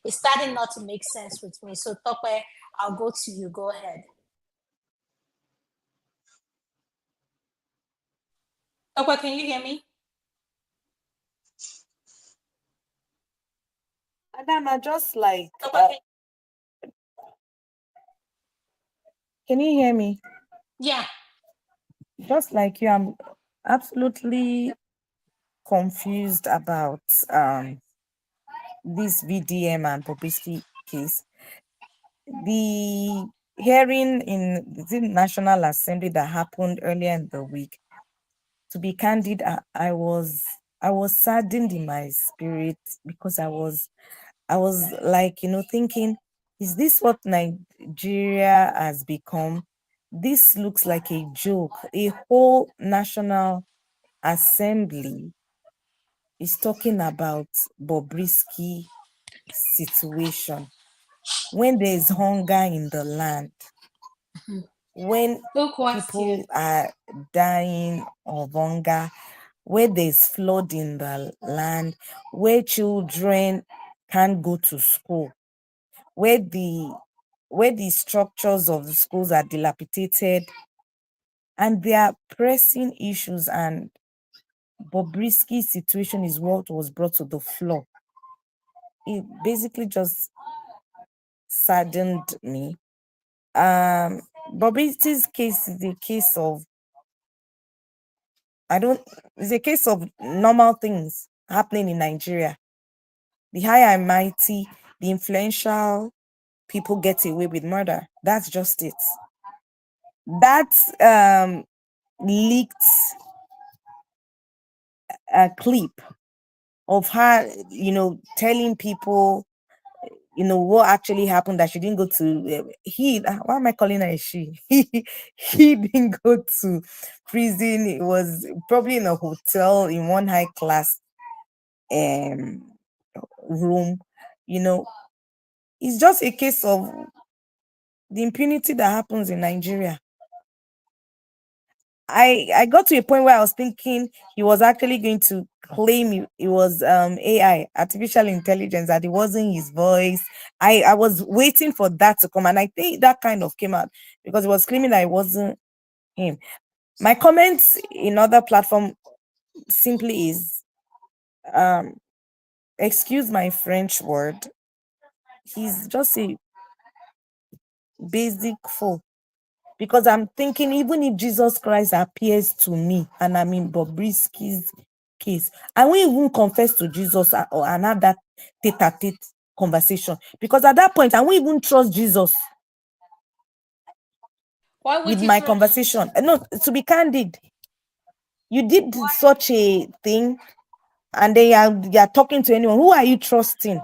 is starting not to make sense with me. So Tope, I'll go to you. Go ahead. Tope, can you hear me? Adama, just like, can you hear me? Yeah. Just like you, absolutely confused about this VDM and Bobrisky case. The hearing in the National Assembly that happened earlier in the week, to be candid, I was saddened in my spirit, because I was like, thinking, is this what Nigeria has become? This looks like a joke. A whole National Assembly is talking about Bobrisky situation when there's hunger in the land, when people are dying of hunger, where there's flood in the land, where children can't go to school, where the structures of the schools are dilapidated, and there are pressing issues, and Bobrisky's situation is what was brought to the floor. It basically just saddened me. Bobrisky's case is a case of it's a case of normal things happening in Nigeria. The high and mighty, the influential people get away with murder. That's just it. That leaked a clip of her, telling people, what actually happened, that she didn't go to, why am I calling her a she? He didn't go to prison. It was probably in a hotel in one high class room. It's just a case of the impunity that happens in Nigeria. I got to a point where I was thinking he was actually going to claim it was AI, artificial intelligence, that it wasn't his voice. I was waiting for that to come, and I think that kind of came out, because he was claiming that it wasn't him. My comments in other platform simply is, excuse my French word, he's just a basic fool. Because I'm thinking, even if Jesus Christ appears to me and I'm in Bobrisky's case, I won't even confess to Jesus or have that tete-a-tete conversation. Because at that point, I won't even trust Jesus with my conversation. No, to be candid, you did such a thing, and then you're talking to anyone. Who are you trusting?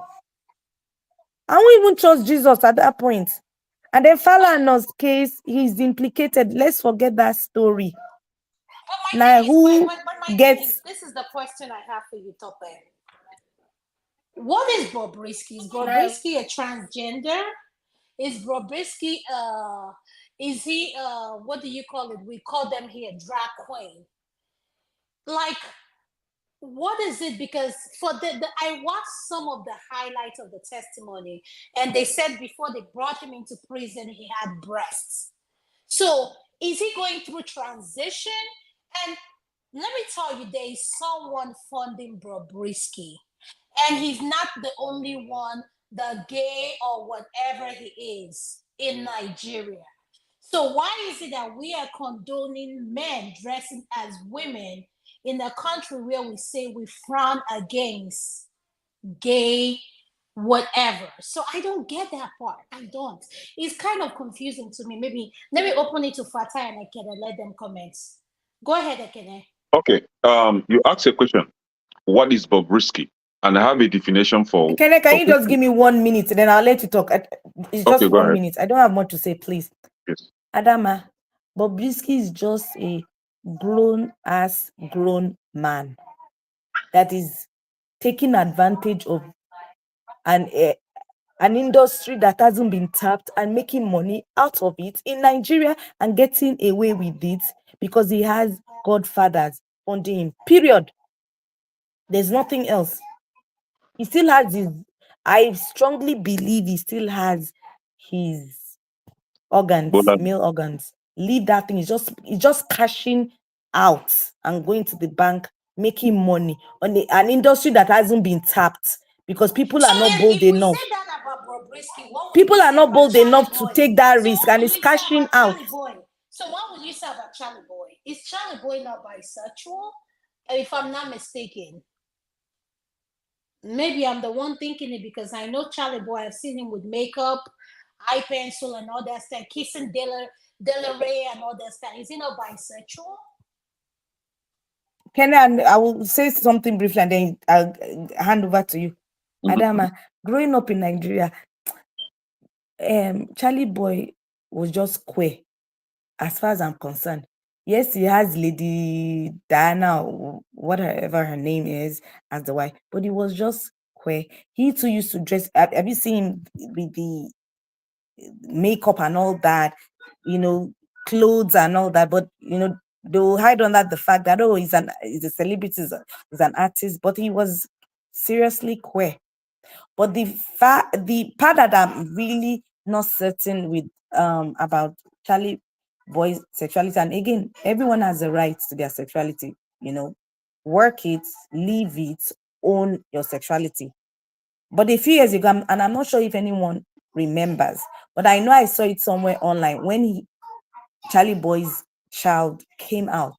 I won't even trust Jesus at that point. And then Falana's case, he's implicated. Let's forget that story. Now, this is the question I have for you, Tope. What is Bobrisky? Is Bobrisky a transgender? Is Bobrisky is he what do you call it? We call them here drag queen. Like, what is it? Because for I watched some of the highlights of the testimony, and they said before they brought him into prison, he had breasts. So is he going through transition? And let me tell you, there is someone funding Bobrisky, and he's not the only one, the gay or whatever he is in Nigeria. So why is it that we are condoning men dressing as women in a country where we say we frown against gay whatever? So I don't get that part. I don't. It's kind of confusing to me. Maybe let me open it to Fatah and Ekene, let them comment. Go ahead, Ekene. Okay. You asked a question. What is Bobrisky? And I have a definition for. Can you just give me 1 minute, then I'll let you talk. It's just okay, 1 minute. I don't have much to say, please. Yes. Adama, Bobrisky is just a grown man that is taking advantage of an industry that hasn't been tapped and making money out of it in Nigeria and getting away with it because he has godfathers funding him. Period. There's nothing else. He still has I strongly believe he still has his organs, male organs. Leave that thing. It's just cashing out and going to the bank, making money on an industry that hasn't been tapped because people are not bold enough. People are not bold enough to take that risk, and it's cashing out. So what would you say about Charlie Boy? Is Charlie Boy not bisexual? If I'm not mistaken. Maybe I'm the one thinking it because I know Charlie Boy. I've seen him with makeup, eye pencil, and all that stuff, kissing Della Ray and all that stuff. Is he not bisexual? Kenny, I will say something briefly and then I'll hand over to you. Adama, growing up in Nigeria, Charlie Boy was just queer, as far as I'm concerned. Yes, he has Lady Diana, or whatever her name is, as the wife, but he was just queer. He too used to dress. Have you seen him with the makeup and all that, clothes and all that? But they'll hide under the fact that he's a celebrity, he's an artist, but he was seriously queer. But the part that I'm really not certain with about Charlie Boy's sexuality, and again, everyone has a right to their sexuality, work it, live it, own your sexuality. But a few years ago, and I'm not sure if anyone remembers, but I know I saw it somewhere online when Charlie Boy's child came out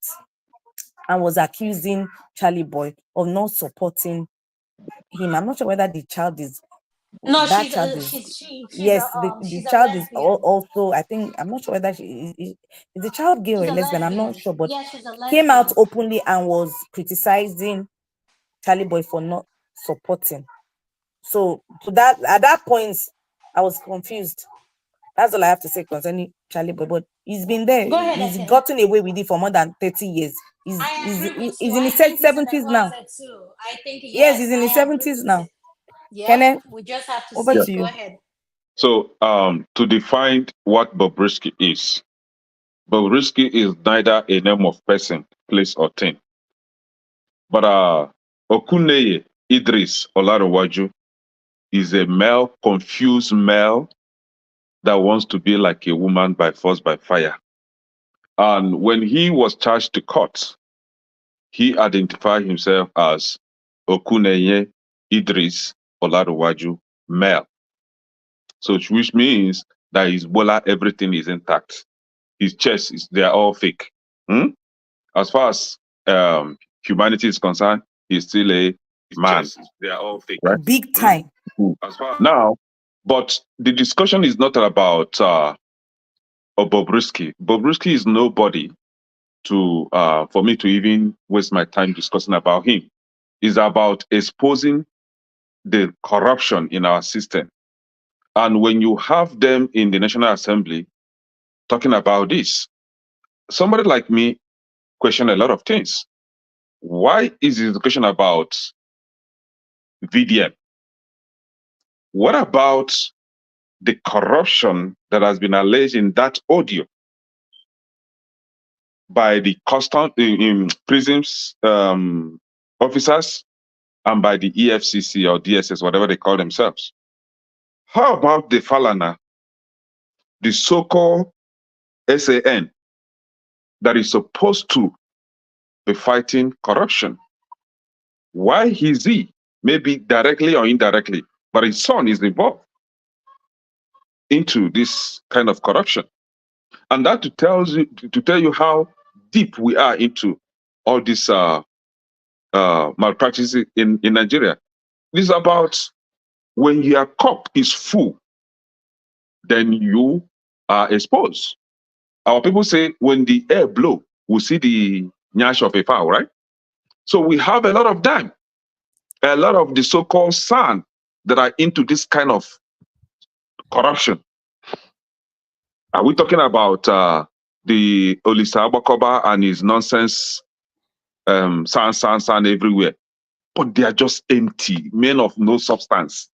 and was accusing Charlie Boy of not supporting him. I'm not sure whether the child is No, that she's child a, is she's the a child is lesbian. also, I think, I'm not sure whether she is the child gay or She's a a lesbian, I'm not lesbian. sure, but Yeah, she's a came out lesbian. openly and was criticizing Charlie Boy for not supporting. So that at that point I was confused. That's all I have to say concerning Charlie Boy. But he's been there. Go ahead, He's Ekene. gotten away with it for more than 30 years. I He's agree with he's you. in I his think he's in the 70s now. closet too. I think Yes, yes, he's in his I agree 70s with now. it. Yeah, Kenneth, we just have to over see. to Go you. ahead. So, to define what Bobrisky is neither a name of person, place, or thing. But Okuneye Idris Olarowaju is a male, confused male that wants to be like a woman by force, by fire. And when he was charged to court, he identified himself as Okuneye Idris Olarowaju, male. So, which means that his bola, everything is intact. His chest, they're all fake. As far as humanity is concerned, he's still a man. They are all fake. Right? Big time. Now, but the discussion is not about Bobrisky. Bobrisky is nobody to for me to even waste my time discussing about him. It's about exposing the corruption in our system. And when you have them in the National Assembly talking about this, somebody like me question a lot of things. Why is the discussion about VDM? What about the corruption that has been alleged in that audio by the prisons officers and by the EFCC or DSS, whatever they call themselves? How about the Falana, the so-called SAN that is supposed to be fighting corruption? Why is he, maybe directly or indirectly, but his son is involved into this kind of corruption? And that to tell you how deep we are into all this malpractice in Nigeria. This is about when your cup is full, then you are exposed. Our people say when the air blow, we see the nyash of a fowl, right? So we have a lot of them, a lot of the so-called sand that are into this kind of corruption. Are we talking about the Olisa Abakoba and his nonsense sand everywhere? But they are just empty, men of no substance.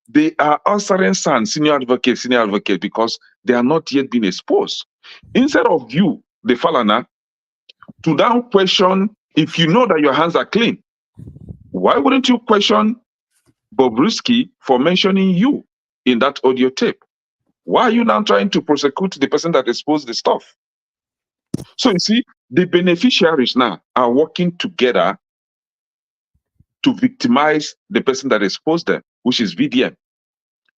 They are answering senior advocate, because they are not yet been exposed. Instead of you, the Falana, to now question, if you know that your hands are clean, why wouldn't you question Bobrisky for mentioning you in that audio tape? Why are you now trying to prosecute the person that exposed the stuff? So you see, the beneficiaries now are working together to victimize the person that exposed them, which is VDM.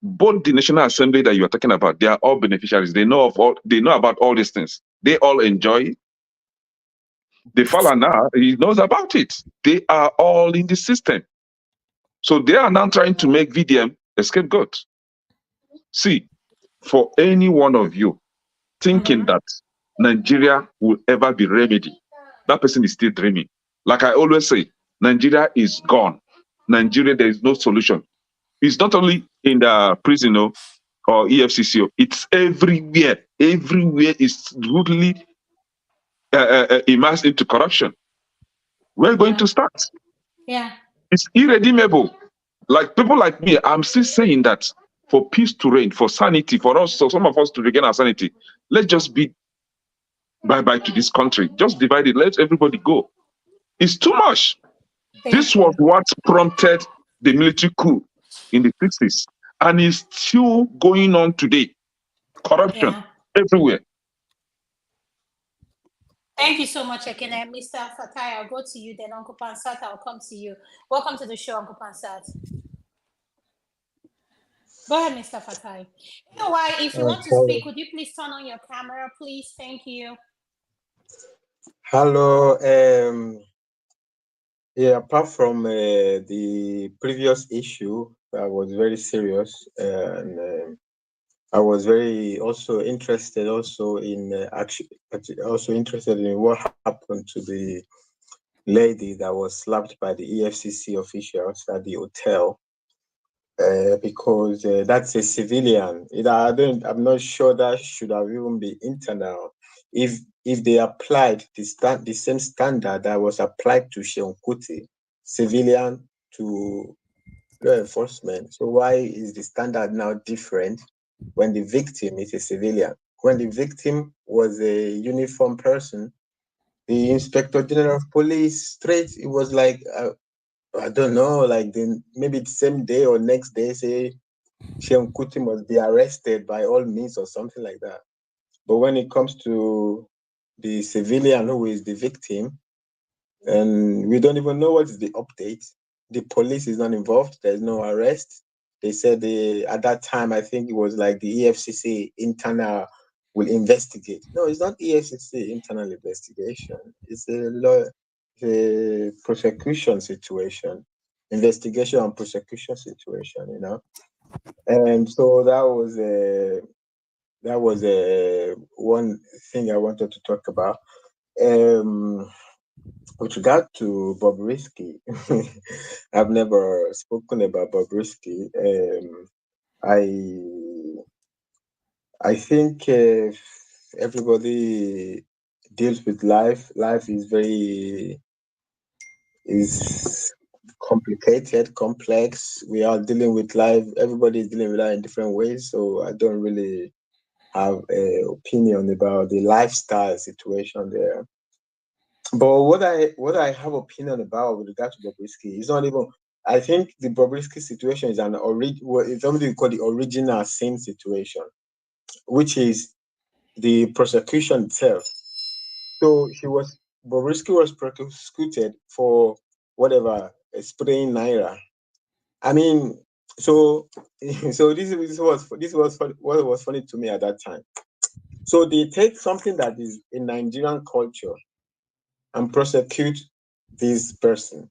Both the National Assembly that you are talking about, they are all beneficiaries. They know about all these things. They all enjoy it. The Falana, he knows about it. They are all in the system. So they are now trying to make VDM a scapegoat. See, for any one of you thinking that Nigeria will ever be remedied, that person is still dreaming. Like I always say, Nigeria is gone. Nigeria, there is no solution. It's not only in the prison or EFCC, it's everywhere. Everywhere is rudely immersed into corruption. We're going to start. Yeah. It's irredeemable. Like people like me, I'm still saying that for peace to reign, for sanity, for us, so some of us to regain our sanity, let's just be bye-bye to this country. Just divide it. Let everybody go. It's too much. This was what prompted the military coup in the 60s. And it's still going on today. Corruption everywhere. Thank you so much, Ekene. Mr. Fatai, I'll go to you, then Uncle Pansat, I'll come to you. Welcome to the show, Uncle Pansat. Go ahead, Mr. Fatai. You know why? If you want to speak, could you please turn on your camera, please? Thank you. Hello. Yeah, apart from the previous issue, that was very serious, and I was very also interested in interested in what happened to the lady that was slapped by the EFCC officials at the hotel, because that's a civilian. I'm not sure that should have even been internal. If they applied the same standard that was applied to Seun Kuti, civilian to law enforcement, so why is the standard now different when the victim is a civilian? When the victim was a uniformed person, the Inspector General of Police straight, it was like, I don't know, like maybe the same day or next day, say Seun Kuti must be arrested by all means or something like that. But when it comes to the civilian who is the victim, and we don't even know what is the update. The police is not involved. There's no arrest. They said at that time, I think it was like the EFCC internal will investigate. No, it's not EFCC internal investigation. It's a prosecution situation, investigation and prosecution situation, you know. And so that was one thing I wanted to talk about. With regard to Bobrisky, I've never spoken about Bobrisky. I think everybody deals with life. Life is complicated, complex. We are dealing with life. Everybody is dealing with that in different ways. So I don't really have an opinion about the lifestyle situation there. But what I have opinion about with regard to Bobrisky is not even. I think the Bobrisky situation is it's something we call the original sin situation, which is the prosecution itself. So Bobrisky was prosecuted for whatever, spraying naira. I mean, so this was what was funny to me at that time. So they take something that is in Nigerian culture and prosecute this person.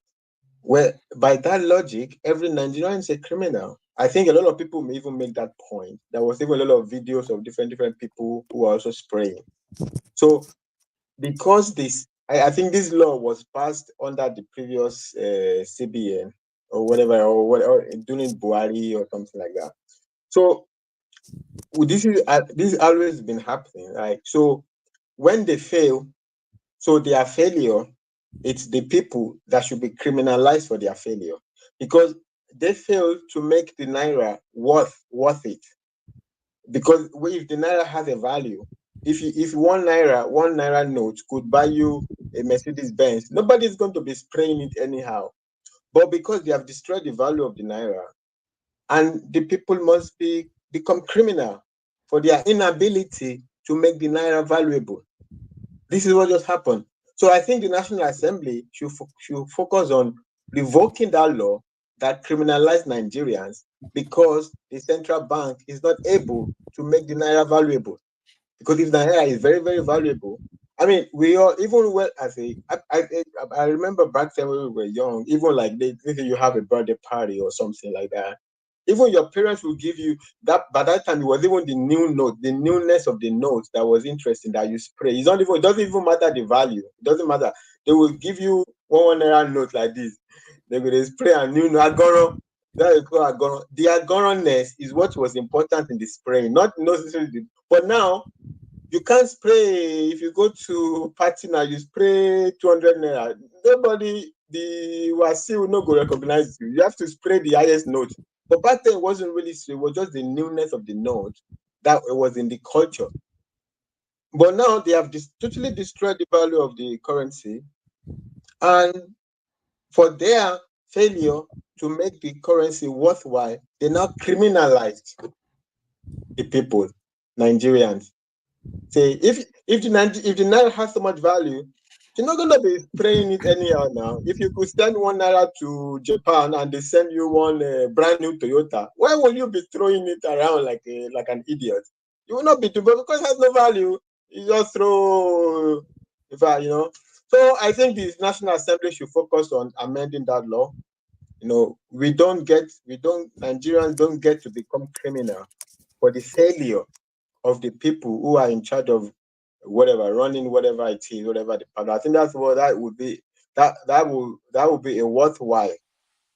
Well, by that logic, every Nigerian is a criminal. I think a lot of people may even make that point. There was even a lot of videos of different people who are also spraying. So because I think this law was passed under the previous CBN or whatever, or during Buhari or something like that. So this has always been happening. Right? So when they fail, so their failure, it's the people that should be criminalized for their failure, because they failed to make the naira worth it. Because if the naira has a value, if one naira note could buy you a Mercedes Benz, nobody's going to be spraying it anyhow. But because they have destroyed the value of the naira, and the people must become criminal for their inability to make the naira valuable. This is what just happened. So I think the National Assembly should focus on revoking that law that criminalized Nigerians, because the central bank is not able to make the naira valuable. Because if Nigeria is very, very valuable, I mean, we all, even when I remember back then when we were young, even like if you have a birthday party or something like that, even your parents will give you that. By that time, it was even the new note, the newness of the note that was interesting that you spray. It doesn't even matter the value. It doesn't matter. They will give you one naira note like this. They will spray a new note. Agoro. That is called agoro. The agoro-ness is what was important in the spraying, not necessarily. But now you can't spray. If you go to party now, you spray 200 naira. Nobody, the wasi will not go recognize you. You have to spray the highest note. But back then, it wasn't really. It was just the newness of the note that was in the culture. But now they have totally destroyed the value of the currency, and for their failure to make the currency worthwhile, they now criminalized the people, Nigerians. Say if the naira has so much value, you're not gonna be spraying it anyhow now. If you could send 1 naira to Japan and they send you one brand new Toyota, why will you be throwing it around like an idiot? You will not be doing, because it has no value. You just throw, So I think the National Assembly should focus on amending that law. Nigerians don't get to become criminal for the failure of the people who are in charge of running whatever it is, whatever the power. I think that would be a worthwhile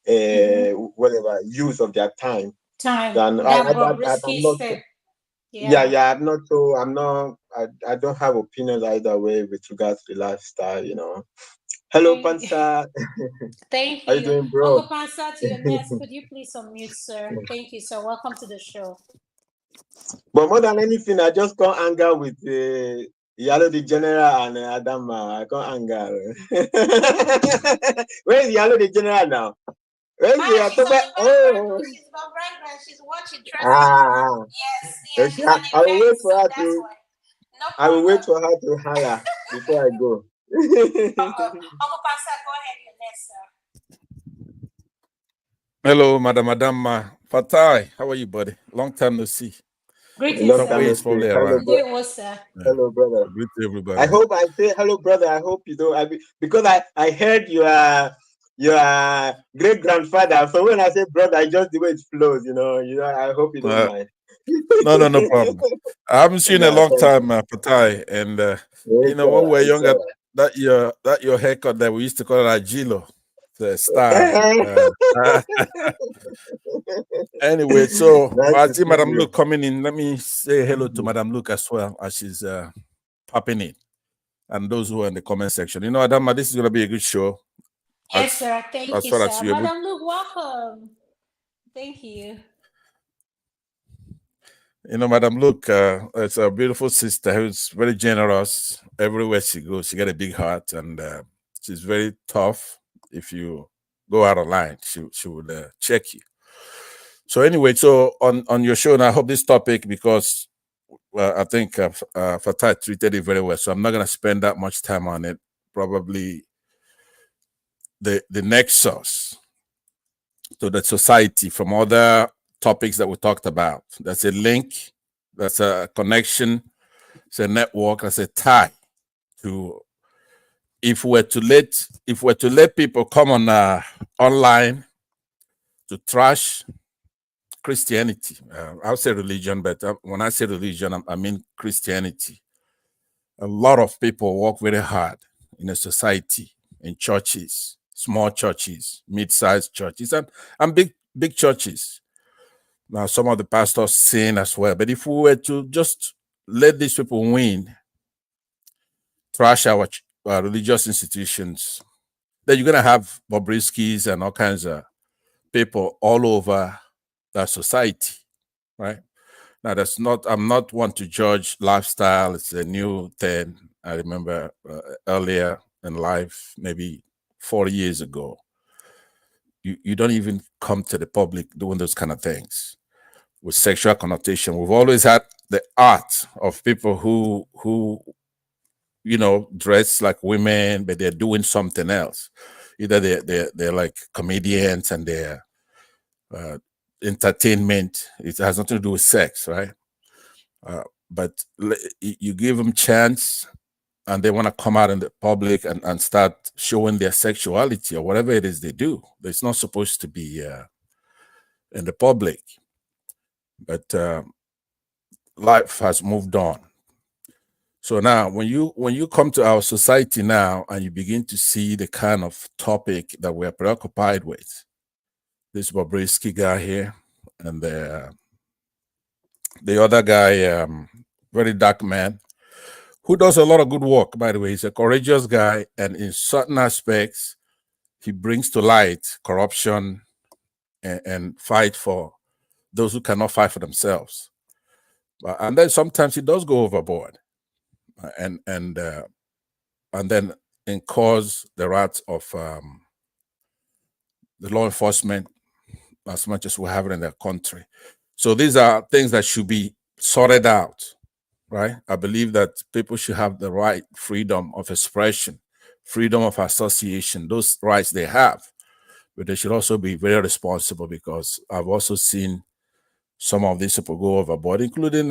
whatever use of their time. Time. I'm not. I don't have opinions either way with regards to the lifestyle. Hello, Pansa. Thank How you you. doing, bro? Uncle Pansa, to your next. Could you please unmute, sir? Thank you, sir. Welcome to the show. But more than anything, I just can't anger with Yalo the General and Adama. I can't anger. Where is Yalo the General now? Where is She's on the background. Oh. She's on background. She's watching. Yes. She's an I will wait event, for her that's to. why. No problem. I will wait for her to holler before I go. Uncle Pastor, go ahead. You're next, sir. Hello, Madam Fatai. How are you, buddy? Long time no see. Greetings, Long time no see. Hello, brother. Greet everybody. I hope I say hello, brother. I hope you don't. Because I heard you are your great grandfather. So when I say brother, just the way it flows, I hope you don't mind. No problem. I haven't seen a long time, Fatai, and when we were younger, that your haircut that we used to call it Agilo, the style. Anyway, so I see Madam Luke coming in. Let me say hello to Madam Luke as well as she's popping in, and those who are in the comment section. Adama, this is going to be a good show. Yes, sir. Thank you, sir. Madam Luke, welcome. Thank you. Madam Luke, it's a beautiful sister who's very generous. Everywhere she goes, she got a big heart, and she's very tough. If you go out of line, she would check you. So anyway, so on your show, and I hope this topic, because I think Fatai treated it very well, so I'm not going to spend that much time on it. Probably the nexus to the society from other topics that we talked about. That's a link, that's a connection, it's a network, that's a tie to. If we're to let people come on online to trash Christianity, I'll say religion, but when I say religion, I mean Christianity. A lot of people work very hard in a society, in churches, small churches, mid-sized churches, and big churches. Now, some of the pastors sin as well. But if we were to just let these people win, trash our religious institutions, then you're going to have Bobriskis and all kinds of people all over that society, right? Now, I'm not one to judge lifestyle. It's a new thing. I remember earlier in life, maybe 40 years ago, you don't even come to the public doing those kind of things with sexual connotation. We've always had the art of people who dress like women, but they're doing something else. Either they're like comedians and they're entertainment. It has nothing to do with sex, right? but you give them chance and they want to come out in the public and start showing their sexuality or whatever it is they do. It's not supposed to be in the public, but life has moved on. So now when you come to our society now and you begin to see the kind of topic that we're preoccupied with, this Bobrisky guy here and the other guy, very dark man, who does a lot of good work, by the way. He's a courageous guy, and in certain aspects, he brings to light corruption and fight for those who cannot fight for themselves. And then sometimes he does go overboard, and then cause the wrath of the law enforcement as much as we have it in the country. So these are things that should be sorted out, right? I believe that people should have the right freedom of expression, freedom of association, those rights they have, but they should also be very responsible, because I've also seen some of these people go overboard, including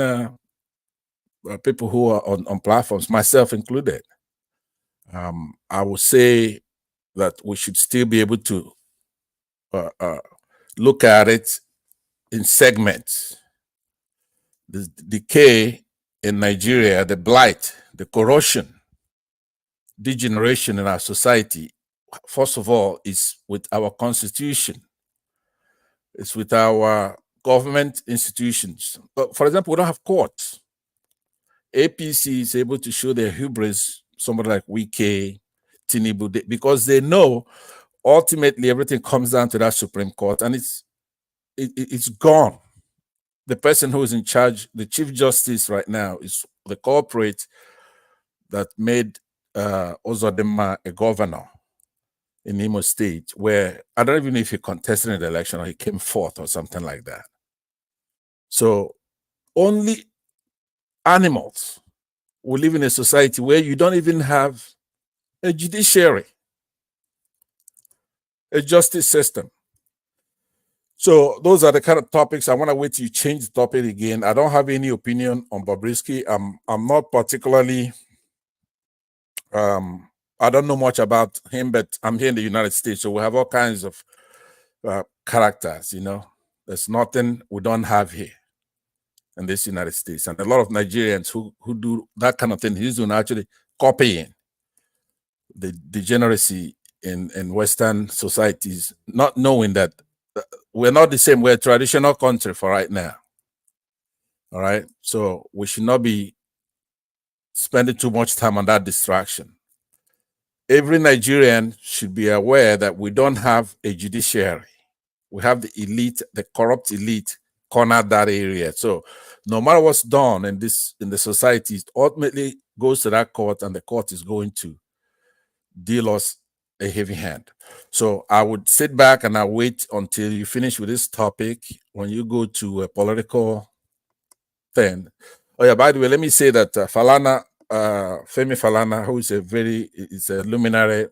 people who are on platforms, myself included. I would say that we should still be able to look at it in segments. The decay in Nigeria, the blight, the corrosion, degeneration in our society, first of all, is with our constitution. It's with our government institutions. But for example, we don't have courts. APC is able to show their hubris, somebody like Wike, Tinubu, because they know ultimately everything comes down to that Supreme Court, and it's gone. The person who is in charge, the Chief Justice right now, is the corporate that made Ozodema a governor in Imo State, where I don't even know if he contested in the election or he came fourth or something like that. So only animals will live in a society where you don't even have a judiciary, a justice system. So those are the kind of topics. I want to wait till you change the topic again. I don't have any opinion on Bobrisky. I'm not particularly, I don't know much about him, but I'm here in the United States, so we have all kinds of characters, you know. There's nothing we don't have here in this United States. And a lot of Nigerians who do that kind of thing, he's doing actually copying the degeneracy in Western societies, not knowing that we're not the same. We're a traditional country for right now. All right. So we should not be spending too much time on that distraction. Every Nigerian should be aware that we don't have a judiciary. We have the elite, the corrupt elite cornered that area. So no matter what's done in the society, it ultimately goes to that court, and the court is going to deal us a heavy hand. So I would sit back and I wait until you finish with this topic. When you go to a political thing. Oh yeah, by the way, let me say that Femi Falana, who is a luminary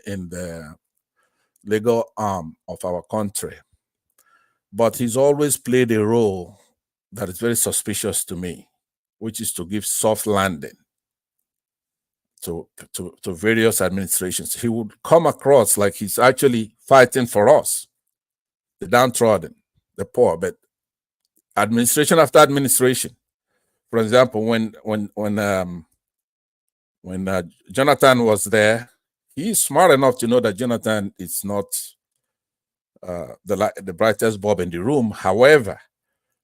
in the legal arm of our country, but he's always played a role that is very suspicious to me, which is to give soft landing to various administrations. He would come across like he's actually fighting for us, the downtrodden, the poor, but administration after administration. For example, when Jonathan was there, he's smart enough to know that Jonathan is not the brightest bulb in the room. However,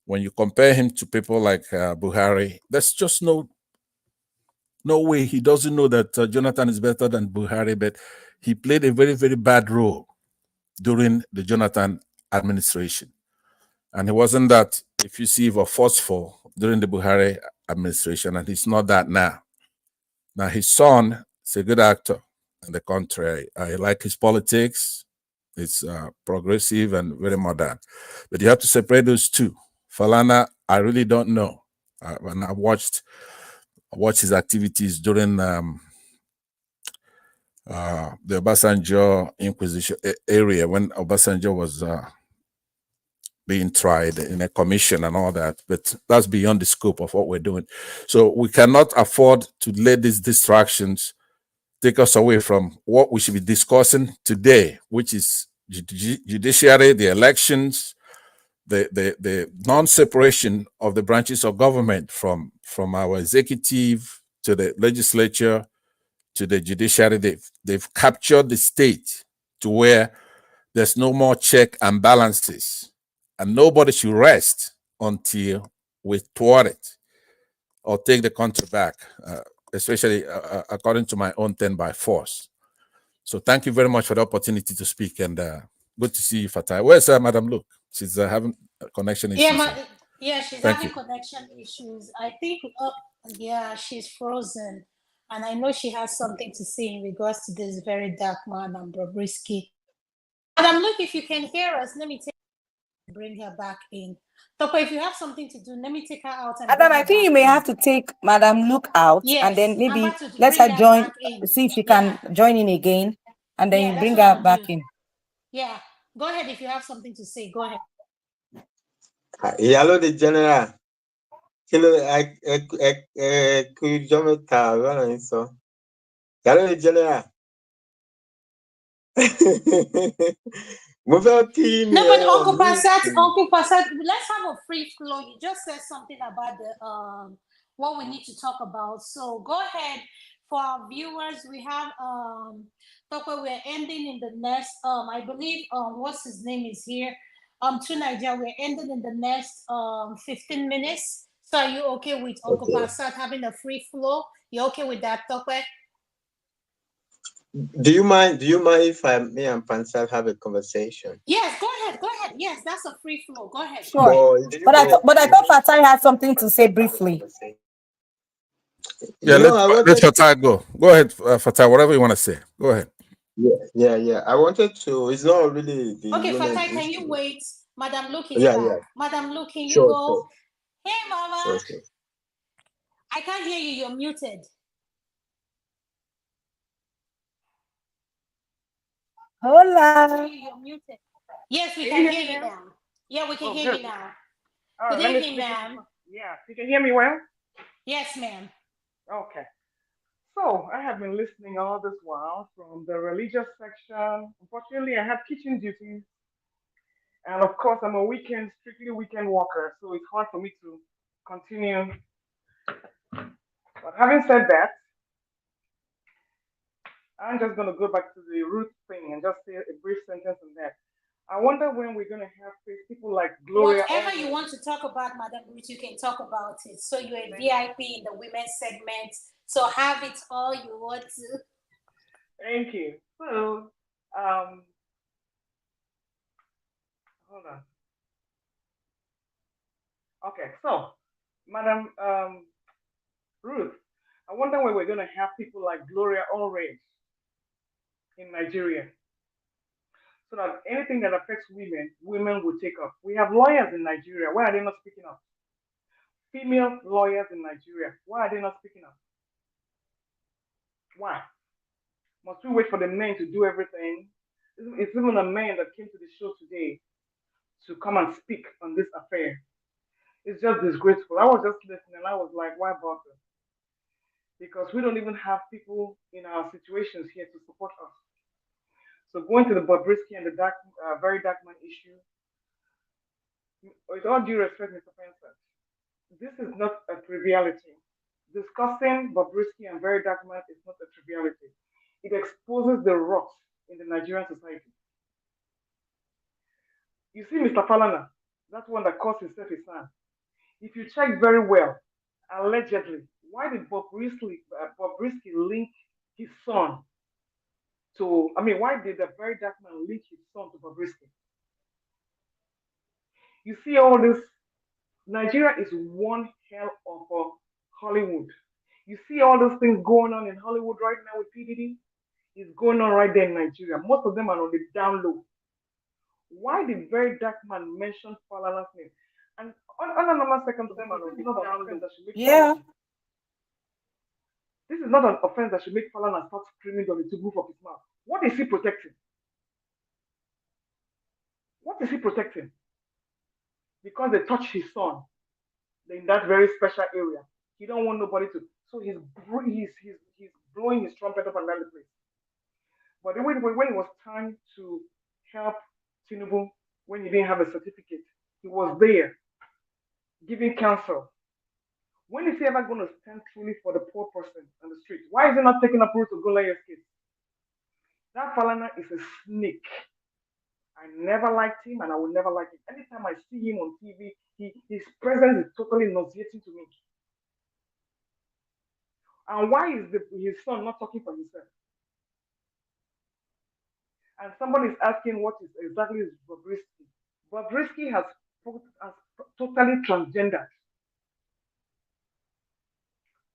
when you compare him to people like Buhari, there's just no way. He doesn't know that Jonathan is better than Buhari, but he played a very, very bad role during the Jonathan administration. And he wasn't that effusive or forceful during the Buhari administration, and he's not that now. Now, his son is a good actor in the country. I like his politics. It's progressive and very modern. But you have to separate those two. Falana, I really don't know. And I watched his activities during the Obasanjo Inquisition area when Obasanjo was being tried in a commission and all that, but that's beyond the scope of what we're doing. So we cannot afford to let these distractions take us away from what we should be discussing today, which is judiciary, the elections, the non-separation of the branches of government from our executive to the legislature to the judiciary. They've captured the state to where there's no more check and balances, and nobody should rest until we thwart it or take the country back, especially according to my own 10 by force. So thank you very much for the opportunity to speak, and good to see you, Fatai. Where's Madam Luke? She's having connection issues. Yeah, she's Thank having you. connection issues. I think, yeah, she's frozen. And I know she has something to say in regards to this very dark man and Bobrisky. Madam Luke, if you can hear us, let me bring her back in. Toko, if you have something to do, let me take her out. And Adam, I think you may have to take Madam Luke out, Yes, and then I'm maybe about to let bring her her join, back in. see if she can join in again, and then Yeah, you that's bring what her I'll back do. in. Yeah, go ahead if you have something to say. Go ahead. Hello, the general. Hello, could you join me? Hello, the general. No, but Uncle Pasat, let's have a free flow. You just said something about the what we need to talk about. So go ahead for our viewers. We have Toko, we're ending in the next I believe what's his name is here. To Nigeria, we're ending in the next 15 minutes. So are you okay with Uncle Pasat having a free flow? You okay with that, Toko? Do you mind if me and Pansal have a conversation? Yes, go ahead. Yes, that's a free flow. Go ahead. Sure. But I thought Fatai had something to say briefly. Yeah, let Fatai go. Go ahead, Fatai, whatever you want to say. Go ahead. Yeah. I wanted to. It's not really the. Okay, Fatai, can you wait? Madam Luke is Yeah, back. yeah. Madam Luke, can you Sure, go? sure. Hey, Mama. Sure. I can't hear you. You're muted. Hola. You're muted. Yes, we can hear you now. Yeah, we can hear you now. All right, Good evening, ma'am. Yeah, you can hear me well? Yes, ma'am. Okay. So I have been listening all this while from the religious section. Unfortunately, I have kitchen duties. And of course, I'm a strictly weekend worker. So it's hard for me to continue. But having said that, I'm just going to go back to the root thing and just say a brief sentence on that. I wonder when we're going to have people like Gloria. Whatever you want to talk about, Madam Ruth, you can talk about it. So you're a VIP in the women's segment. So have it all you want to. Thank you. So, hold on. Okay, so, Madam Ruth, I wonder when we're going to have people like Gloria Outrage in Nigeria, so that anything that affects women will take up. We have lawyers in Nigeria. Why are they not speaking up? Female lawyers in Nigeria. Why are they not speaking up? Why? Must we wait for the men to do everything? It's even a man that came to the show today to come and speak on this affair. It's just disgraceful. I was just listening and I was like, why bother? Because we don't even have people in our situations here to support us. So going to the Bobrisky and the very dark man issue, with all due respect, Mr. Spencer, this is not a triviality. Discussing Bobrisky and very dark man is not a triviality. It exposes the rot in the Nigerian society. You see, Mr. Falana, that one that calls himself a son. If you check very well, allegedly, why did Bobrisky link his son to? Why did the very dark man link his son to Bobrisky? You see all this. Nigeria is one hell of a Hollywood. You see all those things going on in Hollywood right now with PDD. It's going on right there in Nigeria. Most of them are on the down low. Why did very dark man mention Falana's name? And on a normal second, this is not an offense that should make This is not an offense that should make Falana start screaming on the roof of his mouth. What is he protecting? What is he protecting? because they touched his son in that very special area. He don't want nobody to. So he's blowing his trumpet up and down the place. But when it was time to help Tinubu when he didn't have a certificate, he was there giving counsel. When is he ever going to stand truly for the poor person on the street? Why is he not taking up Ruth Ogunleye's case? That Falana is a snake. I never liked him and I will never like him. Anytime I see him on TV, his presence is totally nauseating to me. And why is his son not talking for himself? And somebody is asking what is exactly is Bobrisky. Bobrisky has totally transgendered.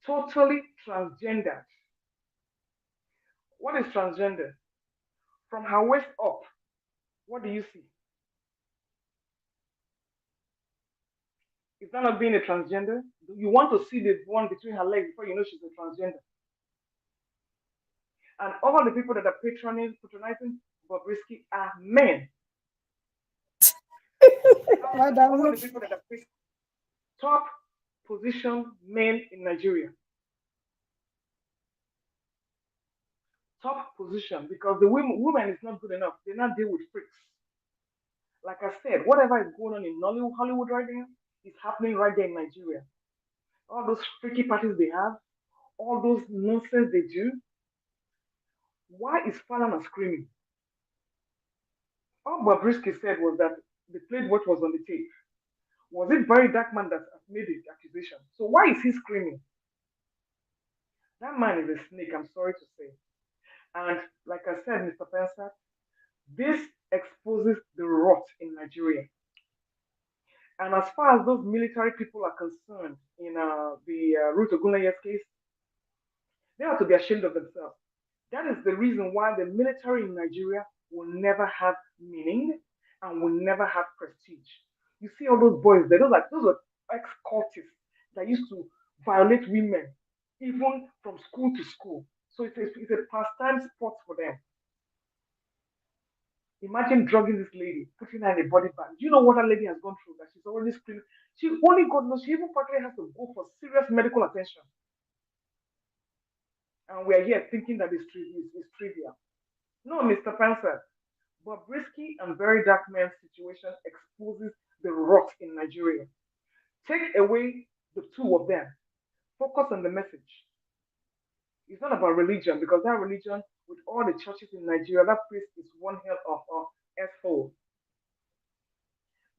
Totally transgendered. What is transgender? From her waist up, what do you see? Is that not being a transgender? You want to see the one between her legs before you know she's a transgender. And all the people that are patronizing Bobrisky are men. All the people that are top position men in Nigeria. Top position, because the woman is not good enough. They not deal with freaks. Like I said, whatever is going on in Hollywood right now is happening right there in Nigeria. All those freaky parties they have, all those nonsense they do. Why is Falana screaming? All Bobrisky said was that they played what was on the tape. Was it Barry Darkman that made the accusation? So why is he screaming? That man is a snake, I'm sorry to say. And like I said, Mr. Pensa, this exposes the rot in Nigeria. And as far as those military people are concerned in the Ruth Ogunleye's case, they have to be ashamed of themselves. That is the reason why the military in Nigeria will never have meaning and will never have prestige. You see all those boys there, those are ex-cultists that used to violate women, even from school to school. So it's a pastime sport for them. Imagine drugging this lady, putting her in a body bag. Do you know what that lady has gone through? That she's already screaming. She only God knows. She even probably has to go for serious medical attention. And we are here thinking that it's trivial. No, Mr. Panzer. Bobrisky and Very Dark Man's situation exposes the rot in Nigeria. Take away the two of them. Focus on the message. It's not about religion, because that religion, with all the churches in Nigeria, that place is one hell of a asshole.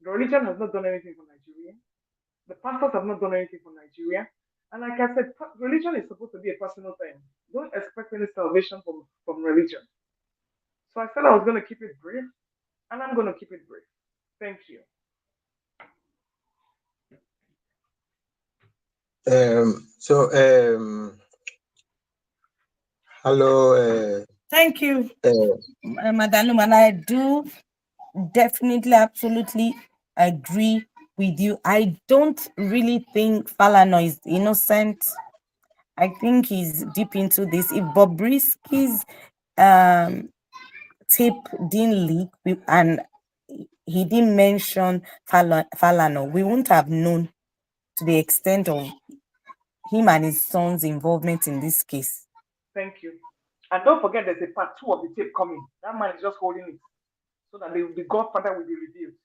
The religion has not done anything for Nigeria. The pastors have not done anything for Nigeria. And like I said, religion is supposed to be a personal thing. Don't expect any salvation from religion. So I said I was going to keep it brief, and I'm going to keep it brief. Thank you. Hello. Thank you, Madam Luman. I do definitely, absolutely agree with you. I don't really think Falana is innocent. I think he's deep into this. If Bobrisky's tape didn't leak and he didn't mention Falana, we wouldn't have known to the extent of him and his son's involvement in this case. Thank you. And don't forget there's a part 2 of the tape coming. That man is just holding it so that the Godfather will be revealed.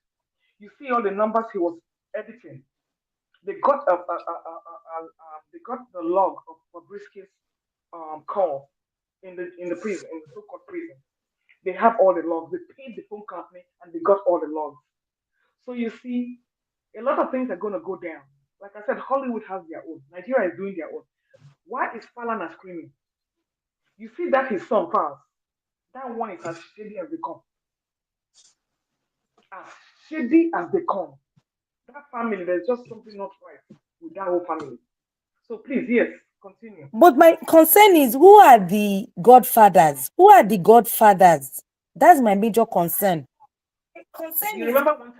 You see all the numbers he was editing. They got they got the log of Bobrisky's call in the prison, in the so-called prison. They have all the logs. They paid the phone company and they got all the logs. So you see, a lot of things are going to go down. Like I said, Hollywood has their own. Nigeria is doing their own. Why is Falana screaming? You see that his son passed. That one is as shady as they come. As shady as they come. That family, there's just something not right with that whole family. So please, yes, continue. But my concern is, who are the godfathers? Who are the godfathers? That's my major concern. You remember one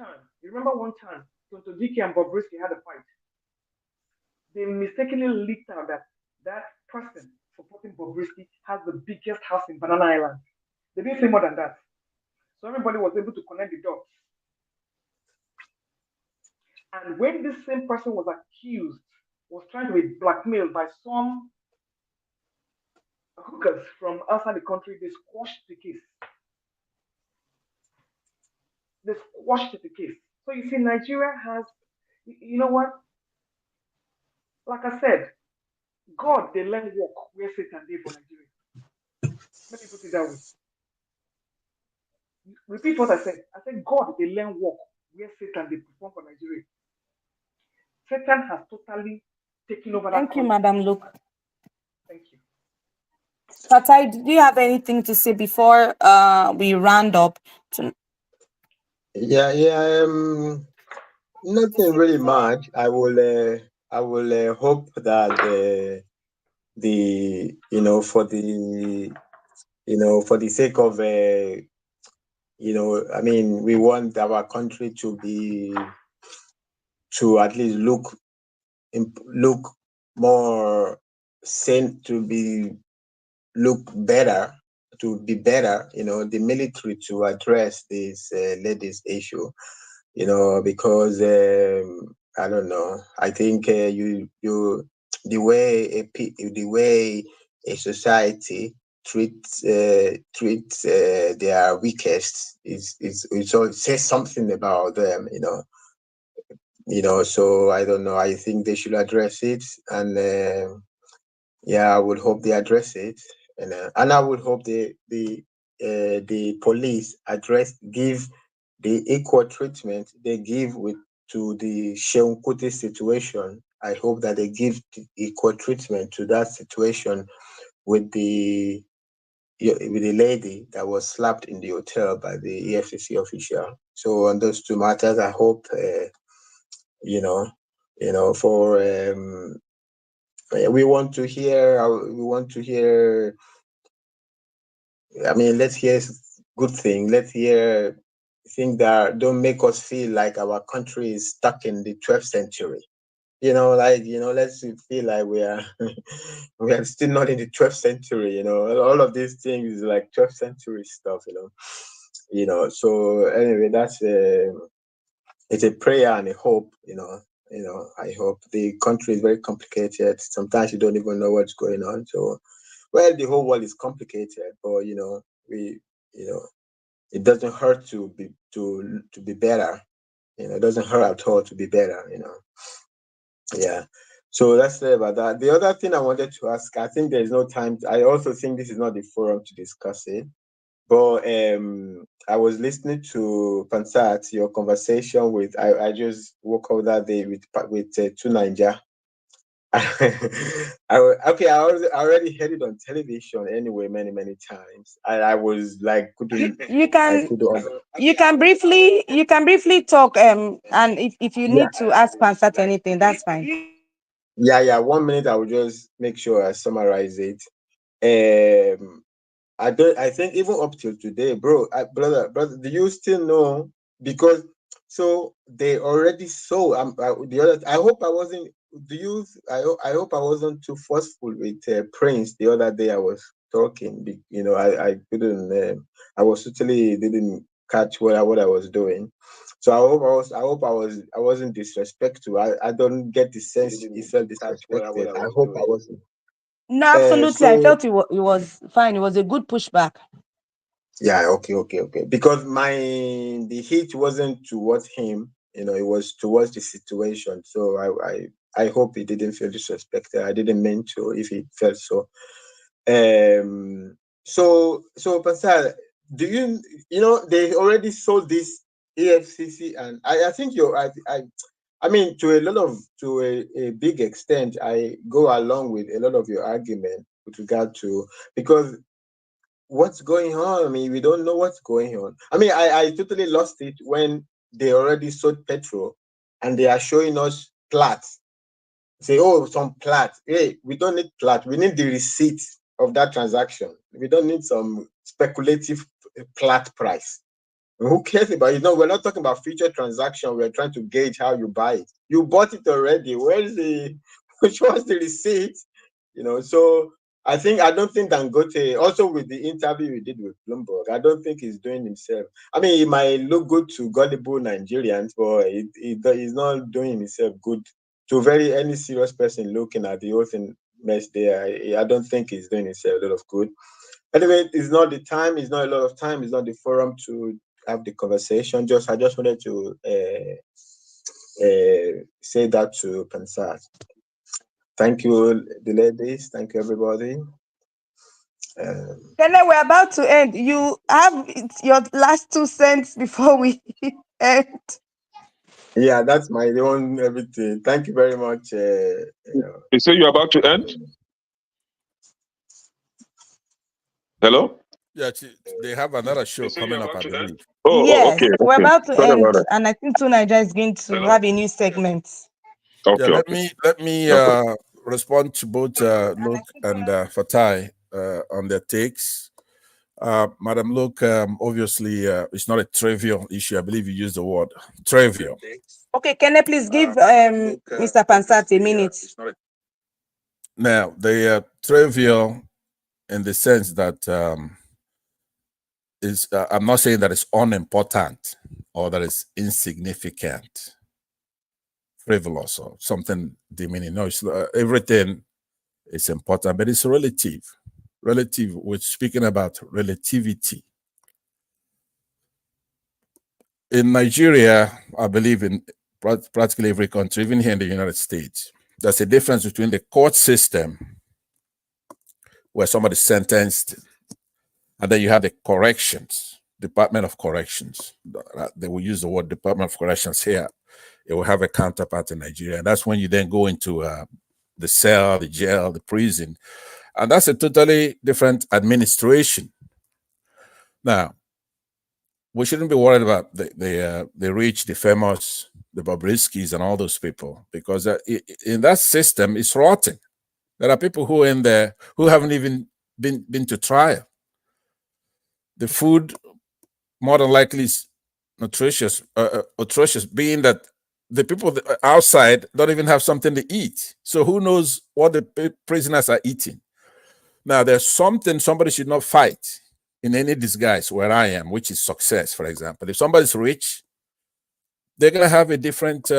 time, Tonto Dike and Bobrisky had a fight. They mistakenly leaked out that person supporting Bobrisky has the biggest house in Banana Island. They didn't say more than that. So everybody was able to connect the dots. And when this same person was accused, was trying to be blackmailed by some hookers from outside the country, they squashed the case. They squashed the case. So you see, Nigeria has, you know what? Like I said, God, they learn walk where Satan did for Nigeria. Let me put it that way. Repeat what I said. I said, God, they learn walk where Satan they perform for Nigeria. Satan has totally taken over that Thank you, country. Madam Luke. Thank you. Fatai, do you have anything to say before we round up? Yeah. Nothing really much. I will hope that for the sake of I mean, we want our country to at least look more sane, look better, to be better, the military to address this ladies issue, because I don't know. I think the way a society treats their weakest it says something about them, So I don't know. I think they should address it, and I would hope they address it, and I would hope the police give the equal treatment they give to the Sheun Kuti situation. I hope that they give the equal treatment to that situation with the lady that was slapped in the hotel by the EFCC official. So on those two matters, I hope for we want to hear. I mean, let's hear good thing. Let's hear things that don't make us feel like our country is stuck in the 12th century. Let's feel like we are we are still not in the 12th century. All of these things is like 12th century stuff. So anyway, that's it's a prayer and a hope. I hope. The country is very complicated. Sometimes you don't even know what's going on. So, well, the whole world is complicated, but it doesn't hurt to be better. It doesn't hurt at all to be better. Yeah. So that's it about that. The other thing I wanted to ask, I think there's no time. I also think this is not the forum to discuss it. But I was listening to Pansat, your conversation with. I just woke up that day with two Ninja. I already heard it on television anyway, many times. I was like, You can briefly talk and if you need to ask Pansat anything, that's fine. Yeah. 1 minute, I will just make sure I summarize it. I think even up till today, brother, do you still know? Because so they already saw. I hope I wasn't. I hope I wasn't too forceful with Prince the other day. I was talking. I couldn't. I was totally didn't catch what I was doing. So I wasn't disrespectful. I don't get the sense he felt disrespected. I hope I wasn't. No, absolutely. I felt it was fine. It was a good pushback. Yeah, okay. Because the heat wasn't towards him, it was towards the situation. So I hope he didn't feel disrespected. I didn't mean to if he felt so. So Pastor, do they already sold this EFCC, and I think I mean, to a big extent, I go along with a lot of your argument with regard to, because what's going on? I mean, we don't know what's going on. I mean, I totally lost it when they already sold petrol and they are showing us plats. Say, oh, some plat. Hey, we don't need plat. We need the receipt of that transaction. We don't need some speculative plat price. Who cares about it? No, we're not talking about future transaction. We're trying to gauge how you buy it. You bought it already. Which was the receipt? So I don't think Dangote, also with the interview we did with Bloomberg, I don't think he's doing himself. I mean, he might look good to gullible Nigerians, but he's not doing himself good to any serious person looking at the whole thing mess there. I don't think he's doing himself a lot of good. Anyway, it's not the time, it's not a lot of time, it's not the forum to have the conversation. I just wanted to say that to Pansat. Thank you, the ladies. Thank you, everybody. Kene, we're about to end. You have your last 2 cents before we end. Yeah, that's my own everything. Thank you very much. You say you're about to end? Hello? Yeah, they have another show coming up, I believe. Yes, okay. we're about to Sorry end, about that. and I think Nigeria is going to have a new segment. Yeah, let me respond to both Luke and Fatai on their takes. Madam Luke, obviously, it's not a trivial issue. I believe you used the word trivial. Okay, can I please give Mr. Pansat a minute? Now, they are trivial in the sense that I'm not saying that it's unimportant or that it's insignificant, frivolous, or something demeaning. No, it's, everything is important, but it's relative. Relative, we're speaking about relativity. In Nigeria, I believe in practically every country, even here in the United States, there's a difference between the court system, where somebody's sentenced, and then you have the corrections, Department of Corrections. They will use the word Department of Corrections here. It will have a counterpart in Nigeria. And that's when you then go into the cell, the jail, the prison. And that's a totally different administration. Now, we shouldn't be worried about the rich, the famous, the Bobriskis, and all those people, because in that system, it's rotten. There are people who are in there who haven't even been to trial. The food, more than likely, is nutritious, atrocious, being that the people outside don't even have something to eat. So who knows what the prisoners are eating? Now, there's something somebody should not fight in any disguise where I am, which is success, for example. If somebody's rich, they're going to have a different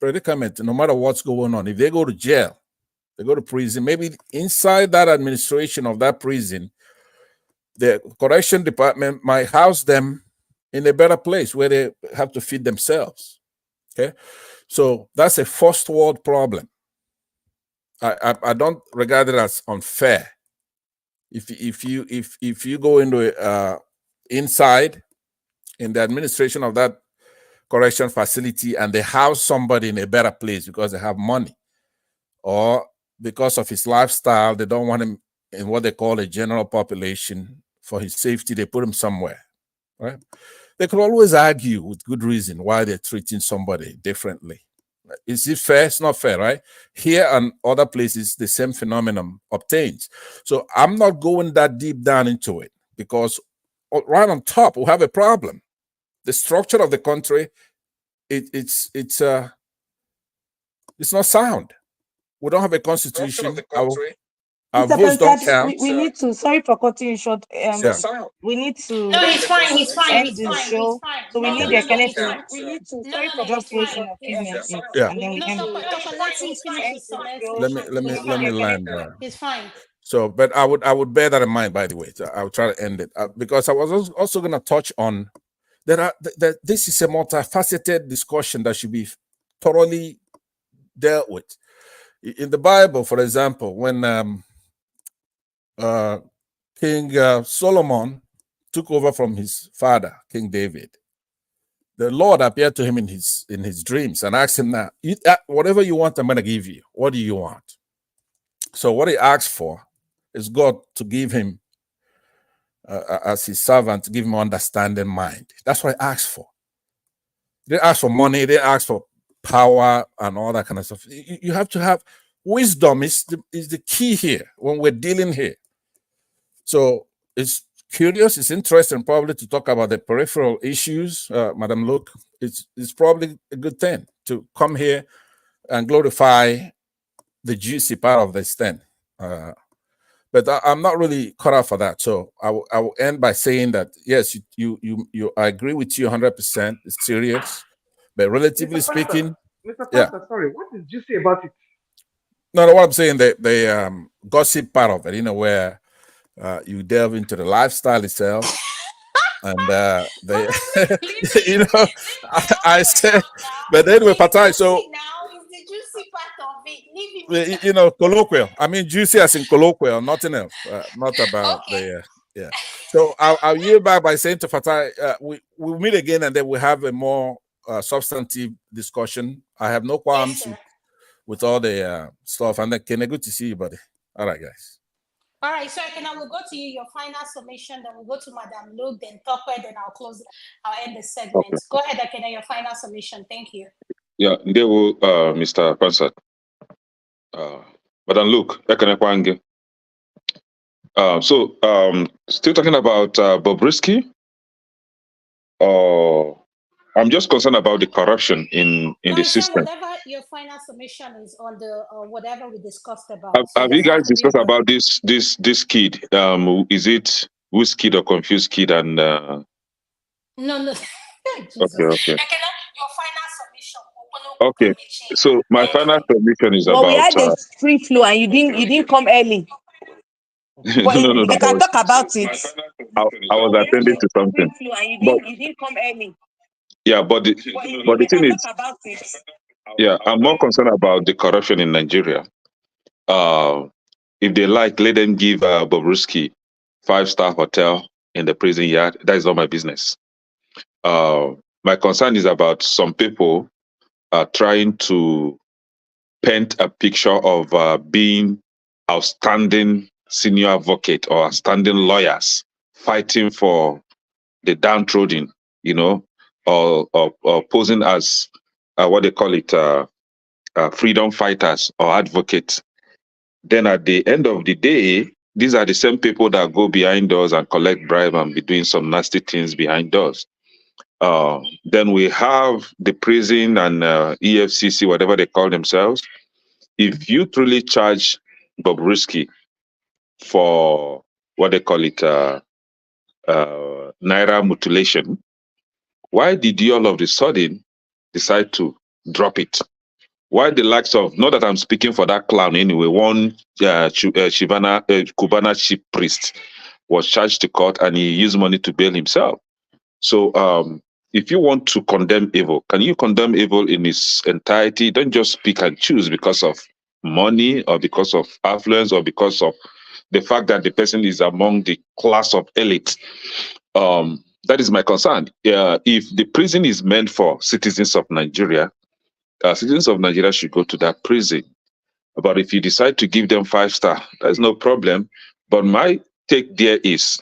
predicament no matter what's going on. If they go to jail, they go to prison, maybe inside that administration of that prison, the correction department might house them in a better place where they have to feed themselves. Okay, so that's a first world problem. I don't regard it as unfair. If you go into inside in the administration of that correction facility and they house somebody in a better place because they have money, or because of his lifestyle, they don't want him in what they call a general population for his safety, they put him somewhere, right? They could always argue with good reason why they're treating somebody differently. Is it fair? It's not fair, right? Here and other places, the same phenomenon obtains. So I'm not going that deep down into it, because right on top, we have a problem. The structure of the country, it's not sound. We don't have a constitution. Our votes don't count. We need to, sorry for cutting you short. We need to No, he's fine. He's fine. end He's the fine. show. He's fine. So we No, need no, the no, Kenneth he's to fine. No, no, no, just he's close fine. a few minutes, Yeah. and then we No, end Papa, let him finish his sentence. Let me land there. He's fine. So, but I would bear that in mind, by the way. So I would try to end it because I was also going to touch on that this is a multifaceted discussion that should be thoroughly dealt with. In the Bible, for example, when King Solomon took over from his father, King David, the Lord appeared to him in his dreams and asked him, "Now, whatever you want, I'm going to give you. What do you want?" So what he asked for is God to give him, as his servant, to give him understanding mind. That's what he asked for. He didn't ask for money. He didn't ask for power and all that kind of stuff. You have to have wisdom is the key here when we're dealing here. So it's curious, it's interesting probably to talk about the peripheral issues, Madam Luke. It's probably a good thing to come here and glorify the juicy part of this thing. But I'm not really cut out for that. So I will end by saying that yes, I agree with you 100%. It's serious, but relatively speaking, Mr. yeah. Pastor, sorry, what did you say about it? No, what I'm saying, the gossip part of it, you know, where you delve into the lifestyle itself, and they, you know, I said, but anyway, Patai, so you know, colloquial. I mean, juicy as in colloquial, nothing else. Not about the yeah. So I'll yield back by saying to Fatai, we'll meet again, and then we'll have a more substantive discussion. I have no qualms with all the stuff, and then Kenny, good to see you, buddy. All right, guys. All right, so I will go to you, your final summation, then we'll go to Madam Luke, then Topper, then I'll end the segment. Okay. Go ahead, Akena, your final summation. Thank you. Yeah, they will, Mr. Pansat. Madam Luke, Akena Kwange. So, still talking about Bobrisky, or I'm just concerned about the corruption in the system. Whatever your final submission is on the whatever we discussed about. Have you guys discussed about this kid? Is it which kid or confused kid? And no. Okay. Your final submission. Okay. So my final submission is about. We had a free flow, and you didn't come early. No. We can talk about it. I was attending to something. You didn't come early. Yeah, but the thing is, yeah, I'm more concerned about the corruption in Nigeria. If they like, let them give Bobrisky 5-star hotel in the prison yard. That is not my business. My concern is about some people trying to paint a picture of being outstanding senior advocate or outstanding lawyers fighting for the downtrodden, you know, or posing as what they call it, freedom fighters or advocates. Then at the end of the day, these are the same people that go behind doors and collect bribe and be doing some nasty things behind doors. Then we have the prison and EFCC, whatever they call themselves. If you truly charge Bobrisky for what they call it, Naira mutilation, why did you all of a sudden decide to drop it? Why the likes of, not that I'm speaking for that clown anyway, one Cubana chief priest was charged to court and he used money to bail himself. So if you want to condemn evil, can you condemn evil in its entirety? Don't just pick and choose because of money or because of affluence or because of the fact that the person is among the class of elite. That is my concern. If the prison is meant for citizens of Nigeria, citizens of Nigeria should go to that prison. But if you decide to give them 5-star, there's no problem. But my take there is,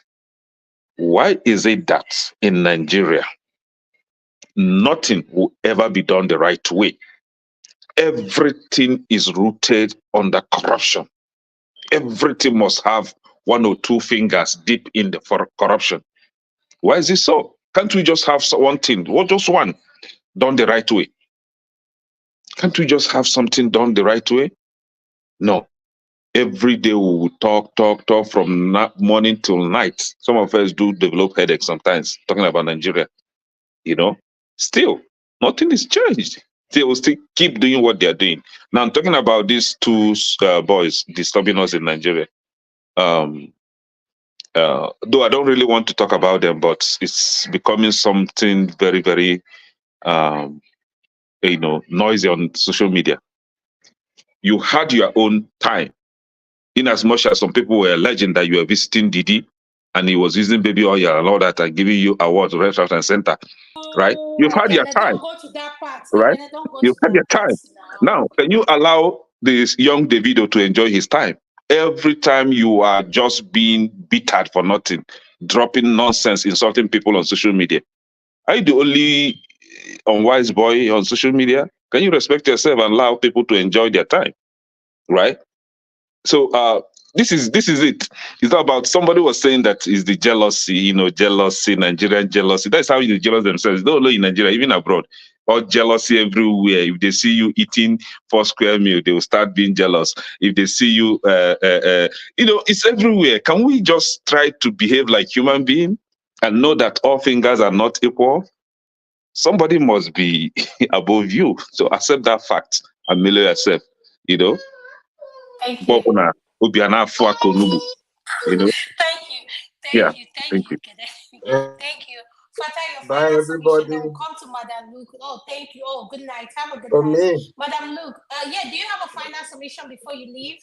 why is it that in Nigeria, nothing will ever be done the right way? Everything is rooted under corruption. Everything must have 1 or 2 fingers deep in the for corruption. Why is it so? Can't we just have one thing, just one, done the right way? Can't we just have something done the right way? No. Every day we will talk from morning till night. Some of us do develop headaches sometimes, talking about Nigeria. You know, still, nothing is changed. They will still keep doing what they are doing. Now, I'm talking about these 2 boys disturbing us in Nigeria. Though I don't really want to talk about them, but it's becoming something very, very, noisy on social media. You had your own time, in as much as some people were alleging that you were visiting Didi and he was using baby oil and all that and giving you awards left, right, and center, right? You've had your time, right? You've had your time. Now, can you allow this young Davido to enjoy his time? Every time you are just being bittered for nothing, dropping nonsense, insulting people on social media. Are you the only unwise boy on social media? Can you respect yourself and allow people to enjoy their time, right? So this is it. It's not about, somebody was saying that is the jealousy, jealousy, Nigerian jealousy. That's how you jealous themselves. Not only in Nigeria, even abroad. or jealousy everywhere. If they see you eating 4 square meal, they will start being jealous. If they see you, it's everywhere. Can we just try to behave like human beings and know that all fingers are not equal? Somebody must be above you. So accept that fact and mellow yourself, Thank you. you know? Yeah, thank you. Thank you. Fata, your Bye, final submission, everybody. then we'll come to Madam Luke. Oh, thank you. Oh, good night. Have a good For night. me, Madam Luke, do you have a final submission before you leave?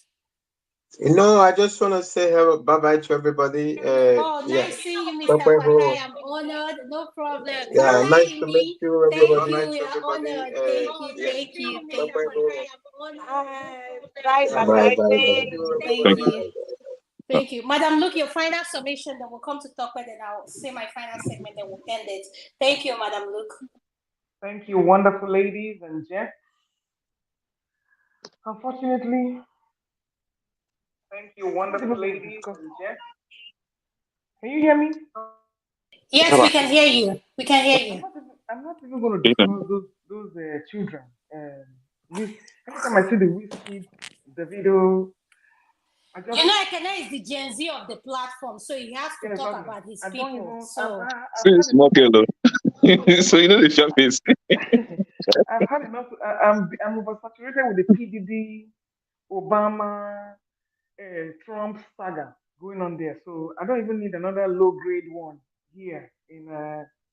I just want to say hello, bye-bye to everybody. Nice seeing you, Mr. Bye-bye, Fatai. I'm honored. No problem. yeah, Fatai nice to Imi, meet you, thank everybody. you. Nice to We are everybody. honored. Thank you. Thank you. Thank Bye-bye, you. Bye, bye, bye. bye. Thank you. Thank you. Madam Luke, your final submission, then we'll come to talk with it. I'll say my final segment, then we'll end it. Thank you, Madam Luke. Thank you, wonderful ladies and gents. Unfortunately, thank you, wonderful ladies and gents. Can you hear me? Yes, we can hear you. We can hear you. I'm not even going to discuss those children. Anytime I see the whiskey, the video, I just... You know, Ekene is the Gen Z of the platform, so he has to talk about his people. So So you know the shop is. I've had enough. I'm oversaturated with the PDD, Obama, Trump saga going on there. So I don't even need another low grade one here in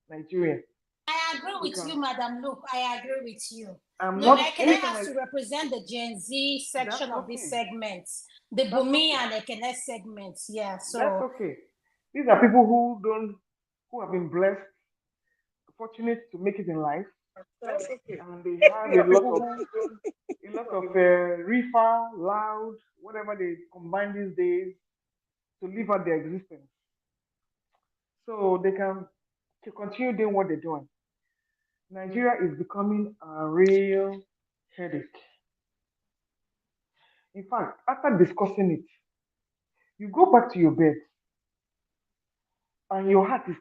Nigeria. I agree with you, Madam Luke. I agree with you. Ekene has to represent the Gen Z section of this segment, the Bumi and Ekene segments. Yeah, so that's okay. These are people who have been blessed, fortunate to make it in life. That's okay. And they have a lot of reefer, loud, whatever they combine these days to live out their existence. So they can continue doing what they're doing. Nigeria is becoming a real headache. In fact, after discussing it, you go back to your bed and your heart is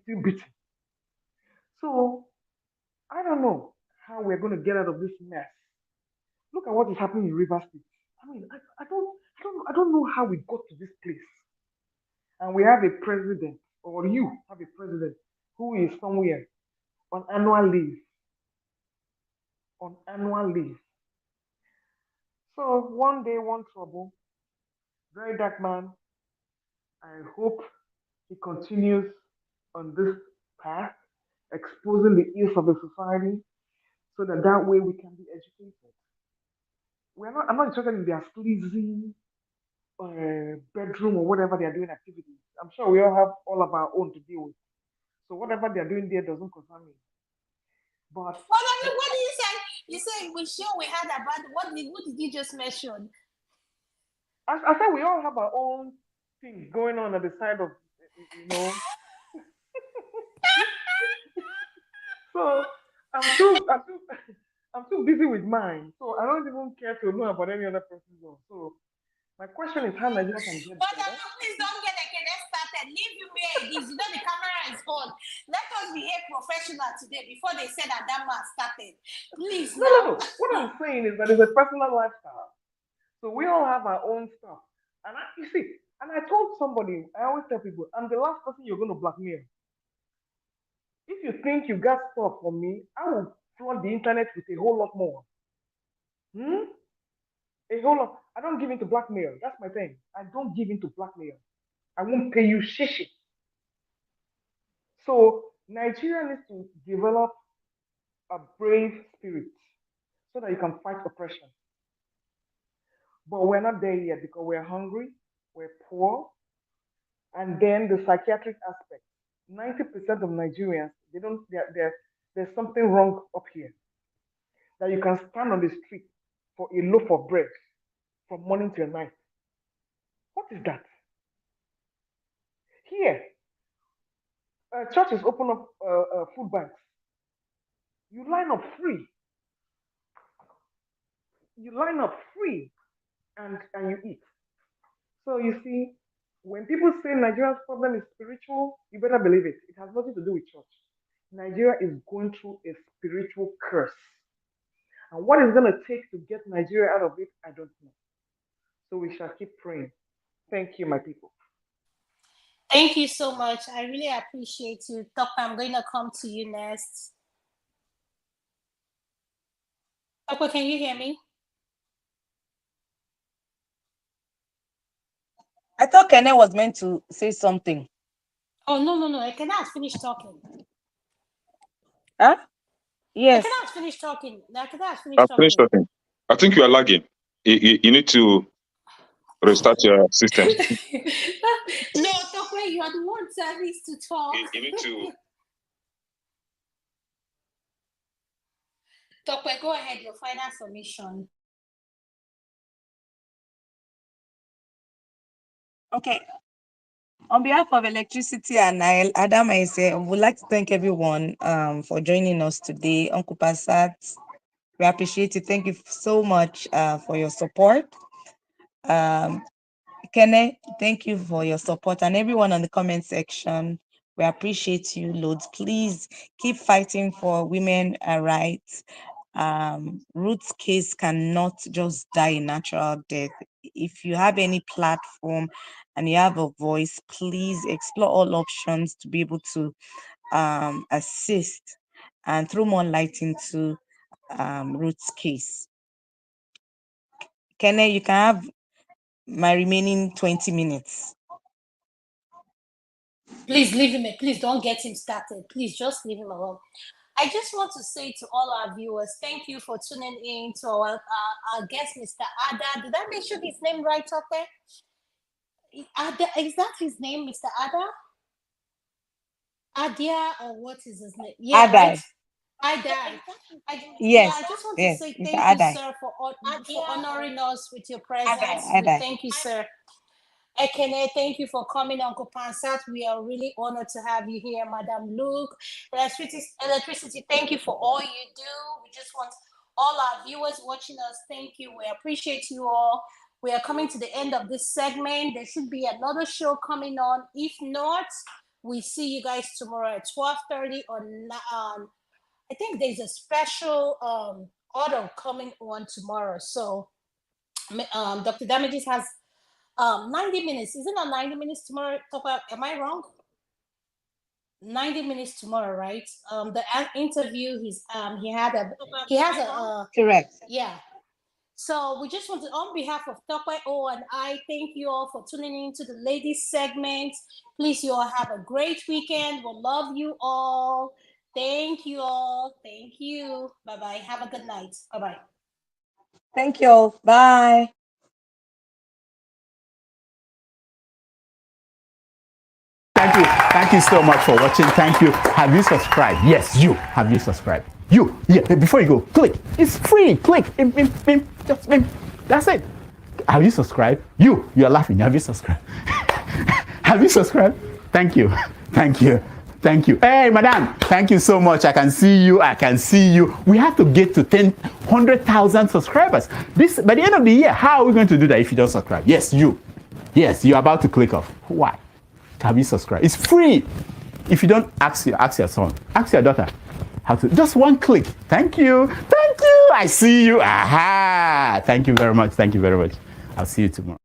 still beating. So I don't know how we're going to get out of this mess. Look at what is happening in River State. I mean, I don't know how we got to this place. And we have a president, or you have a president, who is somewhere on annual leave. On annual leave. So one day, one trouble, very dark man. I hope he continues on this path, exposing the ills of the society, so that way we can be educated. I'm not interested in their sleazy bedroom or whatever they are doing activities. I'm sure we all have all of our own to deal with. So whatever they are doing there doesn't concern me. But what did you say? You said we sure we had about what did you just mention? I said we all have our own things going on at the side of, So I'm too busy with mine. So I don't even care to know about any other person's own. So my question is how Nigeria can get better. Please don't get started. Leave you where it is. You know the camera is on. Let us behave professional today before they say that man started. Please. No. What I'm saying is that it's a personal lifestyle. So we all have our own stuff. And I told somebody, I always tell people, I'm the last person you're going to blackmail. If you think you got stuff from me, I will flood the internet with a whole lot more. A whole lot. I don't give into blackmail. That's my thing. I don't give into blackmail. I won't pay you shishi. So Nigeria needs to develop a brave spirit so that you can fight oppression. But we're not there yet because we're hungry, we're poor, and then the psychiatric aspect. 90% of Nigerians, there's something wrong up here. That you can stand on the street for a loaf of bread from morning till night. What is that? Here, churches open up food banks. You line up free. You line up free and you eat. So you see, when people say Nigeria's problem is spiritual, you better believe it. It has nothing to do with church. Nigeria is going through a spiritual curse. And what it's going to take to get Nigeria out of it, I don't know. So we shall keep praying. Thank you, my people. Thank you so much. I really appreciate you. Tope, I'm going to come to you next. Tope, can you hear me? I thought Kenneth was meant to say something. Oh, no. I cannot finish talking. Huh? Yes. I cannot finish talking. I cannot finish I've finished talking. talking. I think you are lagging. You need to restart your system. No, Tope, you are the one service to talk. You need to. Tope, go ahead, your final submission. Okay. On behalf of Electricity and Adam, I would like to thank everyone for joining us today. Uncle Passat, we appreciate it. Thank you so much for your support. Kenneth, thank you for your support, and everyone on the comment section. We appreciate you loads. Please keep fighting for women rights. Ruth's case cannot just die a natural death. If you have any platform and you have a voice, please explore all options to be able to assist and throw more light into Ruth's case. Kenneth, you can have my remaining 20 minutes. Please leave him. Please don't get him started. Please just leave him alone. I just want to say to all our viewers, thank you for tuning in to our guest, Mr. Ada. Did I mention his name right, Tope? Ada, is that his name, Mr. Ada? Adia, or what is his name? Yeah, Ada. right? Ada. Yes. I just want Yes. to say Mr. thank Ada. you, sir, for honoring us with your presence. Ada. Thank you, sir. Ekene, thank you for coming, Uncle Pansat. We are really honored to have you here, Madam Luke. Electricity, thank you for all you do. We just want all our viewers watching us, thank you. We appreciate you all. We are coming to the end of this segment. There should be another show coming on. If not, we see you guys tomorrow at 12:30 on I think there's a special order coming on tomorrow. So Dr. Damages has 90 minutes. Is it not 90 minutes tomorrow? Am I wrong? 90 minutes tomorrow, right? The interview he has a correct. Yeah. So we just want to, on behalf of Tope O and I, thank you all for tuning in to the ladies segment. Please, you all have a great weekend. We'll love you all. Thank you all. Thank you. Bye-bye. Have a good night. Bye-bye. Thank you all. Bye. Thank you so much for watching. Thank you. Have you subscribed? Yes, you. Have you subscribed? You. Yeah, before you go, click. It's free. Click. Just that's it. Have you subscribed? You are laughing. Have you subscribed? Have you subscribed? Thank you. Thank you. Thank you. Hey, madam. Thank you so much. I can see you. I can see you. We have to get to 100,000 subscribers. By the end of the year, how are we going to do that if you don't subscribe? Yes, you. Yes, you're about to click off. Why? Have you subscribed? It's free. If you don't, ask your son, ask your daughter how to. Just one click. Thank you. Thank you. I see you. Aha. Thank you very much. Thank you very much. I'll see you tomorrow.